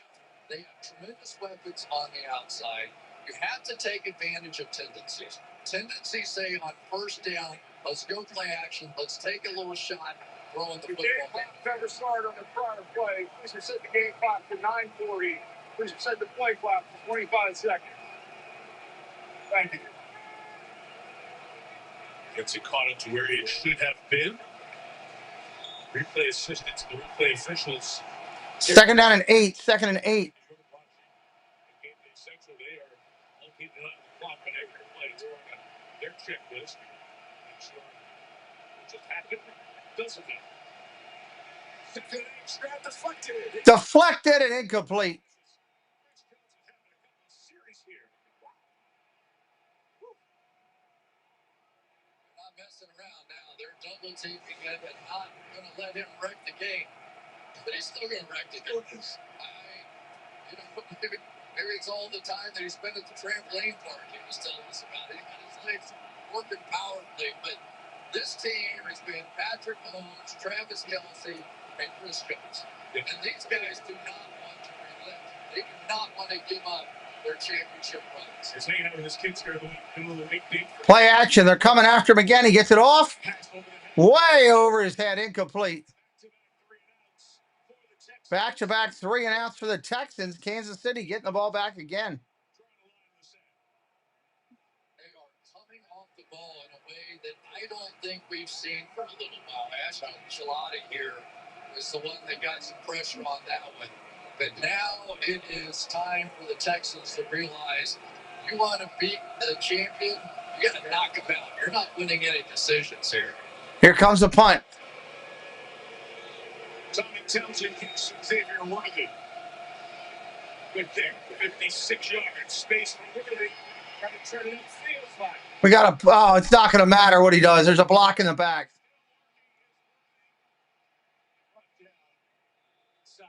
They have tremendous weapons on the outside. You have to take advantage of tendencies. Tendencies say on first down, let's go play action. Let's take a little shot throwing the football. Game clock ever started on the prior play. Please reset the game clock to 9:40. Please reset the play clock for 25 seconds. Thank you. Gets it caught up to where it should have been. Replay assistants, the replay officials. Second down and 8. Second and 8. Central, they are located on the clock on every play. It's on their checklist. What just happened? Doesn't it? Deflected and incomplete. Not messing around now. They're double teaming him and not going to let him wreck the game. But he's still going to wreck the game. Maybe it's all the time that he spent at the trampoline park he was telling us about. He got his legs working powerfully. But this team has been Patrick Mahomes, Travis Kelce, and Chris Jones. And these guys do not want to relent. They do not want to give up their championship runs. He's hanging out with his kids here in the week. Play action. They're coming after him again. He gets it off. Way over his head. Incomplete. Back-to-back 3 and outs for the Texans. Kansas City getting the ball back again. They are coming off the ball in a way that I don't think we've seen for a little while. Ashton Gillotte here was the one that got some pressure on that one. But now it is time for the Texans to realize you want to beat the champion, you got to knock him out. You're not winning any decisions here. Here comes the punt. Tommy Townsend kicks Xavier Worthy. Good there. 56 yards. Space for Worthy. Trying to turn it upfield. We got a. Oh, it's not going to matter what he does. There's a block in the back.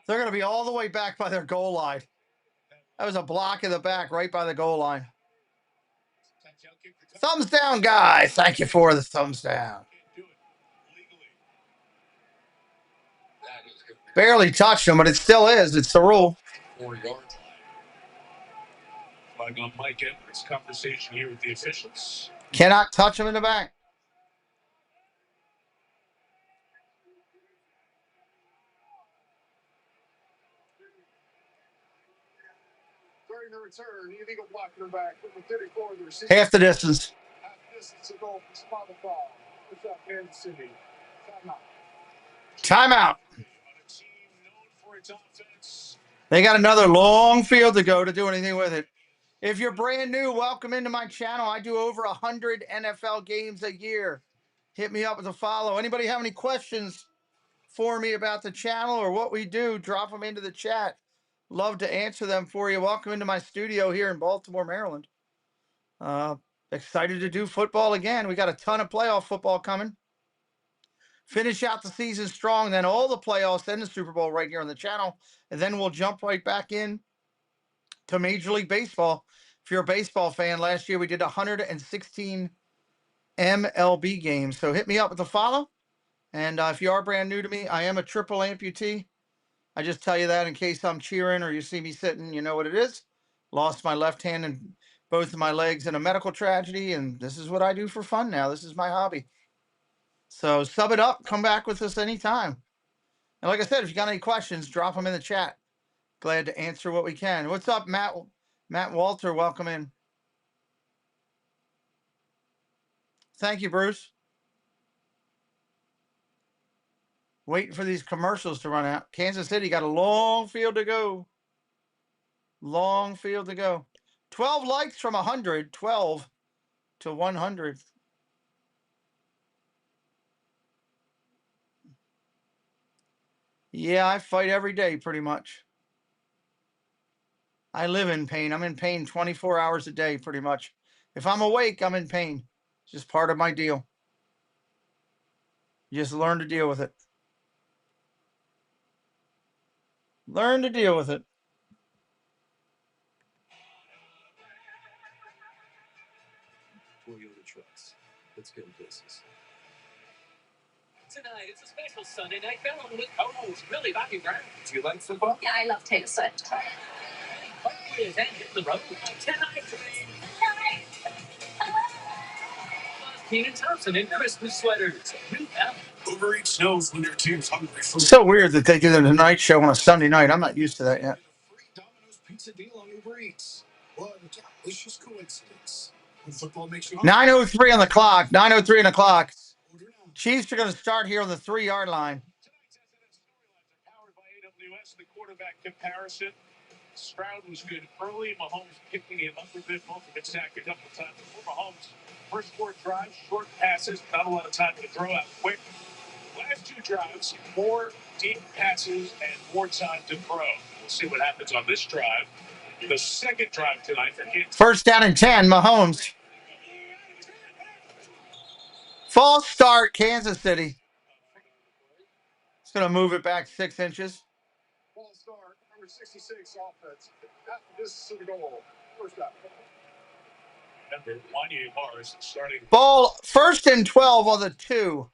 They're going to be all the way back by their goal line. That was a block in the back right by the goal line. Thumbs down, guys. Thank you for the thumbs down. Barely touched him, but it still is. It's the rule. 4 yards. Flag on Mike Edwards' conversation here with the officials. Cannot touch him in the back. During the return, illegal block in the back. Number 34, the receiver. Half the distance. Half the distance to goal. Spot the ball. What's up, Kansas City? Timeout. They got another long field to go to do anything with it. If you're brand new, welcome into my channel. I do over 100 NFL games a year. Hit me up with a follow. Anybody have any questions for me about the channel or what we do, drop them into the chat. Love to answer them for you. Welcome into my studio here in Baltimore, Maryland. Excited to do football again. We got a ton of playoff football coming. Finish out the season strong, then all the playoffs and the Super Bowl right here on the channel. And then we'll jump right back in to Major League Baseball. If you're a baseball fan, last year we did 116 MLB games. So hit me up with a follow. And if you are brand new to me, I am a triple amputee. I just tell you that in case I'm cheering or you see me sitting, you know what it is. Lost my left hand and both of my legs in a medical tragedy, and this is what I do for fun now. This is my hobby. So sub it up. Come back with us anytime. And like I said, if you got any questions, drop them in the chat. Glad to answer what we can. What's up, Matt? Matt Walter, welcome in. Thank you, Bruce. Waiting for these commercials to run out. Kansas City got a long field to go. Long field to go. 12 likes from 100. 12 to 100. Yeah, I fight every day pretty much. I live in pain. I'm in pain 24 hours a day pretty much. If I'm awake, I'm in pain. It's just part of my deal. You just learn to deal with it. Learn to deal with it. Toyota trucks. Let's go places. Tonight, it's a special Sunday night film with co-host Billy Bobby Brown. Do you like football? Yeah, I love Taylor Swift. Players and hit the road tonight. Keenan Thompson in Christmas sweaters. Uber Eats knows when your team's hungry for So weird that they do the Tonight Show on a Sunday night. I'm not used to that yet. free Domino's pizza deal on Uber Eats. What a delicious coincidence. When football makes you hungry. 9:03 on the clock. 9:03 on the clock. Chiefs are going to start here on the 3-yard line. Powered by AWS, the quarterback comparison. Stroud was good early. Mahomes picking him up a bit. Both have been sacked a couple of times before. Mahomes, first 4 drives, short passes, not a lot of time to throw out quick. Last 2 drives, more deep passes and more time to throw. We'll see what happens on this drive. The second drive tonight for Kansas. First down and 10, Mahomes. False start, Kansas City. It's going to move it back 6 inches. False start, number 66 offense. This is the goal. First down. Remember, Wanye Morris starting. Ball, 1st and 12 on the 2.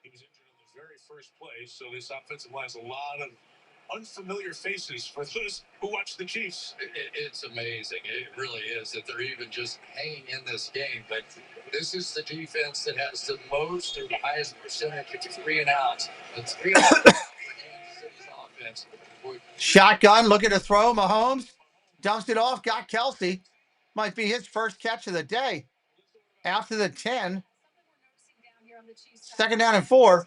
He was injured on the very first play, so this offensive line has a lot of unfamiliar faces for those who watch the Chiefs. It's amazing. It really is that they're even just hanging in this game. But this is the defense that has the most or the highest percentage of 3 and outs. The 3 and outs offense. Shotgun, looking to throw. Mahomes dumps it off. Got Kelsey. Might be his first catch of the day. After the 10. 2nd down and 4.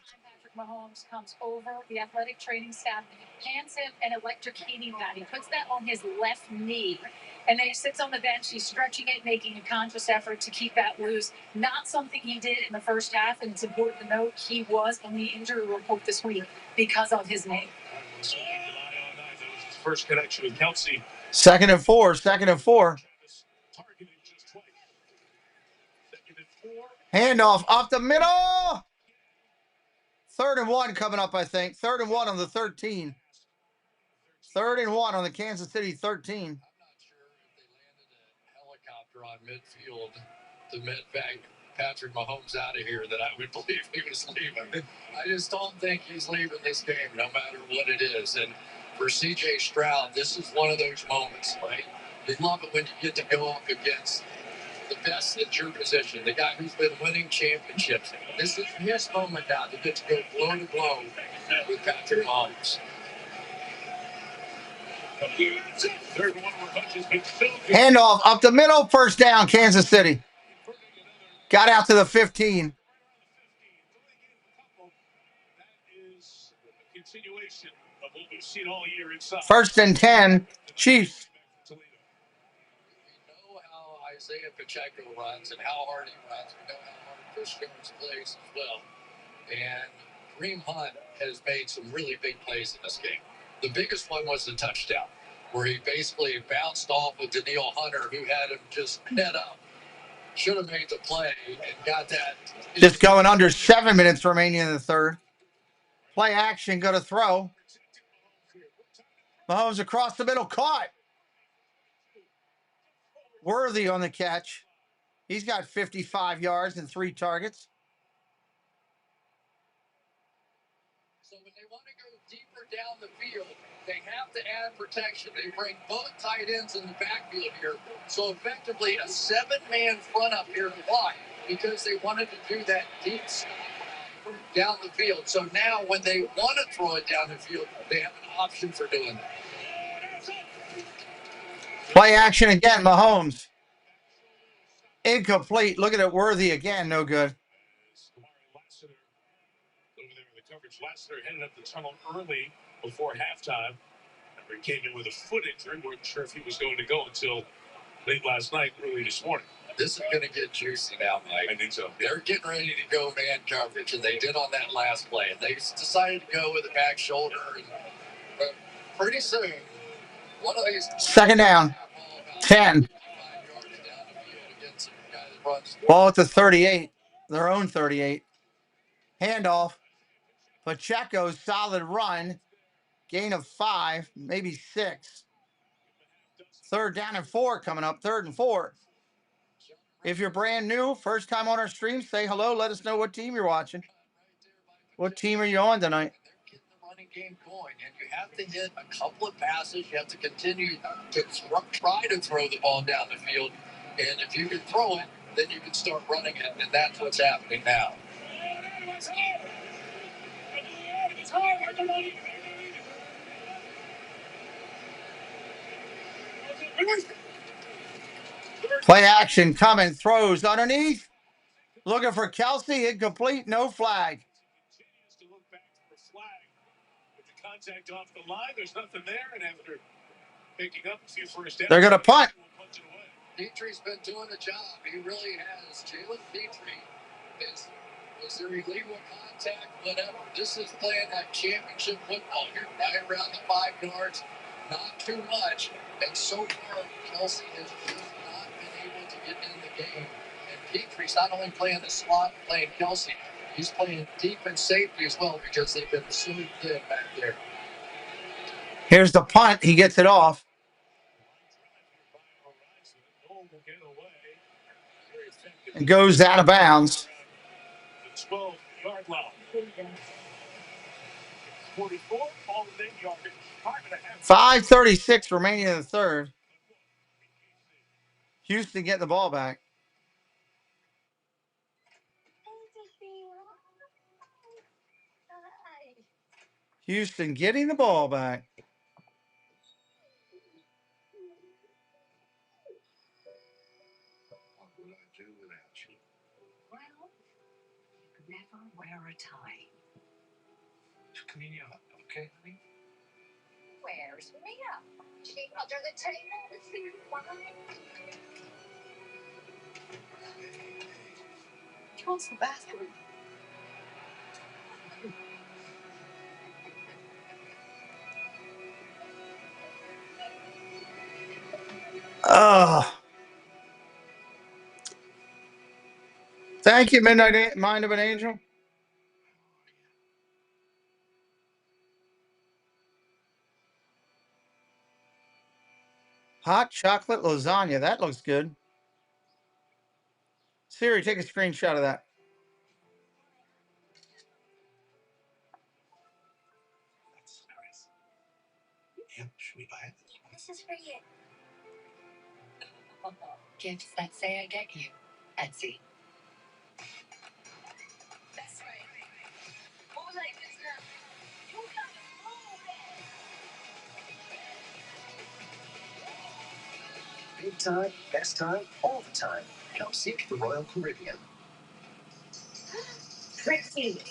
Mahomes comes over the athletic training staff, hands him an electrocuting gun. He puts that on his left knee, and then he sits on the bench. He's stretching it, making a conscious effort to keep that loose. Not something he did in the first half, and it's important to note he was on the injury report this week because of his knee. First connection with Kelsey. 2nd and 4. 2nd and 4. Handoff up the middle. 3rd and 1 coming up, I think. 3rd and 1 on the 13. 3rd and 1 on the Kansas City 13. I'm not sure if they landed a helicopter on midfield to med-bag Patrick Mahomes out of here that I would believe he was leaving. I just don't think he's leaving this game, no matter what it is. And for C.J. Stroud, this is one of those moments, right? You love it when you get to go up against the best at your position, the guy who's been winning championships. This is his moment now to get to go blow to blow with Patrick Mahomes. Handoff up the middle. 1st down, Kansas City. Got out to the 15. Of what we've seen all year inside. 1st and 10, Chiefs. Isaiah Pacheco runs and how hard he runs. We know how hard Chris Jones plays as well. And Kareem Hunt has made some really big plays in this game. The biggest one was the touchdown, where he basically bounced off with Daniil Hunter, who had him just head up. Should have made the play and got that. Just going under 7 minutes remaining in the third. Play action, go to throw. Mahomes across the middle, caught. Worthy on the catch. He's got 55 yards and 3 targets. So when they want to go deeper down the field, they have to add protection. They bring both tight ends in the backfield here. So effectively a 7-man front up here to block because they wanted to do that deep stop down the field. So now when they want to throw it down the field, they have an option for doing that. Play action again, Mahomes. Incomplete. Look at it, Worthy again, no good. Lassiter headed up the tunnel early before halftime. He came in with a foot injury. Wasn't sure if he was going to go until late last night, early this morning. This is going to get juicy now, Mike. I think so. They're getting ready to go man coverage, and they did on that last play. And they decided to go with the back shoulder. And pretty soon, one of these... Second down. 10. Ball at the 38. Their own 38. Handoff. Pacheco, solid run. Gain of 5, maybe 6. Third down and 4 coming up. 3rd and 4. If you're brand new, first time on our stream, say hello. Let us know what team you're watching. What team are you on tonight? They're getting the running game going, and you have to hit a couple of passes. You have to continue to try to throw the ball down the field. And if you can throw it, then you can start running it, and that's what's happening now. Play action coming. Throws underneath. Looking for Kelsey. Incomplete. No flag. Continues to look back for flag. With the contact off the line, there's nothing there. And after picking up a few first downs, they're going to punt. Petry's been doing the job. He really has. Jalen Petry is there illegal contact, whatever. This is playing that championship football here, right around the 5 yards. Not too much. And so far, Kelsey has just not been able to get in the game. And Petry's not only playing the slot, playing Kelsey, he's playing deep and safety as well because they've been so thin back there. Here's the punt. He gets it off. And goes out of bounds. 12-yard line. 44, all within yardage. 5:36 remaining in the third. Houston getting the ball back. Houston getting the ball back. What would I do without you? Well, never wear a tie. Just clean you up, okay, honey? Where's Mia? She under the table. She wants the bathroom. Oh. Thank you, Midnight Mind of an Angel. Hot chocolate lasagna. That looks good. Siri, take a screenshot of that. That's nice. Yep, should we buy it? This is for you. Gifts that say I get you. Etsy. That's right. Move like this now. You gotta move it. Big time, best time, all the time. Come seek the Royal Caribbean. Trixie.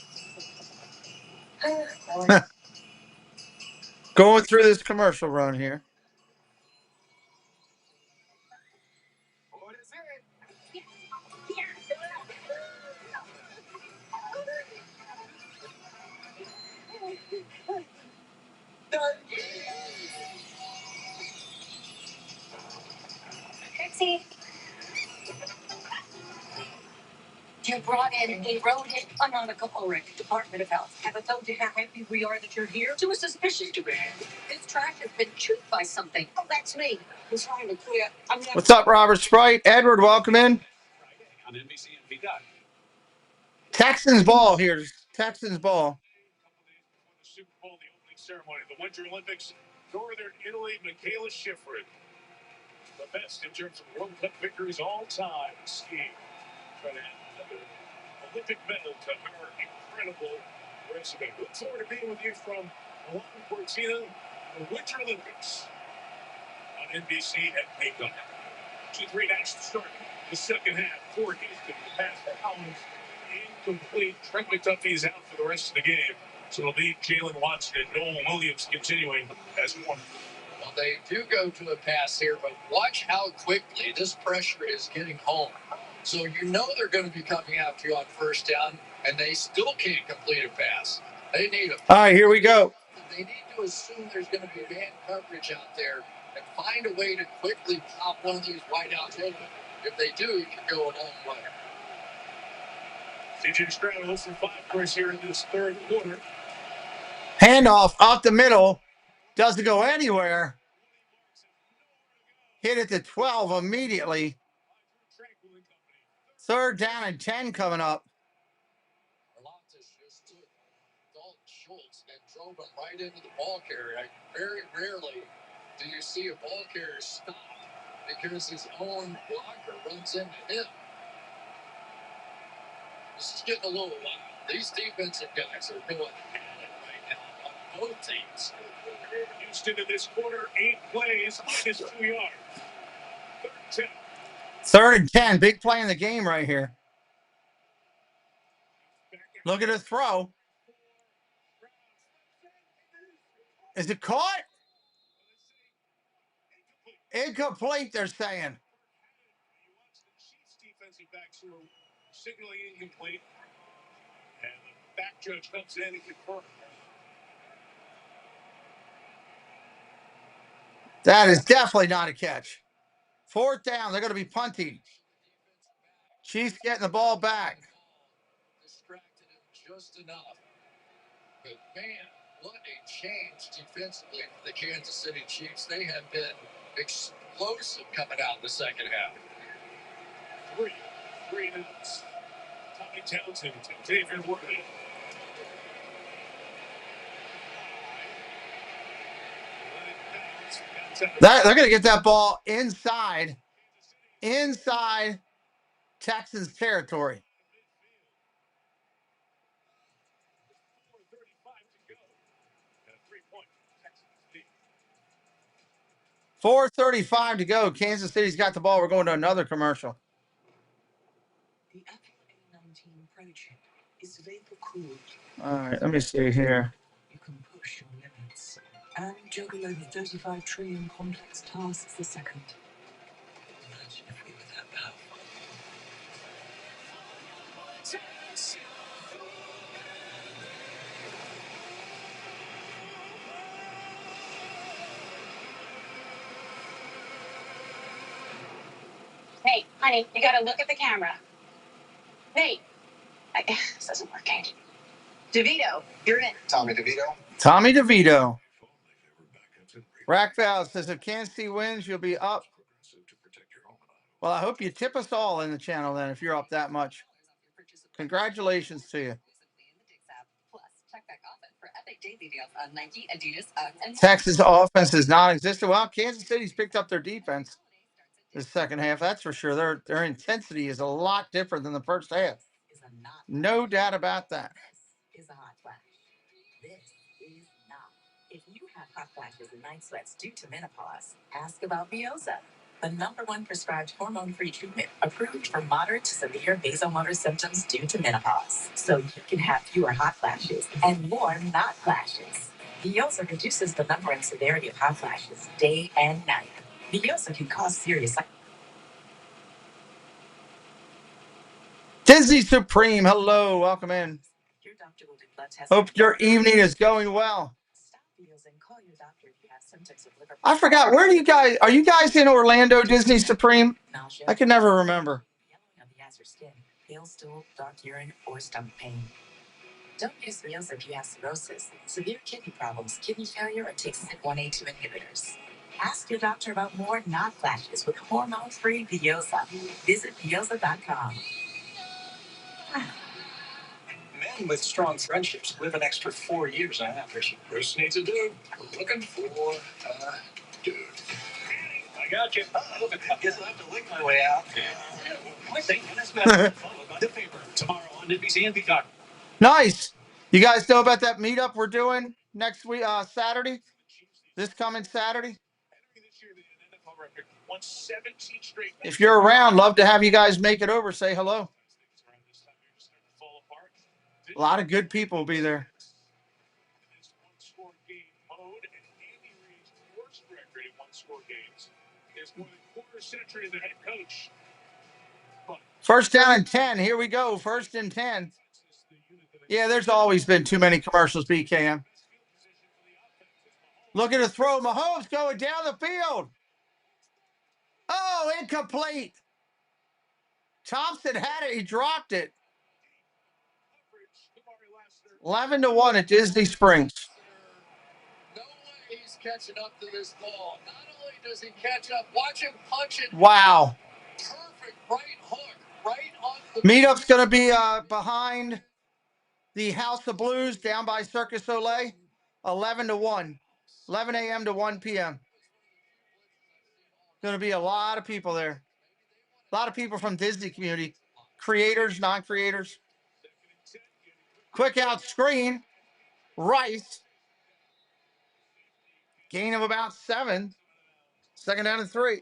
Going through this commercial run here. What is See, you brought in a rodent Anonymous Department of Health. Have I told you how happy we are that you're here? To a suspicious degree. This track has been chewed by something. Oh, that's me. I'm trying to clear. What's up, Robert Sprite? Edward, welcome in. On NBC and Peacock. Texans ball here. Texans ball. The Super Bowl, the opening ceremony, the Winter Olympics, Northern Italy, Michaela Schifrin. The best in terms of World Cup victories all time. Skiing. Trying to add another Olympic medal to her incredible resume. Look forward to being with you from Milan Cortina, the Winter Olympics on NBC and Peacock. 2-3 Nash to start the second half for Houston. The pass for Collins incomplete. Trent McDuffie's out for the rest of the game. So it'll be Jalen Watson and Noel Williams continuing as one. Well, they do go to a pass here, but watch how quickly this pressure is getting home. So you know they're going to be coming after you on first down, and they still can't complete a pass. They need a. All right, here we go. They need to assume there's going to be man coverage out there and find a way to quickly pop one of these wideouts open. If they do, you can go a long way. CJ Stroud 0 for 5 for us here in this third quarter. Handoff off the middle. Doesn't go anywhere. Hit it to 12 immediately. Third down and 10 coming up. Arlantis just took Dalton Schultz and drove him right into the ball carrier. Very rarely do you see a ball carrier stop because his own blocker runs into him. This is getting a little wild. These defensive guys are going at it right now on both teams. Houston in this quarter, 8 plays, minus 2 yards. Third 10. Third and 10. Big play in the game right here. Look at the throw. Is it caught? Incomplete, they're saying. Defensive backs who are signaling incomplete. And the back judge comes in and confirms. That is definitely not a catch. Fourth down, they're going to be punting. Chiefs getting the ball back. Distracted him just enough. But man, what a change defensively for the Kansas City Chiefs. They have been explosive coming out in the second half. Three minutes. Tommy Townsend, David Worthy. They're going to get that ball inside Texans territory. 4:35 to go. Kansas City's got the ball. We're going to another commercial. The Apple A19 Pro chip is vapor cooled. All right, let me see here. You can push your limits and juggle over 35 trillion complex tasks a second. Imagine if we were that powerful. Hey, honey, you gotta look at the camera. Hey, this isn't working. DeVito, you're in. Tommy DeVito. Tommy DeVito. Rackval says if Kansas City wins, you'll be up. Well, I hope you tip us all in the channel then if you're up that much. Congratulations to you. Texas offense is non-existent. Well, Kansas City's picked up their defense the second half. That's for sure. Their intensity is a lot different than the first half. No doubt about that. This is a hot flash. This is not. If you have hot flashes and night sweats due to menopause, ask about Veoza, the #1 prescribed hormone-free treatment approved for moderate to severe vasomotor symptoms due to menopause. So you can have fewer hot flashes and more not flashes. Veoza reduces the number and severity of hot flashes day and night. Veoza can cause serious. Disney Supreme, hello, welcome in. Your doctor will do blood tests. Hope your evening is going well. Stop Veoza and call your doctor if you have symptoms of liver. I forgot, where do you guys, are you guys in Orlando, Disney Supreme? nausea, I can never remember. yellowing of the eyes or skin, pale stool, dark urine, or stomach pain. Don't use meals if you have cirrhosis, severe kidney problems, kidney failure, or take 1A2 inhibitors. Ask your doctor about more non-flashes with hormone-free Veosa. Visit Veosa.com. Men with strong friendships live an extra 4 years on average. Bruce needs a dude. We're looking for a dude. I got you. I guess I'll have to lick my way out. Yeah. I think that's better. Followed by the paper tomorrow on NBC and Peacock. Nice. You guys know about that meetup we're doing next week, Saturday? This coming Saturday? If you're around, love to have you guys make it over. Say hello. A lot of good people will be there. First down and 10. Here we go. First and 10. Yeah, there's always been too many commercials, BKM. Look at the throw. Mahomes going down the field. Oh, incomplete. Thompson had it. He dropped it. 11-1 at Disney Springs. No way he's catching up to this ball. Not only does he catch up, watch him punch it. Wow. Perfect right hook, right on the Meetup's going to be behind the House of Blues down by Circus Soleil. 11-1. 11 a.m. to 1 p.m. Going to be a lot of people there. A lot of people from Disney community. Creators, non-creators. Quick out screen. Rice. Gain of about 7. Second down and 3.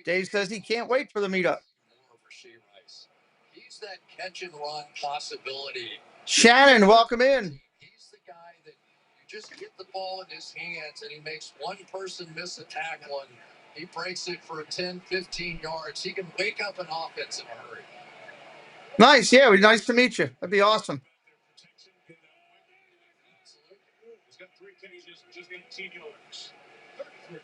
Dave says he can't wait for the meetup. He's that catch and run possibility. Shannon, welcome in. He's the guy that you just get the ball in his hands and he makes one person miss a tackle and he breaks it for 10, 15 yards. He can wake up an offense in a hurry. Nice. Yeah, nice to meet you. That'd be awesome. He's got 3 catches, just 18 yards. 33.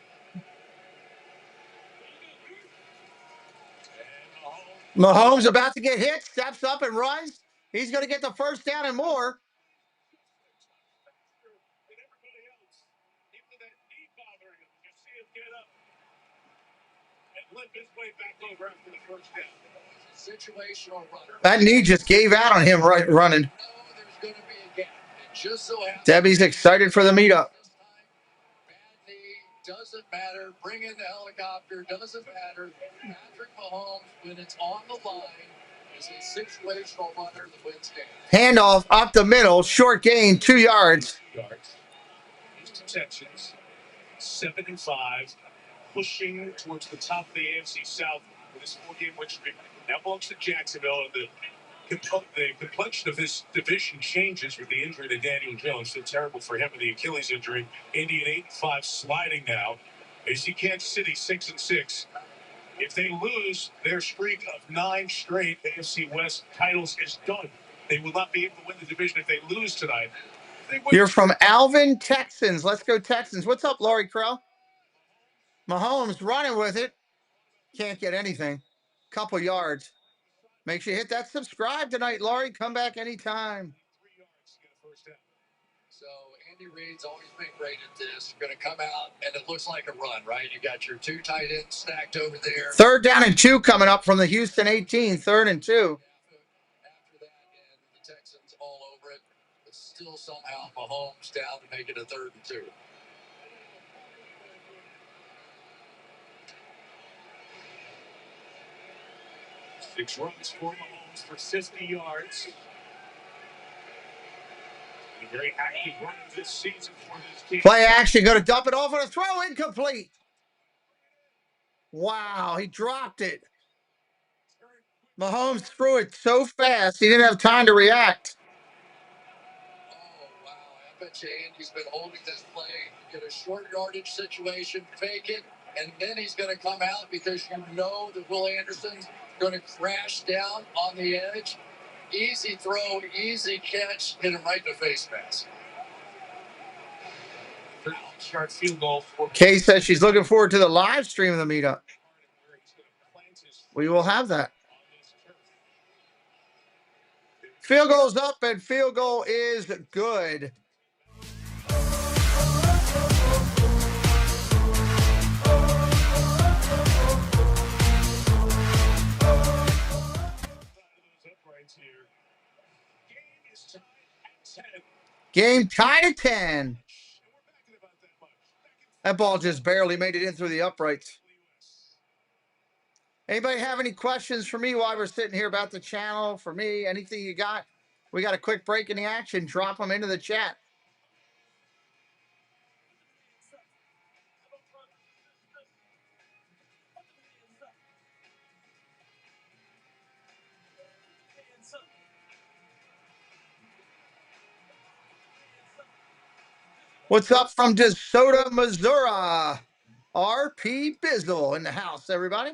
Mahomes about to get hit, steps up and runs. He's going to get the first down and more. That knee just gave out on him right running. Debbie's excited for the meetup. Doesn't matter. Bring in the helicopter. Doesn't matter. Patrick Mahomes, when it's on the line, is a situational runner that wins games. Handoff up the middle. Short gain, 2 yards. Houston Texans, 7-5, pushing towards the top of the AFC South with this 4-game win streak. Now belongs to Jacksonville, and the complexion of this division changes with the injury to Daniel Jones. So terrible for him with the Achilles injury. Indy at 8-5, sliding now. AC Kansas City 6-6. If they lose, their streak of 9 straight AFC West titles is done. They will not be able to win the division if they lose tonight. You're from Alvin, Texans. Let's go Texans. What's up, Laurie Crow? Mahomes running with it. Can't get anything. Couple yards. Make sure you hit that subscribe tonight, Laurie. Come back anytime. So Andy Reid's always been great at this. You're going to come out, and it looks like a run, right? You got your 2 tight ends stacked over there. 3rd down and 2 coming up from the Houston 18. 3rd and 2. After that, and the Texans all over it. But still somehow Mahomes down to make it a 3rd and 2. Six runs for Mahomes for 50 yards. A very active run this season for this team. Play action. Going to dump it off on a throw. Incomplete. Wow, he dropped it. Mahomes threw it so fast, he didn't have time to react. Oh, wow. I bet you Andy's been holding this play. Get a short yardage situation, fake it, and then he's going to come out because you know that Will Anderson's going to crash down on the edge. Easy throw, easy catch, hit him right in the face mask. 30-yard field goal for Kay says she's looking forward to the live stream of the meetup. We will have that. Field goal's up and field goal is good. Game tied at 10. That ball just barely made it in through the uprights. Anybody have any questions for me while we're sitting here about the channel? For me, anything you got? We got a quick break in the action. Drop them into the chat. What's up from DeSoto, Missouri? RP Bizzle in the house, everybody.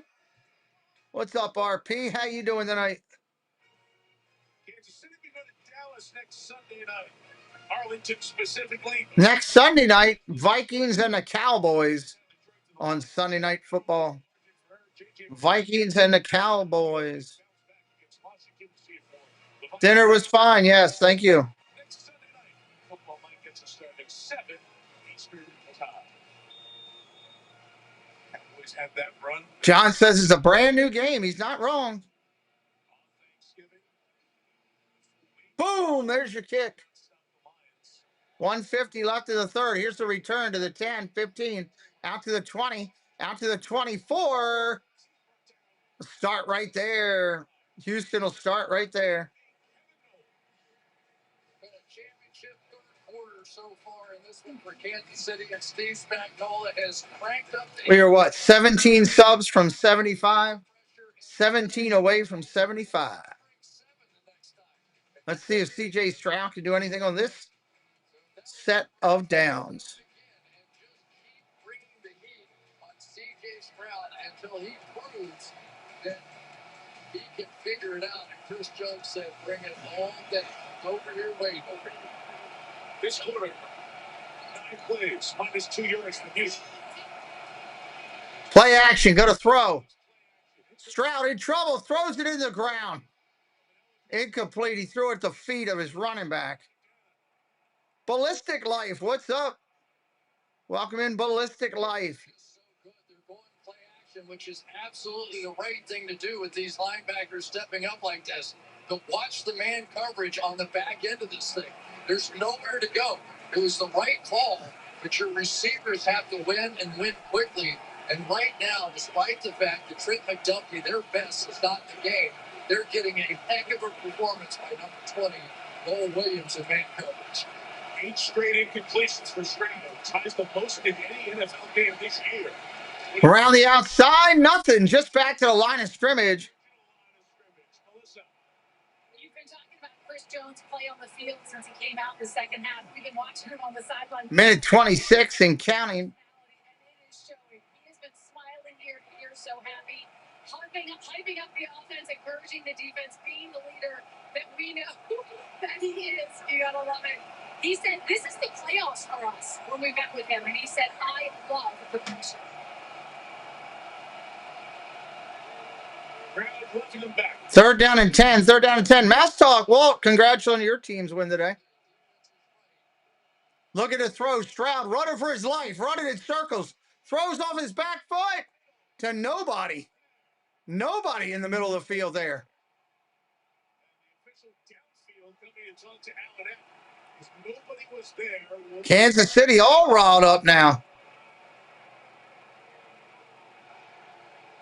What's up, RP? How you doing tonight? Kansas City be going to Dallas next Sunday night. Arlington specifically. Next Sunday night, Vikings and the Cowboys on Sunday Night Football. Vikings and the Cowboys. Dinner was fine. Yes, thank you. Next Sunday night, football might get to start at 7 Eastern time. Cowboys had that run. John says it's a brand new game. He's not wrong. Boom, there's your kick. 150 left in the third. Here's the return to the 10, 15, out to the 20, out to the 24. Start right there. Houston will start right there. Been a championship third quarter so far in this one for Kansas City, and Steve Spagnuolo has cranked up the. We are what? 17 subs from 75? 17 away from 75. Let's see if CJ Stroud can do anything on this set of downs. Bringing the heat on CJ Stroud until he proves that he can figure it out. And Chris Jones said, bring it all day. Over here, wait over here. This quarter, 9 plays, minus 2 yards from Houston. Play action, go to throw. Stroud in trouble, throws it in the ground. Incomplete. He threw it at the feet of his running back. Ballistic Life, what's up? Welcome in, Ballistic Life. They're going play action, which is absolutely the right thing to do with these linebackers stepping up like this. But watch the man coverage on the back end of this thing. There's nowhere to go. It was the right call, but your receivers have to win and win quickly. And right now, despite the fact that Trent McDuffie, their best, is not in the game, they're getting a heck of a performance by number 20, Noel Williams, in man coverage. 8 straight incompletions for Stroud. Ties the most in any NFL game this year. Around the outside, nothing. Just back to the line of scrimmage. You've been talking about Chris Jones' play on the field since he came out in the second half. We've been watching him on the sideline. Minute 26 and counting. He has been smiling ear to ear, so happy, hyping up the offense, encouraging the defense, being the leader that we know that he is. You gotta love it. He said, this is the playoffs for us when we met with him, and he said, I love the pressure. Third down and 10. Third down and 10. Mass talk. Walt, congrats on your team's win today. Look at the throw. Stroud running for his life, running in circles. Throws off his back foot to nobody. Nobody in the middle of the field there. Kansas City all riled up now.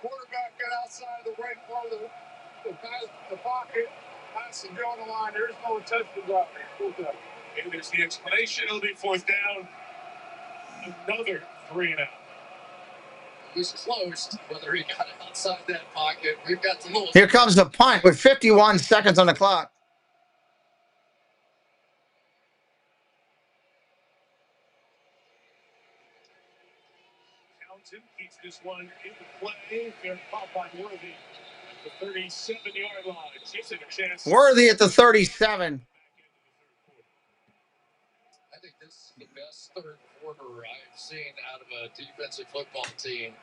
Quarterback got outside the right part of the pocket. Pass and go on the line. There's no touchdown out there. And there's the explanation. It'll be 4th down. Another 3 and out. It was close, whether he got outside that pocket. We've got the little. Here comes the punt with 51 seconds on the clock. Keeps this one in play. They're caught by Worthy at the 37-yard line. Gives it a chance. Worthy at the 37. I think this is the best third quarter I've seen out of a defensive football team.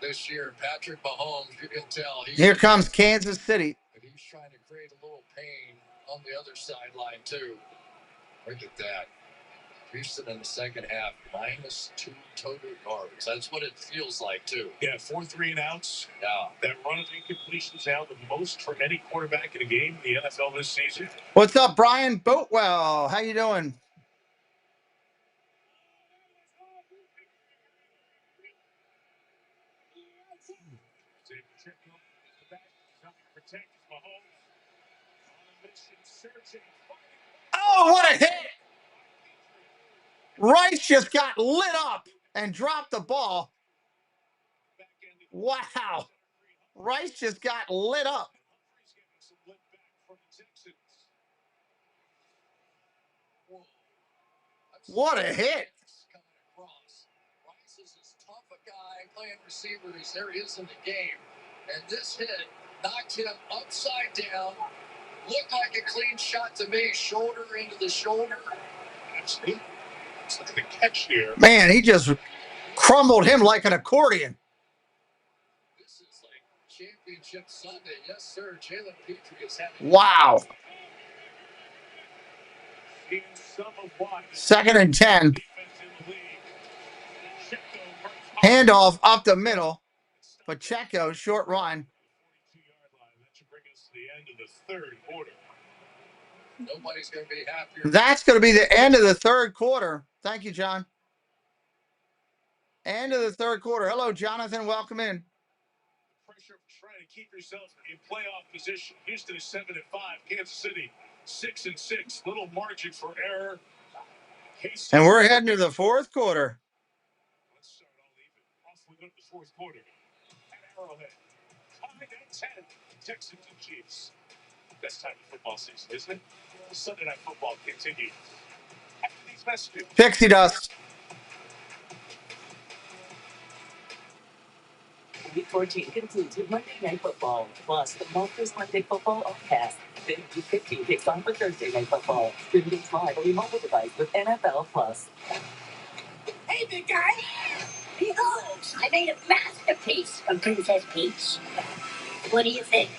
this year. Patrick Mahomes, you can tell. Here comes Kansas City. He's trying to create a little pain on the other sideline, too. Look at that. Houston in the second half, -2 total yards. That's what it feels like, too. Yeah, 4 3-and-outs. Yeah. That run of incompletions now the most for any quarterback in a game in the NFL this season. What's up, Brian Boatwell? How you doing? Oh, what a hit! Rice just got lit up and dropped the ball. Wow. Rice just got lit up. What a hit. Rice is as tough a guy playing receiver as there is in the game. And this hit knocked him upside down. Looked like a clean shot to me. Shoulder into the shoulder. Absolutely. It's like the catch here. Man, he just crumbled him like an accordion. This is like Championship Sunday. Yes, sir. Jalen Petrie is having. Wow. 2nd and 10. Handoff up the middle. Pacheco, short run. That should bring us to the end of the third quarter. Nobody's going to be happier. That's going to be the end of the third quarter. Thank you, John. End of the third quarter. Hello, Jonathan. Welcome in. Pressure of trying to keep yourself in playoff position. Houston is 7-5. Kansas City 6-6. Little margin for error. And we're heading to the fourth quarter. Let's start all even. Off we go to the fourth quarter. At Arrowhead. 5-10. Texans and Chiefs. Best time of football season, isn't it? The Sunday Night Football continues. After these messages. Pixie dust. Week 14 concludes with Monday Night Football, plus the Monsters Monday Football Offcast. Then Week 15 kicks on for Thursday Night Football. Stream games live on your mobile device with NFL Plus. Hey, big guy! Behold, I made a masterpiece from Princess Peach. What do you think?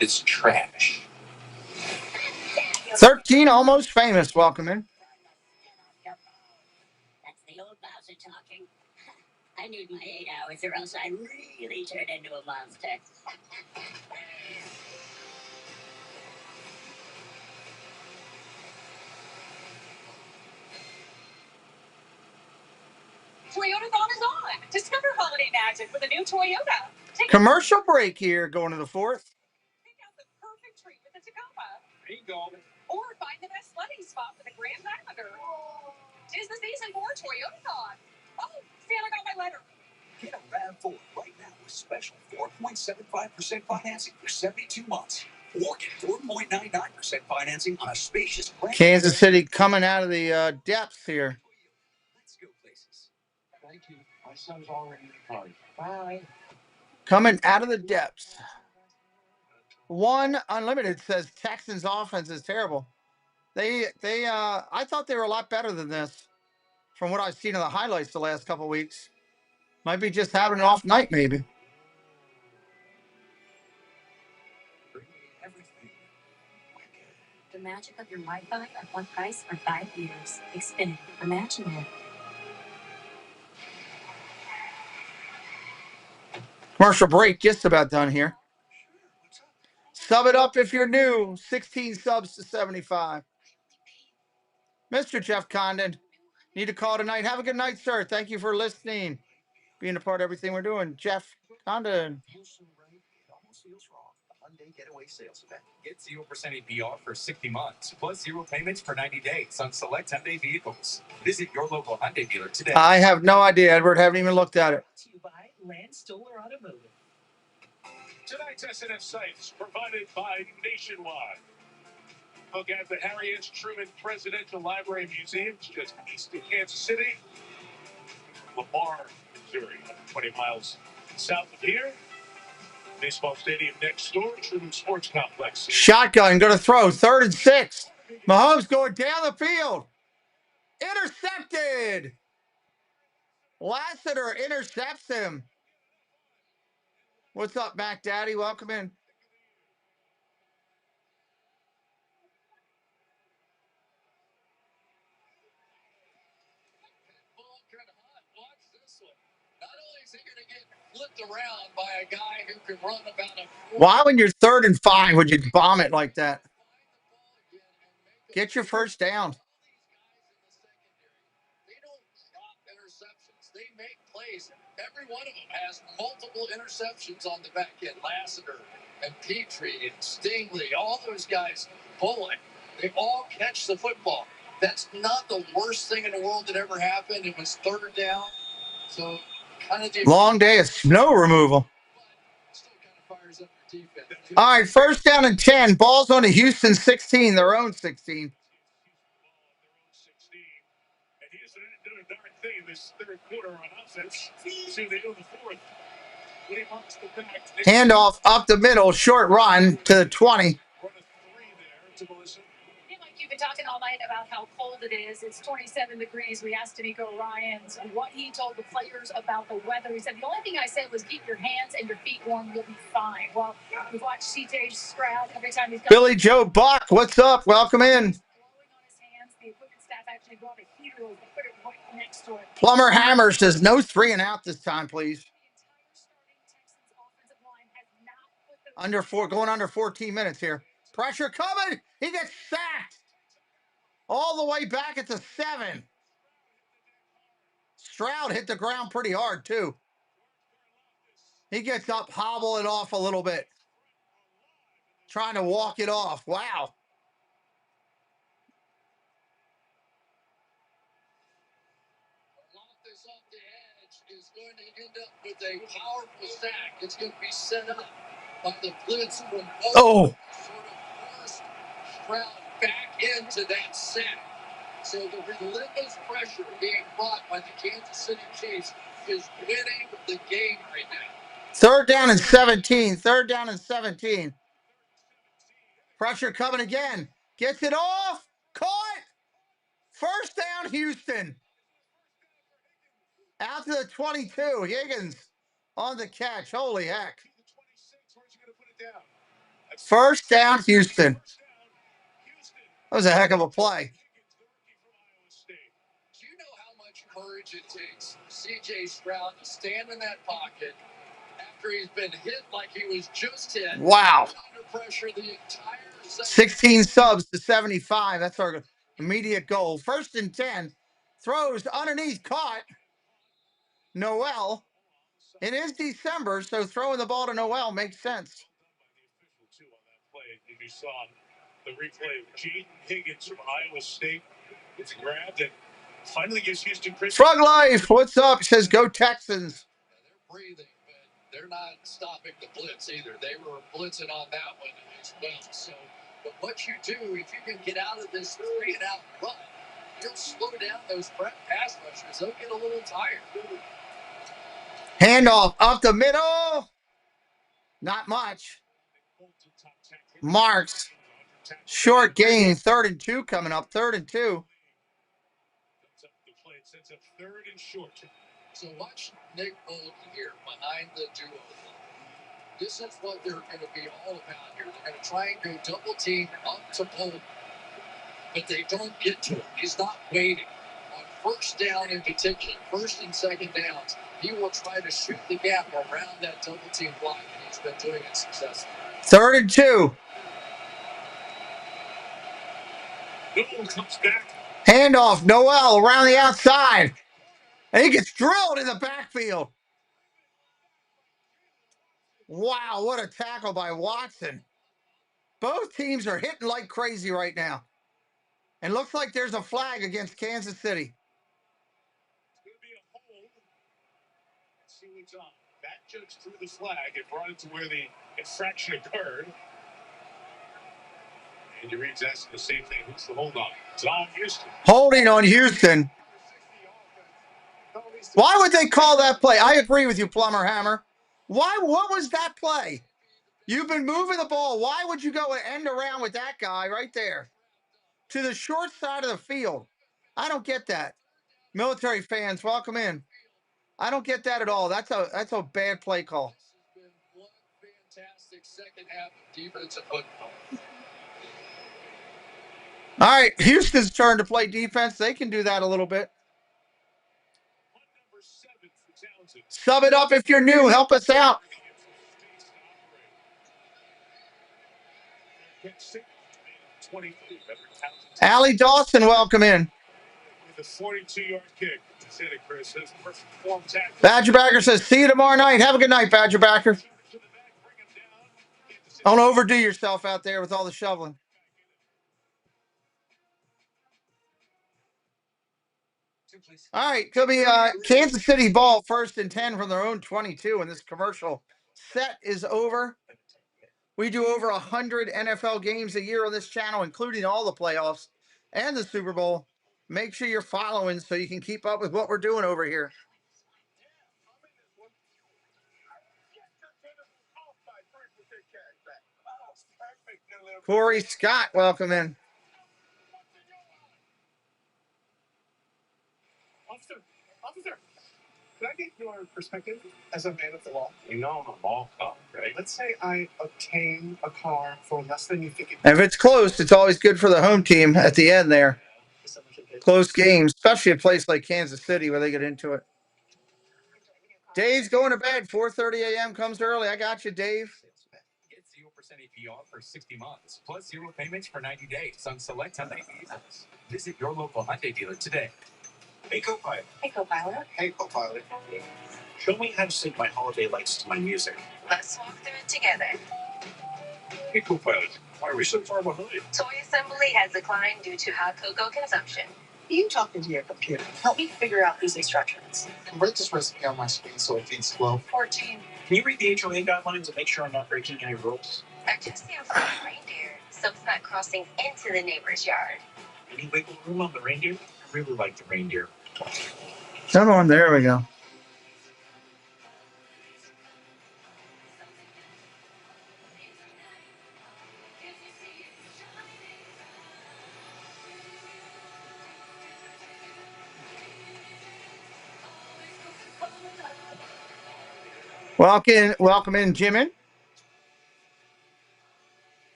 It's trash. 13, almost famous. Welcome in. That's the old Bowser talking. I need my 8 hours or else I really turn into a monster. Toyotathon is on. Discover holiday magic with a new Toyota. Commercial break here going to the fourth. Pick out the perfect treat with the Tacoma. Bingo. Or find the best sledding spot for the Grand Islander. 'Tis the season for Toyotathon. Oh, Santa got my letter. Get a RAV4 right now with special 4.75% financing for 72 months. Or get 4.99% financing on a spacious brand. Kansas City coming out of the depths here. Let's go places. Thank you. My son's already in the car. Bye. Coming out of the depths. One Unlimited says Texans offense is terrible. I thought they were a lot better than this from what I've seen in the highlights the last couple of weeks. Might be just having an off night, maybe. The magic of your Wi-Fi at one price for 5 years. Xfinity. Imagine it. Commercial break just about done here. Sub it up if you're new. 16 subs to 75. Mr. Jeff Condon, need to call tonight. Have a good night, sir. Thank you for listening, being a part of everything we're doing. Jeff Condon. Getaway sales event. Get 0% APR for 60 months, plus 0 payments for 90 days on select Hyundai vehicles. Visit your local Hyundai dealer today. I have no idea, Edward. Haven't even looked at it. To buy Land Stoller Automotive. Tonight's SNF sites provided by Nationwide. Look at the Harry S. Truman Presidential Library Museum, just east of Kansas City. Lamar, Missouri, 20 miles south of here. Baseball stadium next door, Truman Sports Complex. Shotgun, going to throw. 3rd and 6. Mahomes going down the field. Intercepted. Lassiter intercepts him. What's up, Mac Daddy? Welcome in. Not only is he going to get flipped around by a guy who can run about a. Why, when you're 3rd and 5, would you bomb it like that? Get your first down. They don't drop interceptions. They make plays. Every one of them has multiple interceptions on the back end. Lassiter and Petrie and Stingley, all those guys, Bullock, they all catch the football. That's not the worst thing in the world that ever happened. It was 3rd down. So kind of long day of snow removal. All right, 1st down and 10. Ball's on the Houston 16, their own 16. And Houston did a darn thing in this 3rd quarter on offense. See what they do in the 4th. Handoff up the middle, short run to the 20. Mike, you've been talking all night about how cold it is. It's 27 degrees. We asked D'Amico Ryans what he told the players about the weather. He said, the only thing I said was keep your hands and your feet warm. You'll be fine. Well, we've watched CJ Stroud every time he's got Billy Joe Buck, what's up? Welcome in. Plumber Hammer says no 3 and out this time, please. Going under 14 minutes here. Pressure coming. He gets sacked. All the way back at the 7. Stroud hit the ground pretty hard, too. He gets up, hobbling off a little bit. Trying to walk it off. Wow. Off the edge is going to end up with a powerful sack. It's going to be set up by the blitz from both. Oh. Sort of forced Stroud back into that sack. So the relentless pressure being brought by the Kansas City Chiefs is winning the game right now. 3rd down and 17. 3rd down and 17. Pressure coming again. Gets it off. Caught. 1st down, Houston. Out to the 22. Higgins on the catch. Holy heck. 1st down, Houston. That was a heck of a play. Do you know how much courage it takes for C.J. Stroud to stand in that pocket after he's been hit like he was just hit? Wow. Under pressure the entire 16 subs to 75. That's our immediate goal. 1st and 10. Throws underneath, caught. Noel. It is December, so throwing the ball to Noel makes sense. If you saw the replay of Jaden Higgins from Iowa State, it's grabbed and finally gives Houston Chris. Frog Life, what's up? Says go Texans. They're breathing, but they're not stopping the blitz either. They were blitzing on that one as well. So, but what you do, if you can get out of this 3 and out run, you'll slow down those pass rushers. They'll get a little tired. Handoff up the middle. Not much. Marks. Short gain. 3rd and 2 coming up. 3rd and 2. Sets up 3rd and short. So watch Nick Bolton here behind the duo. This is what they're going to be all about here. They're going to try and go double team up to Bolton, but they don't get to him. He's not waiting. On 1st down in particular, 1st and 2nd downs, he will try to shoot the gap around that double team block, and he's been doing it successfully. 3rd and 2. Noel comes back. Handoff, Noel around the outside. And he gets drilled in the backfield. Wow, what a tackle by Watson. Both teams are hitting like crazy right now. And looks like there's a flag against Kansas City. It's going to be a hold. Let's see what's on. That judge threw the flag and brought it to where the infraction occurred. Andy Reid's asking the same thing. Who's the hold on? It's on Houston. Holding on Houston. Why would they call that play? I agree with you, Plumber Hammer. Why? What was that play? You've been moving the ball. Why would you go and end around with that guy right there to the short side of the field? I don't get that. Military fans, welcome in. I don't get that at all. That's a bad play call. This has been Second half of defensive football. All right, Houston's turn to play defense. They can do that a little bit. Sub it up if you're new. Help us out. Allie Dawson, welcome in. The 42-yard kick. Chris. Badgerbacker says, see you tomorrow night. Have a good night, Badgerbacker. Don't overdo yourself out there with all the shoveling. All right, could be Kansas City ball, 1st and 10 from their own 22, and this commercial set is over. We do over 100 NFL games a year on this channel, including all the playoffs and the Super Bowl. Make sure you're following so you can keep up with what we're doing over here. Corey Scott, welcome in. Officer, could I get your perspective as a man of the law? You know I'm a ball cop, right? Let's say I obtain a car for less than you think it. If it's close, it's always good for the home team at the end there. Close games, especially a place like Kansas City where they get into it. Dave's going to bed. 4:30 a.m. comes early. I got you, Dave. Get 0% APR for 60 months, plus 0 payments for 90 days on select Hyundai vehicles. Visit your local Hyundai dealer today. Hey, Copilot. Hey, Copilot. Hey, Copilot. Show me how to sync my holiday lights to my music. Let's walk through it together. Hey, Copilot. Why are we so far behind? Toy assembly has declined due to hot cocoa consumption. You talking to your computer. Help me figure out these instructions. Convert this recipe on my screen so it feeds slow. 14. Can you read the HOA guidelines and make sure I'm not breaking any rules? I just see a flying reindeer, so it's not crossing into the neighbor's yard. Any wiggle room on the reindeer? I really like the reindeer. Come on, there we go. Welcome in, Jimmy.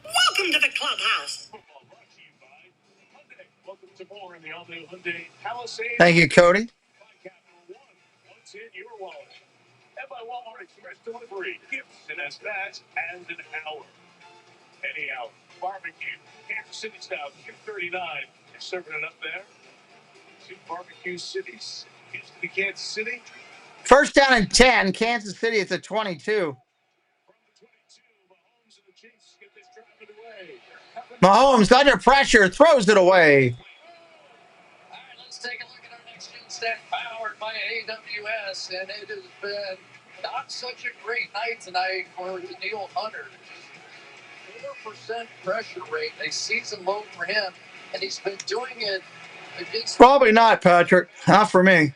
Welcome to the clubhouse. Welcome to more in the all-new Hyundai Palisade. Thank you, Cody. What's in your wallet? And by Walmart Express Delivery, gifts and as fast as an hour. Any hour. Barbecue. Kansas City style, $2.39. You're serving it up there. 2 barbecue cities. Houston to Kansas City. 1st down and 10. Kansas City, it's a 22. From the 22, Mahomes and the Chiefs get this drive it away. Mahomes under pressure, throws it away. All right, let's take a look at our next gen stat powered by AWS, and it has been not such a great night tonight for Daniil Hunter. 4% pressure rate, a season low for him, and he's been doing it against. Probably not, Patrick. Not for me.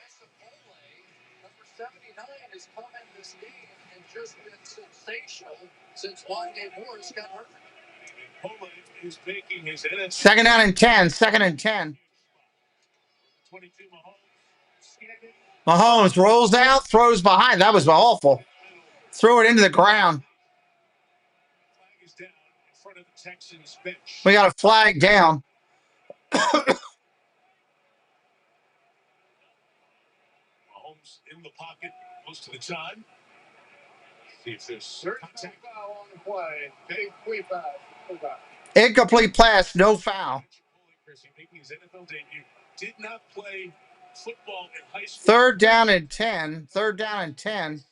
Number 79 has come in this game and just been sensational since Wanye Morris got hurt. Poland is making his NFC. 2nd down and 10. 2nd and 10. 22 Mahomes. Mahomes rolls out, throws behind. That was awful. Threw it into the ground. Flag is down in front of the Texans bench. We got a flag down. Mahomes in the pocket most of the time. See if there's certain foul on the play. Big quick foul. Incomplete pass, no foul. Making his NFL debut. Did not play football in high school. 3rd down and 10. 3rd down and 10.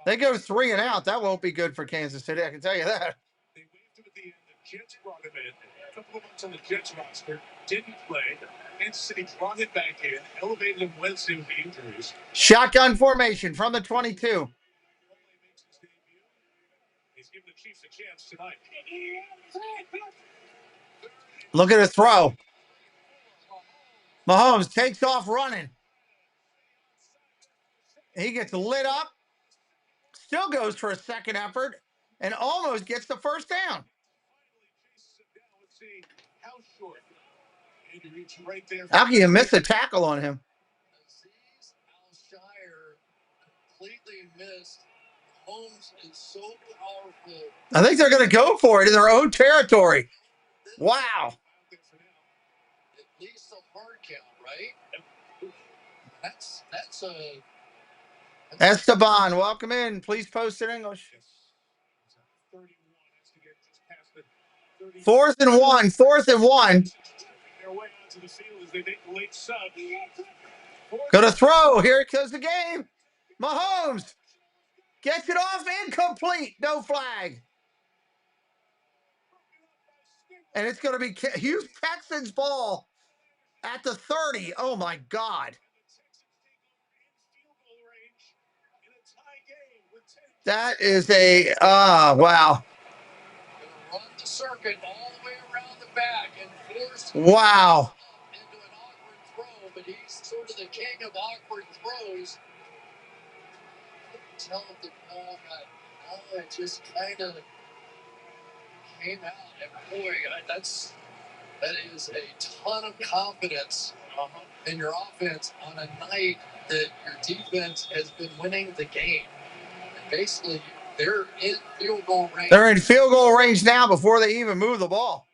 They go 3 and out. That won't be good for Kansas City, I can tell you that. They waved him at the end. The Jets brought him in. A couple of months on the Jets roster. Didn't play. Kansas City brought him back in. Elevated him Wednesday with the injuries. Shotgun formation from the 22. He's giving the Chiefs a chance tonight. Look at the throw. Mahomes takes off running. He gets lit up. Still goes for a second effort and almost gets the 1st down. Let's see how short. How can you miss a tackle on him? Completely missed. Holmes is so powerful. I think they're going to go for it in their own territory. Wow. At least a hard count, right? That's a. Esteban, welcome in. Please post in English. 4th and 1. 4th and 1. Gonna throw. Here goes the game. Mahomes gets it off, incomplete. No flag. And it's going to be Hughes Texans ball at the 30. Oh, my God. That is a, wow. Run the circuit all the way around the back and force Wow. into an awkward throw, but he's sort of the king of awkward throws. Tell if the ball got, it just kind of came out. And boy, that is a ton of confidence in your offense on a night that your defense has been winning the game. And basically, they're in field goal range. They're in field goal range now before they even move the ball.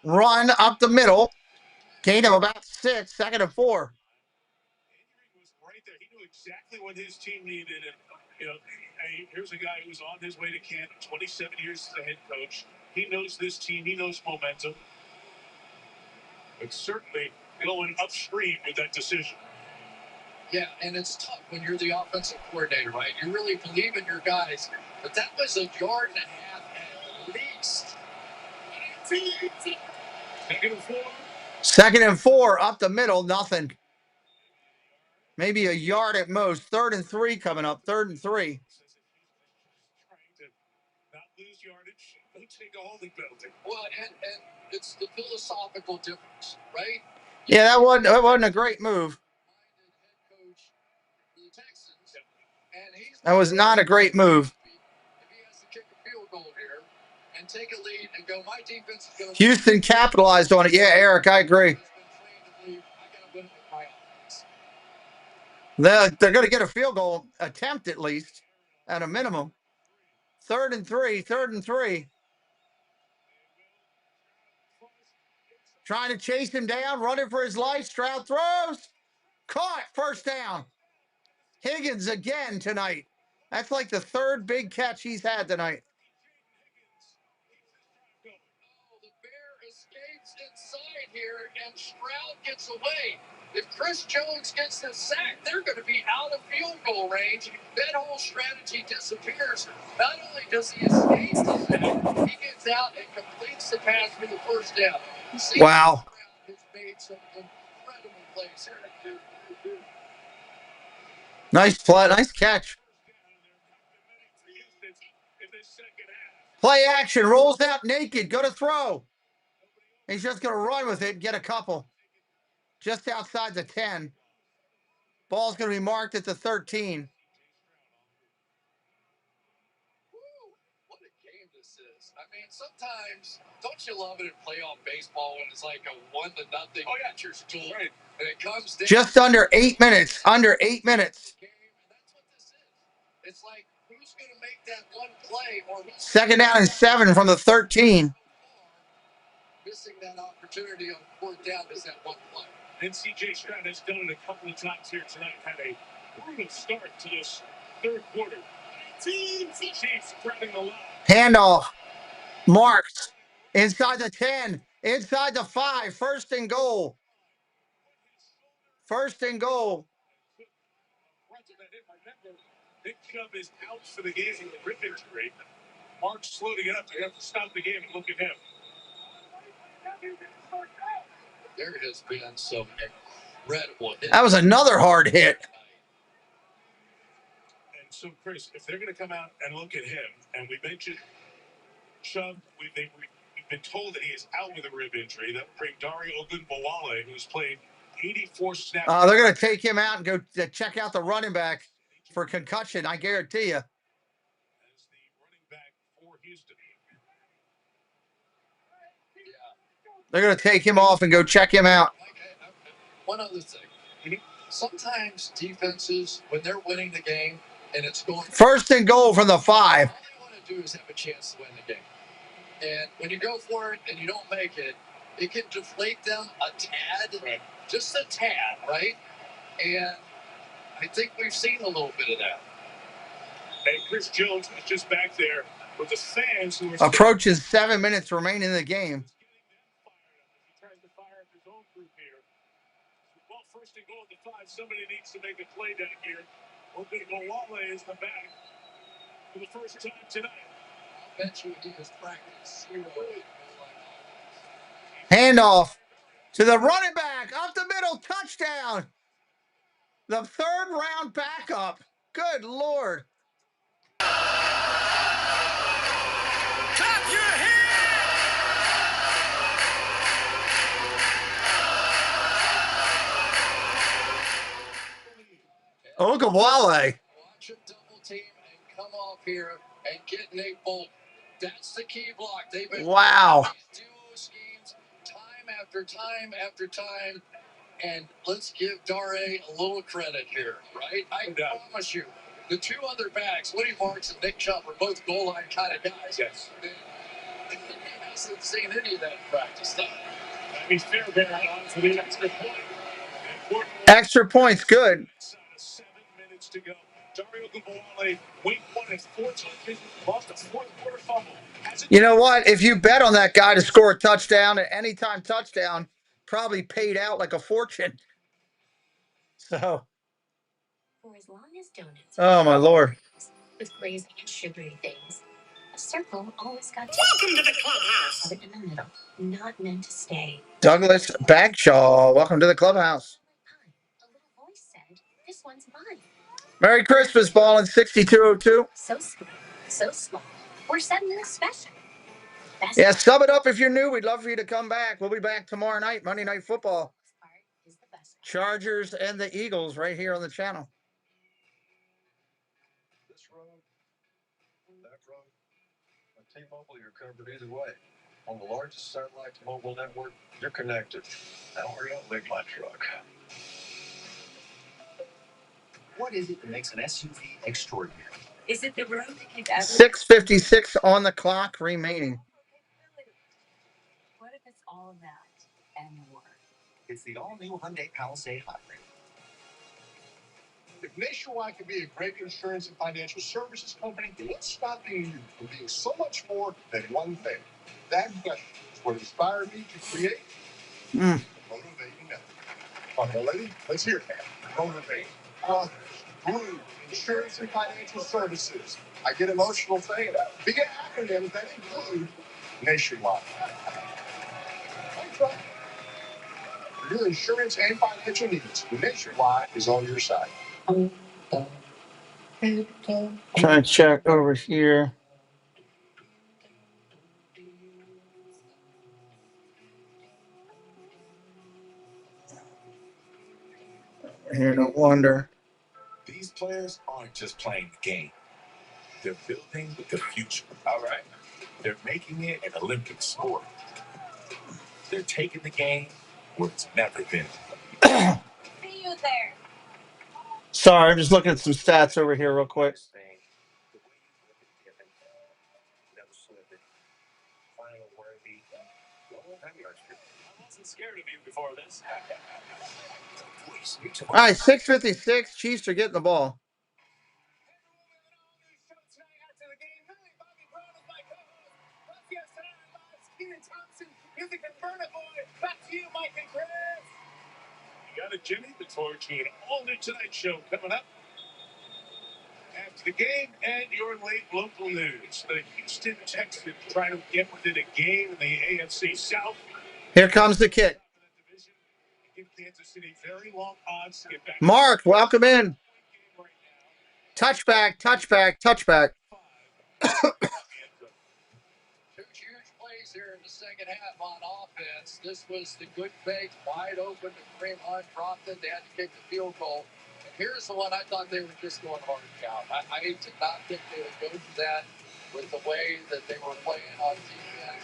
Run up the middle. Gain of about 6. 2nd and 4. Right there. He knew exactly what his team needed. And, here's a guy who's on his way to camp, 27 years as a head coach. He knows this team. He knows momentum. But certainly going upstream with that decision. Yeah, and it's tough when you're the offensive coordinator, right? You really believe in your guys. But that was a yard and a half at least. 2nd and 4. 2nd and 4. Up the middle. Nothing. Maybe a yard at most. 3rd and 3 coming up. 3rd and 3. Not lose yardage. Don't take a holding penalty. Well, and it's the philosophical difference, right? Yeah, that wasn't a great move. That was not a great move. If he has to kick a field goal here and take a lead and go, my defense is going to. Houston capitalized on it. Yeah, Eric, I agree. They're going to get a field goal attempt at least, at a minimum. 3rd and 3. 3rd and 3. Trying to chase him down, running for his life. Stroud throws. Caught. 1st down. Higgins again tonight. That's like the 3rd big catch he's had tonight. The bear escapes inside here, and Stroud gets away. If Chris Jones gets the sack, they're going to be out of field goal range. That whole strategy disappears. Not only does he escape the sack, he gets out and completes the pass for the 1st down. Wow. Stroud has made some incredible plays here. Nice play. Nice catch. Play action. Rolls out naked. Go to throw. He's just going to run with it and get a couple. Just outside the 10. Ball's going to be marked at the 13. What a game this is. I mean, sometimes, don't you love it in playoff baseball when it's like a 1-0 at your school? Right. And it comes down. Just under 8 minutes. Under 8 minutes. And that's what this is. It's like, who's going to make that one play? Or 2nd down and 7 from the 13. Missing that opportunity on 4th down is that one play. And C.J. Stroud has done it a couple of times here tonight. Had a brutal start to this 3rd quarter. Chiefs grabbing the line. Handoff. Marks. Inside the 10. Inside the 5. 1st and goal. 1st and goal. Nick Chubb is out for the game with a rib injury. Mark's slow to get up. They have to stop the game and look at him. There has been some incredible hits. That was another hard hit. And so, Chris, if they're going to come out and look at him, and we mentioned Chubb, we've been told that he is out with a rib injury. That will bring Dario Ogunbowale, who's played 84 snaps. They're going to take him out and go check out the running back for concussion, I guarantee you. As the running back Houston. They're going to take him off and go check him out. One other thing. Sometimes defenses, when they're winning the game and it's going... First and goal from the 5. All they want to do is have a chance to win the game. And when you go for it and you don't make it, it can deflate them a tad, right. Just a tad, right? And I think we've seen a little bit of that. Hey, Chris Jones was just back there with the fans who were approaching 7 minutes remaining in the game. He tries to fire up his own group here. Well, first and goal at the 5. Somebody needs to make a play down here. Ogunbowale is the back for the first time tonight. I bet you he was practice. Handoff to the running back, up the middle, touchdown. The third round backup. Good Lord. Clap your hands! Ogunbowale. Watch him double team and come off here and get Nate Bolton. That's the key block. They've been Wow. duo schemes time after time after time. And let's give Dare a little credit here, right? I promise you, the two other backs, Woody Marks and Nick Chubb, are both goal line kind of guys. Yes. He hasn't seen any of that in practice. I mean, Fairbairn on for the extra point. Extra points, good. 7 minutes to go. Dario Ogunbowale, week 1 has 4 touches, lost a fourth quarter fumble. You know what? If you bet on that guy to score a touchdown, at any time touchdown, probably paid out like a fortune. So, For as long as donuts oh my Lord. with glazed and sugary things, a circle always got to Welcome to the clubhouse. have it in the middle, not meant to stay. Douglas Bagshaw, welcome to the clubhouse. A little voice said, "This one's mine." Merry Christmas, Ball in 6202. So small, so small. We're sending this special. Best Yeah, sub it up if you're new. We'd love for you to come back. We'll be back tomorrow night, Monday Night Football. part is the best. Chargers and the Eagles right here on the channel. This road, that road, with T-Mobile, you're covered either way. On the largest satellite mobile network, you're connected. Now hurry up, make my truck. What is it that makes an SUV extraordinary? Is it the road that you've ever? 6:56 on the clock remaining. What if it's all that and more? It's the all-new Hyundai Palisade Hybrid. If Nationwide can be a great insurance and financial services company, what's stopping you from being so much more than one thing? That question is what inspired me to create Motivating Network. Okay, lady, let's hear it. Motivate, others, Blue, insurance and financial services. I get emotional saying that. Big acronyms that include Nationwide. That's right. For your insurance and financial needs, Nationwide is on your side. Trying to check over here. Here, no wonder. These players aren't just playing the game. They're building the future. All right. They're making it an Olympic sport. They're taking the game where it's never been. See you there. Sorry, I'm just looking at some stats over here real quick. I wasn't scared of you before this. All right, 6:56. Chiefs are getting the ball. Back to you, Mike and Chris. You got it, Jimmy. Look forward to an all-new Tonight Show coming up after the game and your late local news. The Houston Texans trying to get within a game in the AFC South. Here comes the kick. Give Kansas City very long odds to get back. Mark, welcome in. Touchback, touchback, touchback. Two huge plays here in the second half on offense. This was the good fake, wide open to Kareem Hunt, dropped it. They had to kick the field goal. And here's the one I thought they were just going hard count. I did not think they would go for that. with the way that they were playing on defense.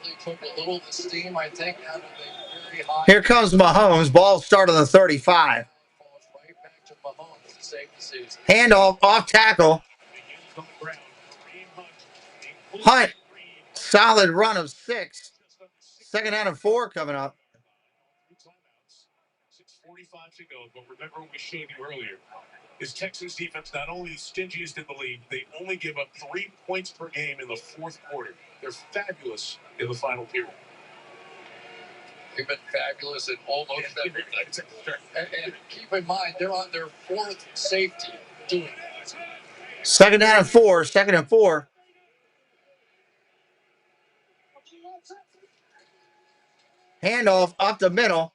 Really took a little of the steam, I think, out of the very high. Here comes Mahomes. Ball start on the 35. Falls right back to Mahomes to save the season. Handoff, off tackle. Hunt. Solid run of 6. Second down and 4 coming up. 6:45 to go, but remember what we showed you earlier. Is Texans defense not only the stingiest in the league, they only give up 3 points per game in the fourth quarter. They're fabulous in the final period. They've been fabulous in almost everything. And keep in mind, they're on their 4th safety doing that. Second down and 4. Second and 4. Handoff up the middle.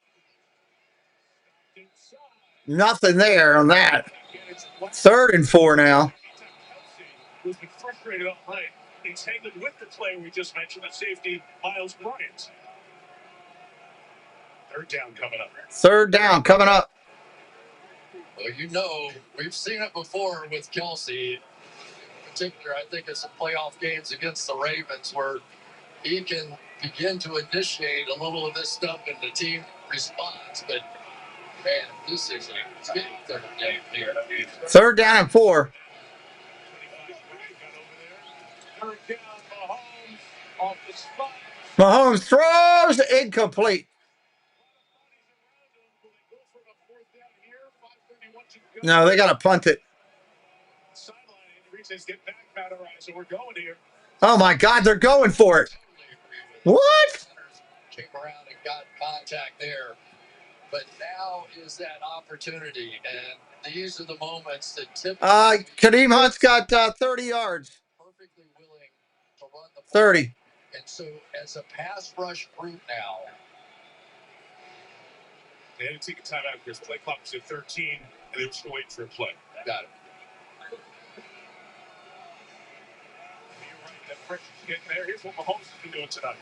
Nothing there on that. 3rd and 4 now. Who's been frustrated all night. He's hanging with the player we just mentioned, the safety, Miles Bryant. 3rd down coming up. 3rd down coming up. Well, you know, we've seen it before with Kelsey. In particular, I think it's some playoff games against the Ravens where he can begin to initiate a little of this stuff and the team responds. But, man, this is a big 3rd down here. 3rd down and 4. 3rd down, Mahomes off the spot. Mahomes throws incomplete. No, they got to punt it. Oh, my God, they're going for it. What? Came around and got contact there. But now is that opportunity, and these are the moments that typically... Kareem Hunt's got 30 yards. Perfectly willing to run the ball. 30. And so, as a pass rush group now... They had to take a timeout because play clock was at 13, and they were still waiting for a play. Got it. You're right, that pressure's getting there. Here's what Mahomes has been doing tonight.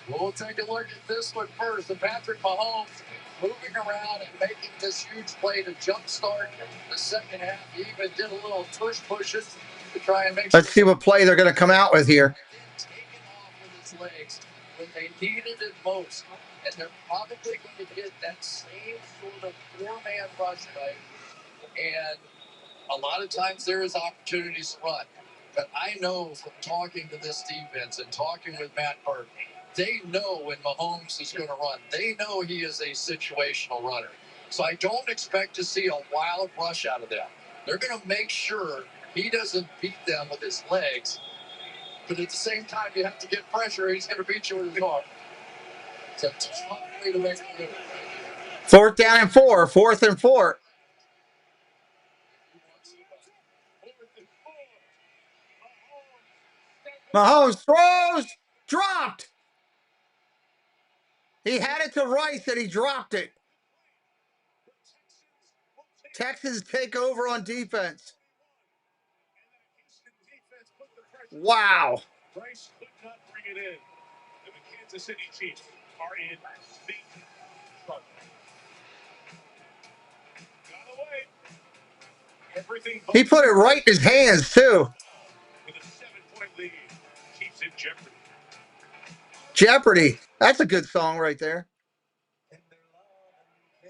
We'll take a look at this one first. The Patrick Mahomes moving around and making this huge play to jumpstart the second half. He even did a little tush pushes to try and make Let's see what play they're going to come out with here. Taking off with his legs when they needed it most. And they're probably going to get that same sort of 4-man rush, right? And a lot of times there is opportunities to run. But I know from talking to this defense and talking with Matt Burke, they know when Mahomes is going to run. They know he is a situational runner. So I don't expect to see a wild rush out of them. They're going to make sure he doesn't beat them with his legs. But at the same time, you have to get pressure. He's going to beat you with his arm. It's a tough way to make a move. 4th down and 4. 4th and 4. Mahomes throws. Dropped. He had it to Rice and he dropped it. Texans take over on defense. Wow. Rice could not bring it in. And the Kansas City Chiefs are in big trouble. Got away. Everything He put it right in his hands, too. with a 7-point lead. Chiefs in jeopardy. Jeopardy. That's a good song right there.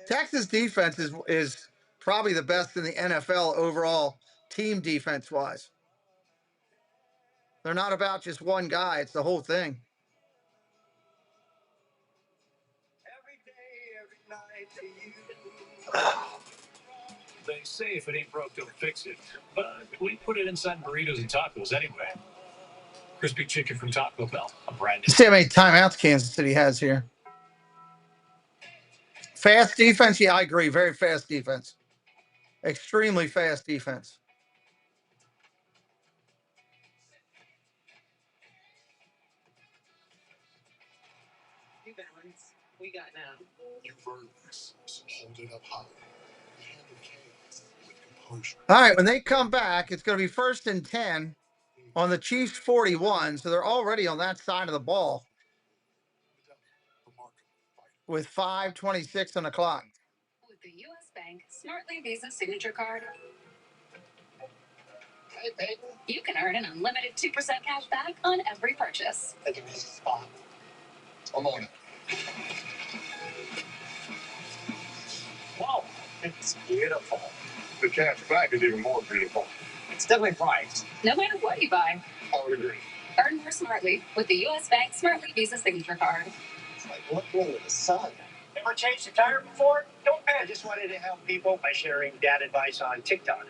Texas defense is probably the best in the NFL overall, team defense-wise. They're not about just one guy. It's the whole thing. They say if it ain't broke, don't fix it. But we put it inside burritos and tacos anyway. Crispy chicken from Taco Bell. A brand new. See how many timeouts Kansas City has here. Fast defense? Yeah, I agree. Very fast defense. Extremely fast defense. We got now. You earned this, so hold it up high. Handle chaos with composure. All right, when they come back, it's going to be 1st and 10 on the Chiefs 41, so they're already on that side of the ball with 5:26 on the clock. With the U.S. Bank Smartly Visa Signature Card. You can earn an unlimited 2% cash back on every purchase. That's an easy spot. I'm on it. Wow, it's beautiful. The cash back is even more beautiful. It's definitely priced. No matter what you buy, I would agree. earn more smartly with the U.S. Bank Smartly Visa Signature Card. It's like looking into the sun. Ever changed a tire before? Don't pay. I just wanted to help people by sharing dad advice on TikTok.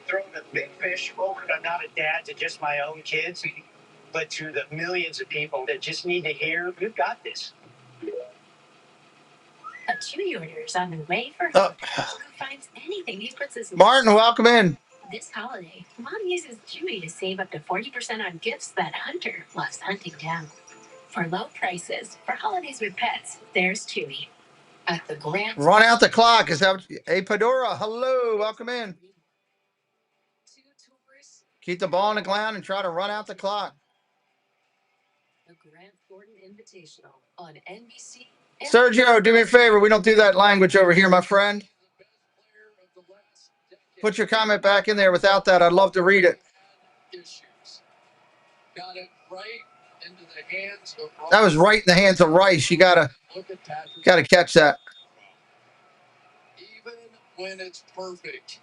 Throwing a big fish over to not a dad to just my own kids, but to the millions of people that just need to hear, we've got this. A Chewy order is on the way for Oh. who finds anything he puts his Martin, welcome in. This holiday, Mom uses Chewy to save up to 40% on gifts that Hunter loves hunting down. For low prices, for holidays with pets, there's Chewy. At the Grand Run out the clock. Is that what hey, Padora? Hello, welcome in. Keep the ball on the ground and try to run out the clock. The Grant Thornton Invitational on NBC. Sergio, do me a favor. We don't do that language over here, my friend. Put your comment back in there. Without that, I'd love to read it. Got it right into the hands of Rice. That was right in the hands of Rice. You gotta catch that. Even when it's perfect,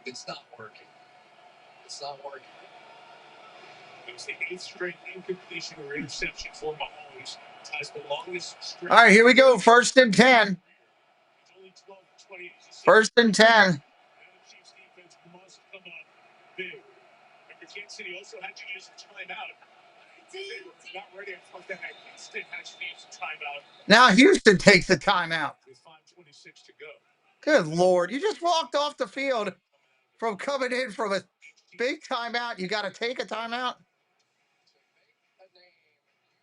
it's not working. It's not working. It was the 8th straight incompletion or interception for Mahomes. Ties the longest stretch. All right, here we go. 1st and 10. Only 12 to 20. 1st and 10. And the Chiefs defense must come up big. Remember, Kansas City also had to use a timeout. They were not ready to put that. Houston had to use a timeout. Now Houston takes the timeout. With 5:26 to go. Good Lord. You just walked off the field from coming in from a big timeout. You got to take a timeout.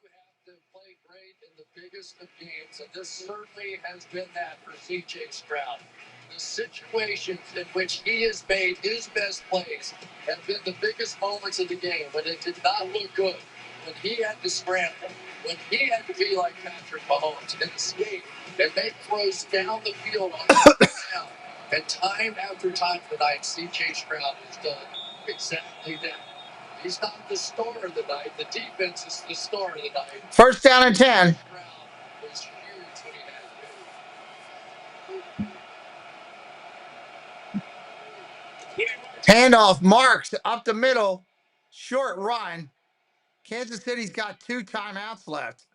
You have to play great in the biggest of games, and this certainly has been that for C.J. Stroud. The situations in which he has made his best plays have been the biggest moments of the game, when it did not look good, when he had to scramble, when he had to be like Patrick Mahomes and escape and make throws down the field on the ground. And time after time tonight, C.J. Stroud has done exactly that. He's not the star of the night. The defense is the star of the night. 1st down and 10. Was huge when he had Handoff, Marks up the middle. Short run. Kansas City's got 2 timeouts left.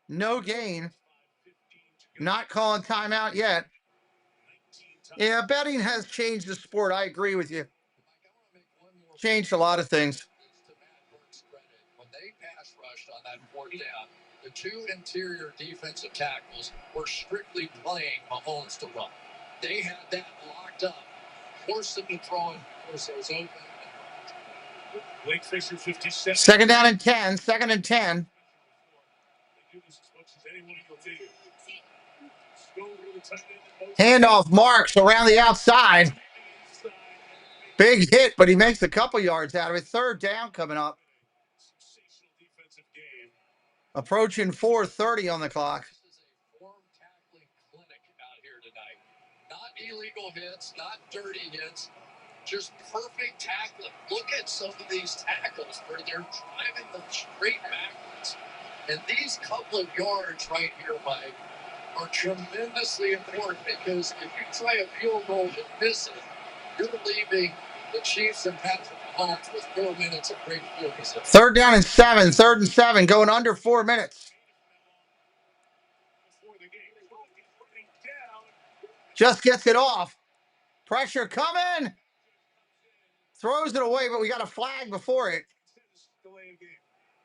No gain. Not calling timeout yet. Yeah, betting has changed the sport. I agree with you. Changed a lot of things. When they pass rushed on that 4th down, the 2 interior defensive tackles were strictly playing Mahomes to run. They had that locked up. Forced him to throw, and force was open. Blake Fisher, 57. 2nd down and 10. 2nd and 10. They do this as much as anyone will do. Still really tight end. Handoff, Marks around the outside. Big hit, but he makes a couple yards out of it. 3rd down coming up. Sensational defensive game. Approaching 4:30 on the clock. This is a form tackling clinic out here tonight. Not illegal hits, not dirty hits, just perfect tackling. Look at some of these tackles where they're driving them straight backwards. And these couple of yards right here, Mike, are tremendously important, because if you try a field goal and miss it, you're leaving the Chiefs and Patrick Mahomes with 4 minutes of great field position. 3rd down and 7. 3rd and 7. Going under 4 minutes. Just gets it off. Pressure coming. Throws it away, but we got a flag before it.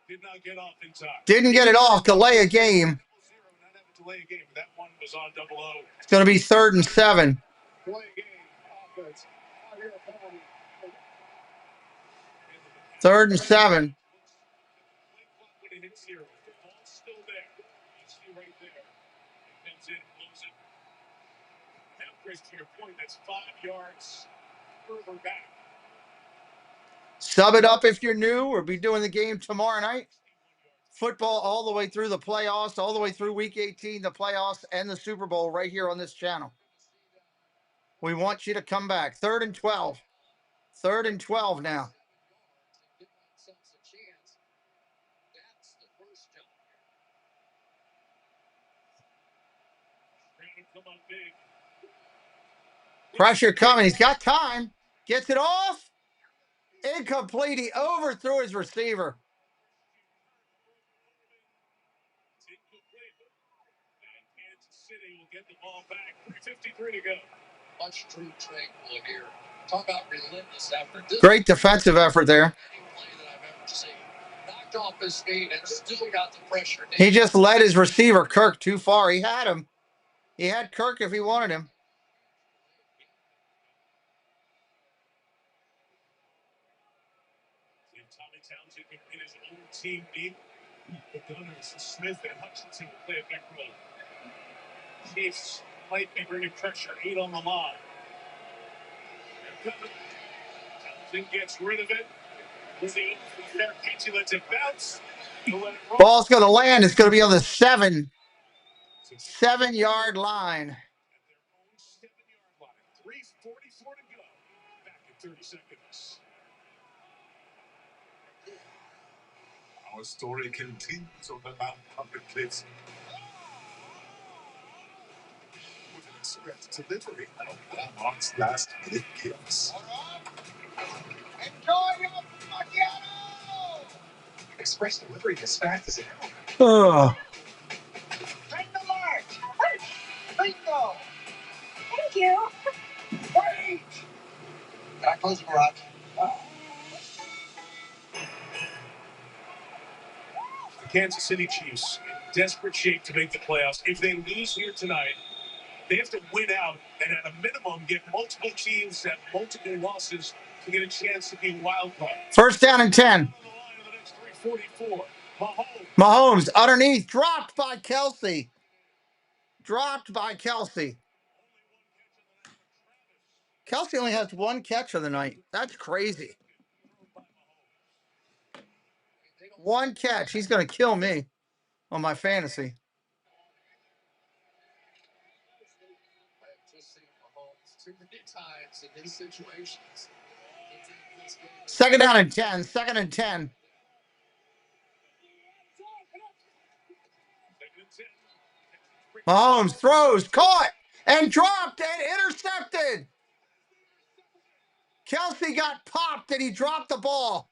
Did not get off in time. Didn't get it off. Delay a game. Delay a game. That one was on 00. It's going to be 3rd and 7. Delay a game. Offense. 3rd and 7. When it hits here, the ball's still there. You see right there. It comes in, blows it. Now, Chris, to your point, that's 5 yards further back. Sub it up if you're new. We'll be doing the game tomorrow night. Football all the way through the playoffs, all the way through Week 18, the playoffs, and the Super Bowl right here on this channel. We want you to come back. 3rd and 12. 3rd and 12 now. Pressure coming. He's got time. Gets it off. Incomplete. He overthrew his receiver. Kansas City will get the ball back. 3:53 to go. Much true tranquil here. Talk about relentless effort. Great defensive effort there. Play that I've ever seen. Knocked off his feet and still got the pressure. He just led his receiver, Kirk, too far. He had him. He had Kirk if he wanted him. Tommy Townsend can win his own team deep. The Gunners, Smith and Hutchinson will play a big role. Chiefs might be bringing pressure. 8 on the line. Townsend gets rid of it. He lets it bounce. Ball's going to land. It's going to be on the 7-yard line. 3:44 to go. Back in 30 seconds. Our story continues on the Mount Pumpkin Cliffs. With an express delivery of Walmart's last minute gifts. Enjoy your macchiato! Express delivery as fast as it happens. Bring the march! Bingo! Thank you! Wait! Can I close the garage? The Kansas City Chiefs in desperate shape to make the playoffs. If they lose here tonight, they have to win out and at a minimum get multiple teams that multiple losses to get a chance to be wild card. 1st down and 10. Mahomes underneath, dropped by Kelsey. Kelsey only has 1 catch of the night. That's crazy. 1 catch. He's going to kill me on my fantasy. Too many times in these situations. 2nd down and 10. 2nd and 10. Mahomes throws, caught, and dropped and intercepted. Kelsey got popped and he dropped the ball.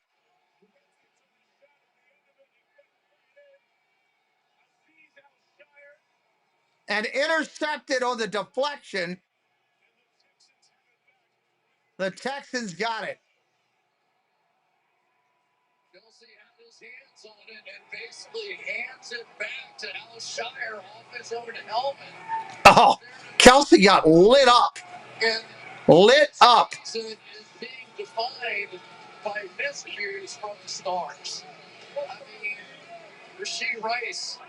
And intercepted on the deflection. The Texans got it. Kelsey had his hands on it and basically hands it back to Shire off his own helmet. Oh, Kelsey got lit up. And lit up. is being defined by miscues from the stars. I mean, Rasheed Rice,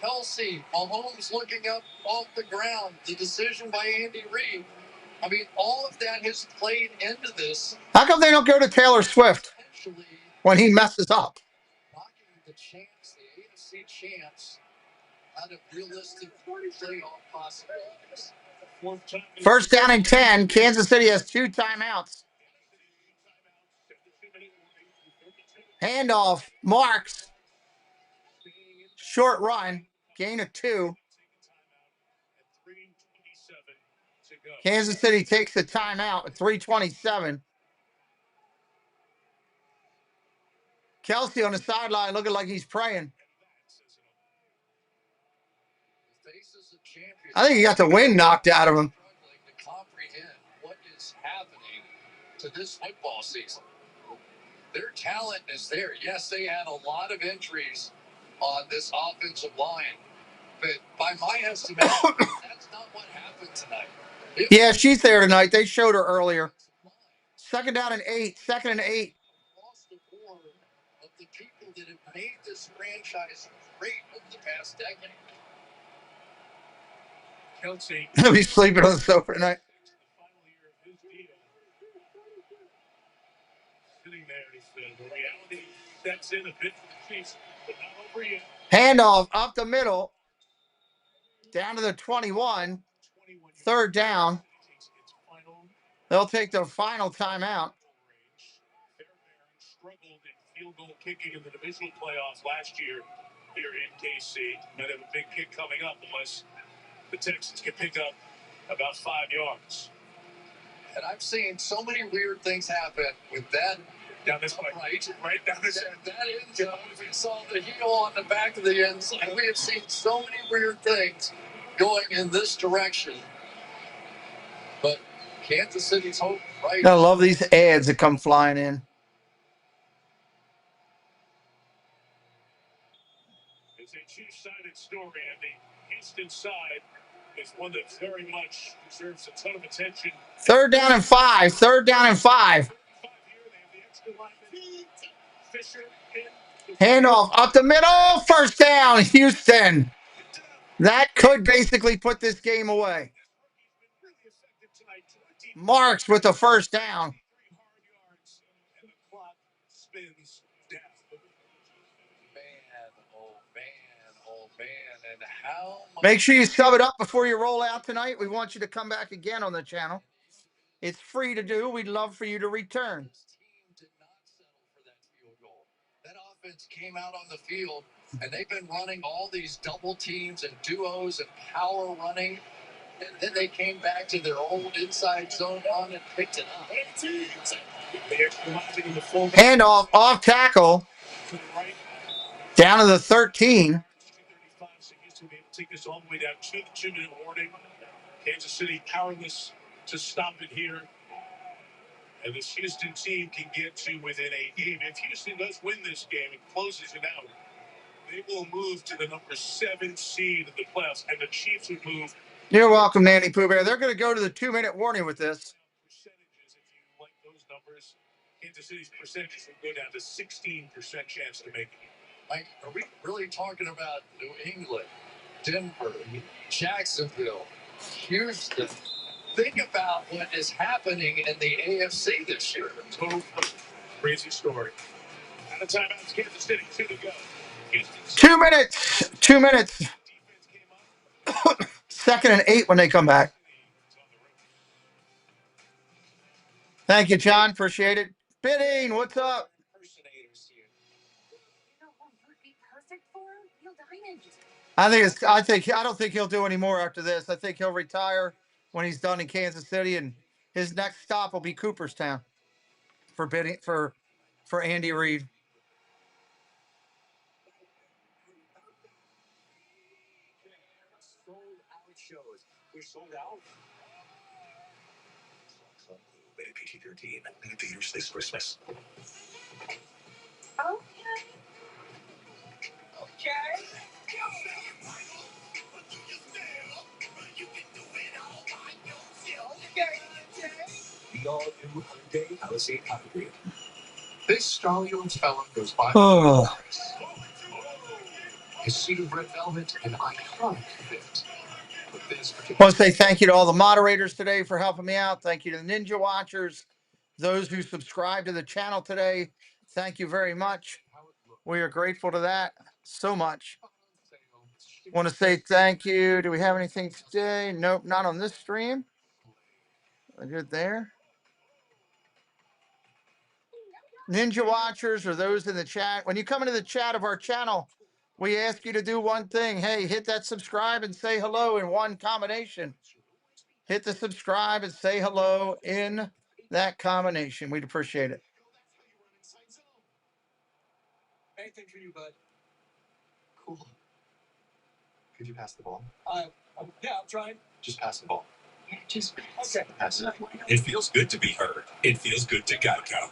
Kelsey, Mahomes looking up off the ground, the decision by Andy Reid. I mean, all of that has played into this. How come they don't go to Taylor Swift when he messes up? Knocking the chance, the AFC chance, out of realistic playoff possibilities. 1st down and 10. Kansas City has 2 timeouts. Handoff. Marks. Short run. Gain of 2. Kansas City takes the timeout at 3:27. Kelsey on the sideline looking like he's praying. I think he got the wind knocked out of him. To comprehend what is happening to this football season. Their talent is there. Yes, they had a lot of injuries on this offensive line, but by my estimate, that's not what happened tonight. Yeah, she's there tonight. They showed her earlier. 2nd down and 8. 2nd and 8. Lost the board of the people that have made this franchise great over the past decade. Kelsey. He'll be sleeping on the sofa tonight. Sitting there, the reality sets in a bit for the Chiefs, but not over yet. Handoff up the middle. Down to the 21. 3rd down. They'll take the final timeout. Struggled in field goal kicking in the divisional playoffs last year here in KC. Might have a big kick coming up unless the Texans can pick up about 5 yards. And I've seen so many weird things happen with that. Down this way. Right down this end. That end zone. We saw the heel on the back of the end zone. We have seen so many weird things going in this direction. But Kansas City's hope, right? I love these ads that come flying in. It's a Chiefs-sided story, and the Houston side is one that very much deserves a ton of attention. 3rd down and 5. 3rd down and 5. Handoff up the middle. 1st down, Houston. That could basically put this game away. Marks with the 1st down. And how much Make sure you sub it up before you roll out tonight. We want you to come back again on the channel. It's free to do. We'd love for you to return. this team did not settle for that field goal. That offense came out on the field, and they've been running all these double teams and duos and power running. And then they came back to their old inside zone run and picked it up. Handoff, off tackle. Down to the 13. Take this all the way down to the 2-minute warning. Kansas City powerless to stop it here. And this Houston team can get to within a game. If Houston does win this game and closes it out, they will move to the number 7 seed in the playoffs, and the Chiefs will move. You're welcome, Nanny Pooh Bear. They're going to go to the 2-minute warning with this. Percentages, if you like those numbers, Kansas City's percentages will go down to 16% chance to make it. Like, are we really talking about New England, Denver, Jacksonville, Houston? Think about what is happening in the AFC this year. Total crazy story. Out of timeouts, Kansas City, 2 to go. 2 minutes. 2 minutes. 2nd and 8 when they come back. Thank you, John. Appreciate it. Bidding, what's up? I don't think he'll do any more after this. I think he'll retire when he's done in Kansas City, and his next stop will be Cooperstown for bidding for Andy Reid. We're sold out. Rated PG-13. Rated theaters this Christmas. Okay. The all-new Hyundai Palisade Hybrid. This Stallion fellow goes by. Oh. His cedar red velvet and iconic fit. I want to say thank you to all the moderators today for helping me out. Thank you to the Ninja Watchers, those who subscribe to the channel today. Thank you very much. We are grateful to that so much. Want to say thank you. Do we have anything today? Nope, not on this stream. We're good there. Ninja Watchers or those in the chat. When you come into the chat of our channel, we ask you to do one thing. Hey, hit that subscribe and say hello in one combination. Hit the subscribe and say hello in that combination. We'd appreciate it. Anything for you, bud. Cool. Could you pass the ball? Yeah, I'm trying. Just pass the ball. Just Okay. Pass it. It feels good to be heard. It feels good to Geico.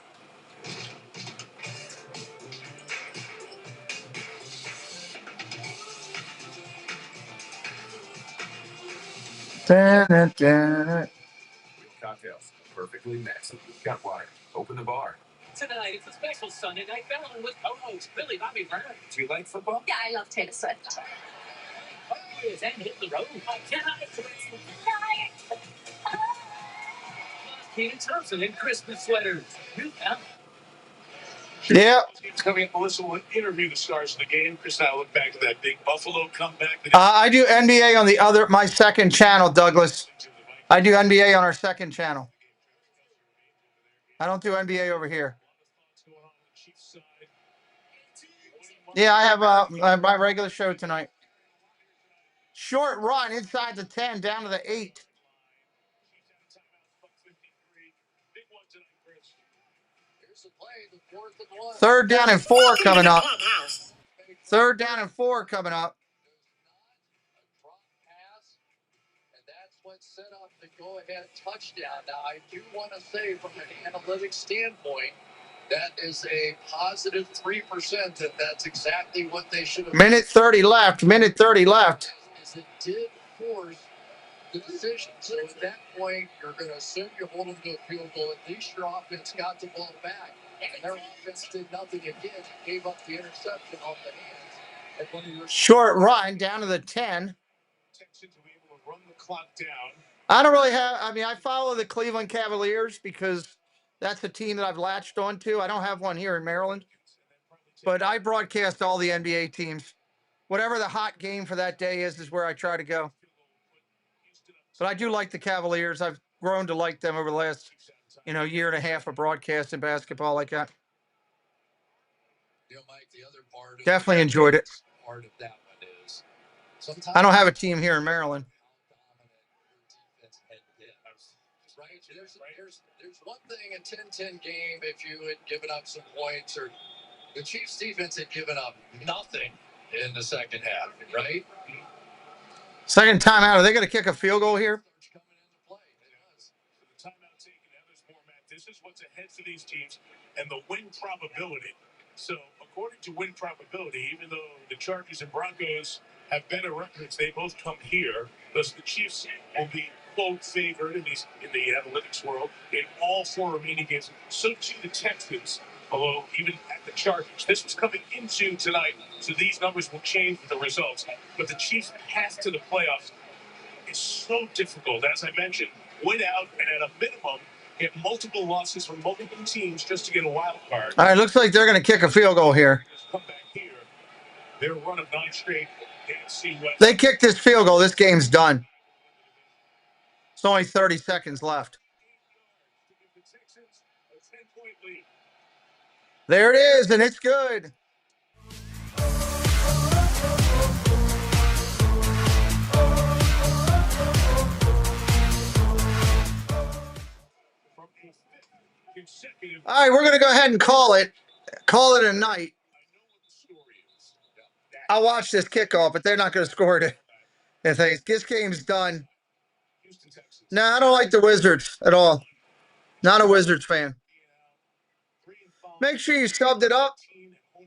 Cocktails. Perfectly mixed. Got water. Open the bar. Tonight, it's a special Sunday night ballad with co-host Billy Bobby Brown. Do you like football? Yeah, I love Taylor Swift. Boys, and hit the road. Kenan Thompson in Christmas sweaters. New album. Yeah. It's coming up. Melissa will interview the stars of the game. Chris and I look back to that big Buffalo comeback. I do NBA on my second channel, Douglas. I do NBA on our second channel. I don't do NBA over here. Yeah, I have my regular show tonight. Short run inside the 10, down to the 8. Third down and 4 coming up. Third down and 4 coming up. That's what set up the go-ahead touchdown. Now, I do want to say from an analytics standpoint, that is a positive 3% that that's exactly what they should have. Minute 30 left. Minute 30 left. As it did force the decision. So at that point, you're going to assume you hold them to a field goal. At least your offense got the ball back. And their offense did nothing again. Gave up the interception off the hands. Short run down to the 10. I don't really have, I mean, I follow the Cleveland Cavaliers because that's the team that I've latched onto. I don't have one here in Maryland, but I broadcast all the NBA teams. Whatever the hot game for that day is where I try to go. But I do like the Cavaliers. I've grown to like them over the last, year and a half of broadcasting basketball like that. Mike, the other part of definitely enjoyed it. Part of that one is I don't have a team here in Maryland. Right? There's one thing, a 10-10 game, if you had given up some points, or the Chiefs defense had given up nothing in the second half, right? Second timeout. Are they going to kick a field goal here? This is what's ahead for these teams and the win probability. So, according to win probability, even though the Chargers and Broncos have better records, they both come here. Thus, the Chiefs will be quote favored in the analytics world in all 4 remaining games. So too the Texans, although even at the Chargers, this was coming into tonight, so these numbers will change with the results. But the Chiefs' path to the playoffs is so difficult, as I mentioned. Win out and at a minimum get multiple losses from multiple teams just to get a wild card. All right, looks like they're going to kick a field goal here. Come back here. Their run of 9 straight AFC West. They kick this field goal. This game's done. It's only 30 seconds left. There it is, and it's good. All right, we're going to go ahead and call it a night. I'll watch this kickoff, but they're not going to score it. This game's done. No, I don't like the Wizards at all. Not a Wizards fan. Make sure you subbed it up.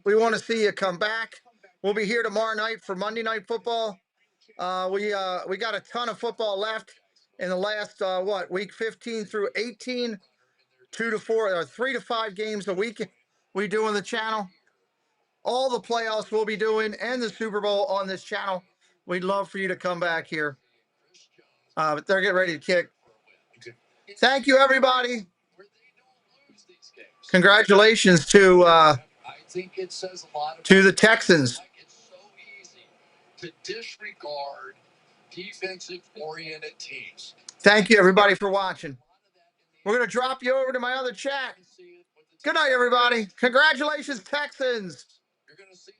We want to see you come back. We'll be here tomorrow night for Monday Night Football. We got a ton of football left in the last week 15 through 18, 2 to 4 or 3 to 5 games a week we do on the channel. All the playoffs we'll be doing and the Super Bowl on this channel. We'd love for you to come back here. But they're getting ready to kick. Thank you, everybody. Congratulations to the Texans. It's so easy to disregard defensive-oriented teams. Thank you, everybody, for watching. We're going to drop you over to my other chat. Good night, everybody. Congratulations, Texans. You're going to see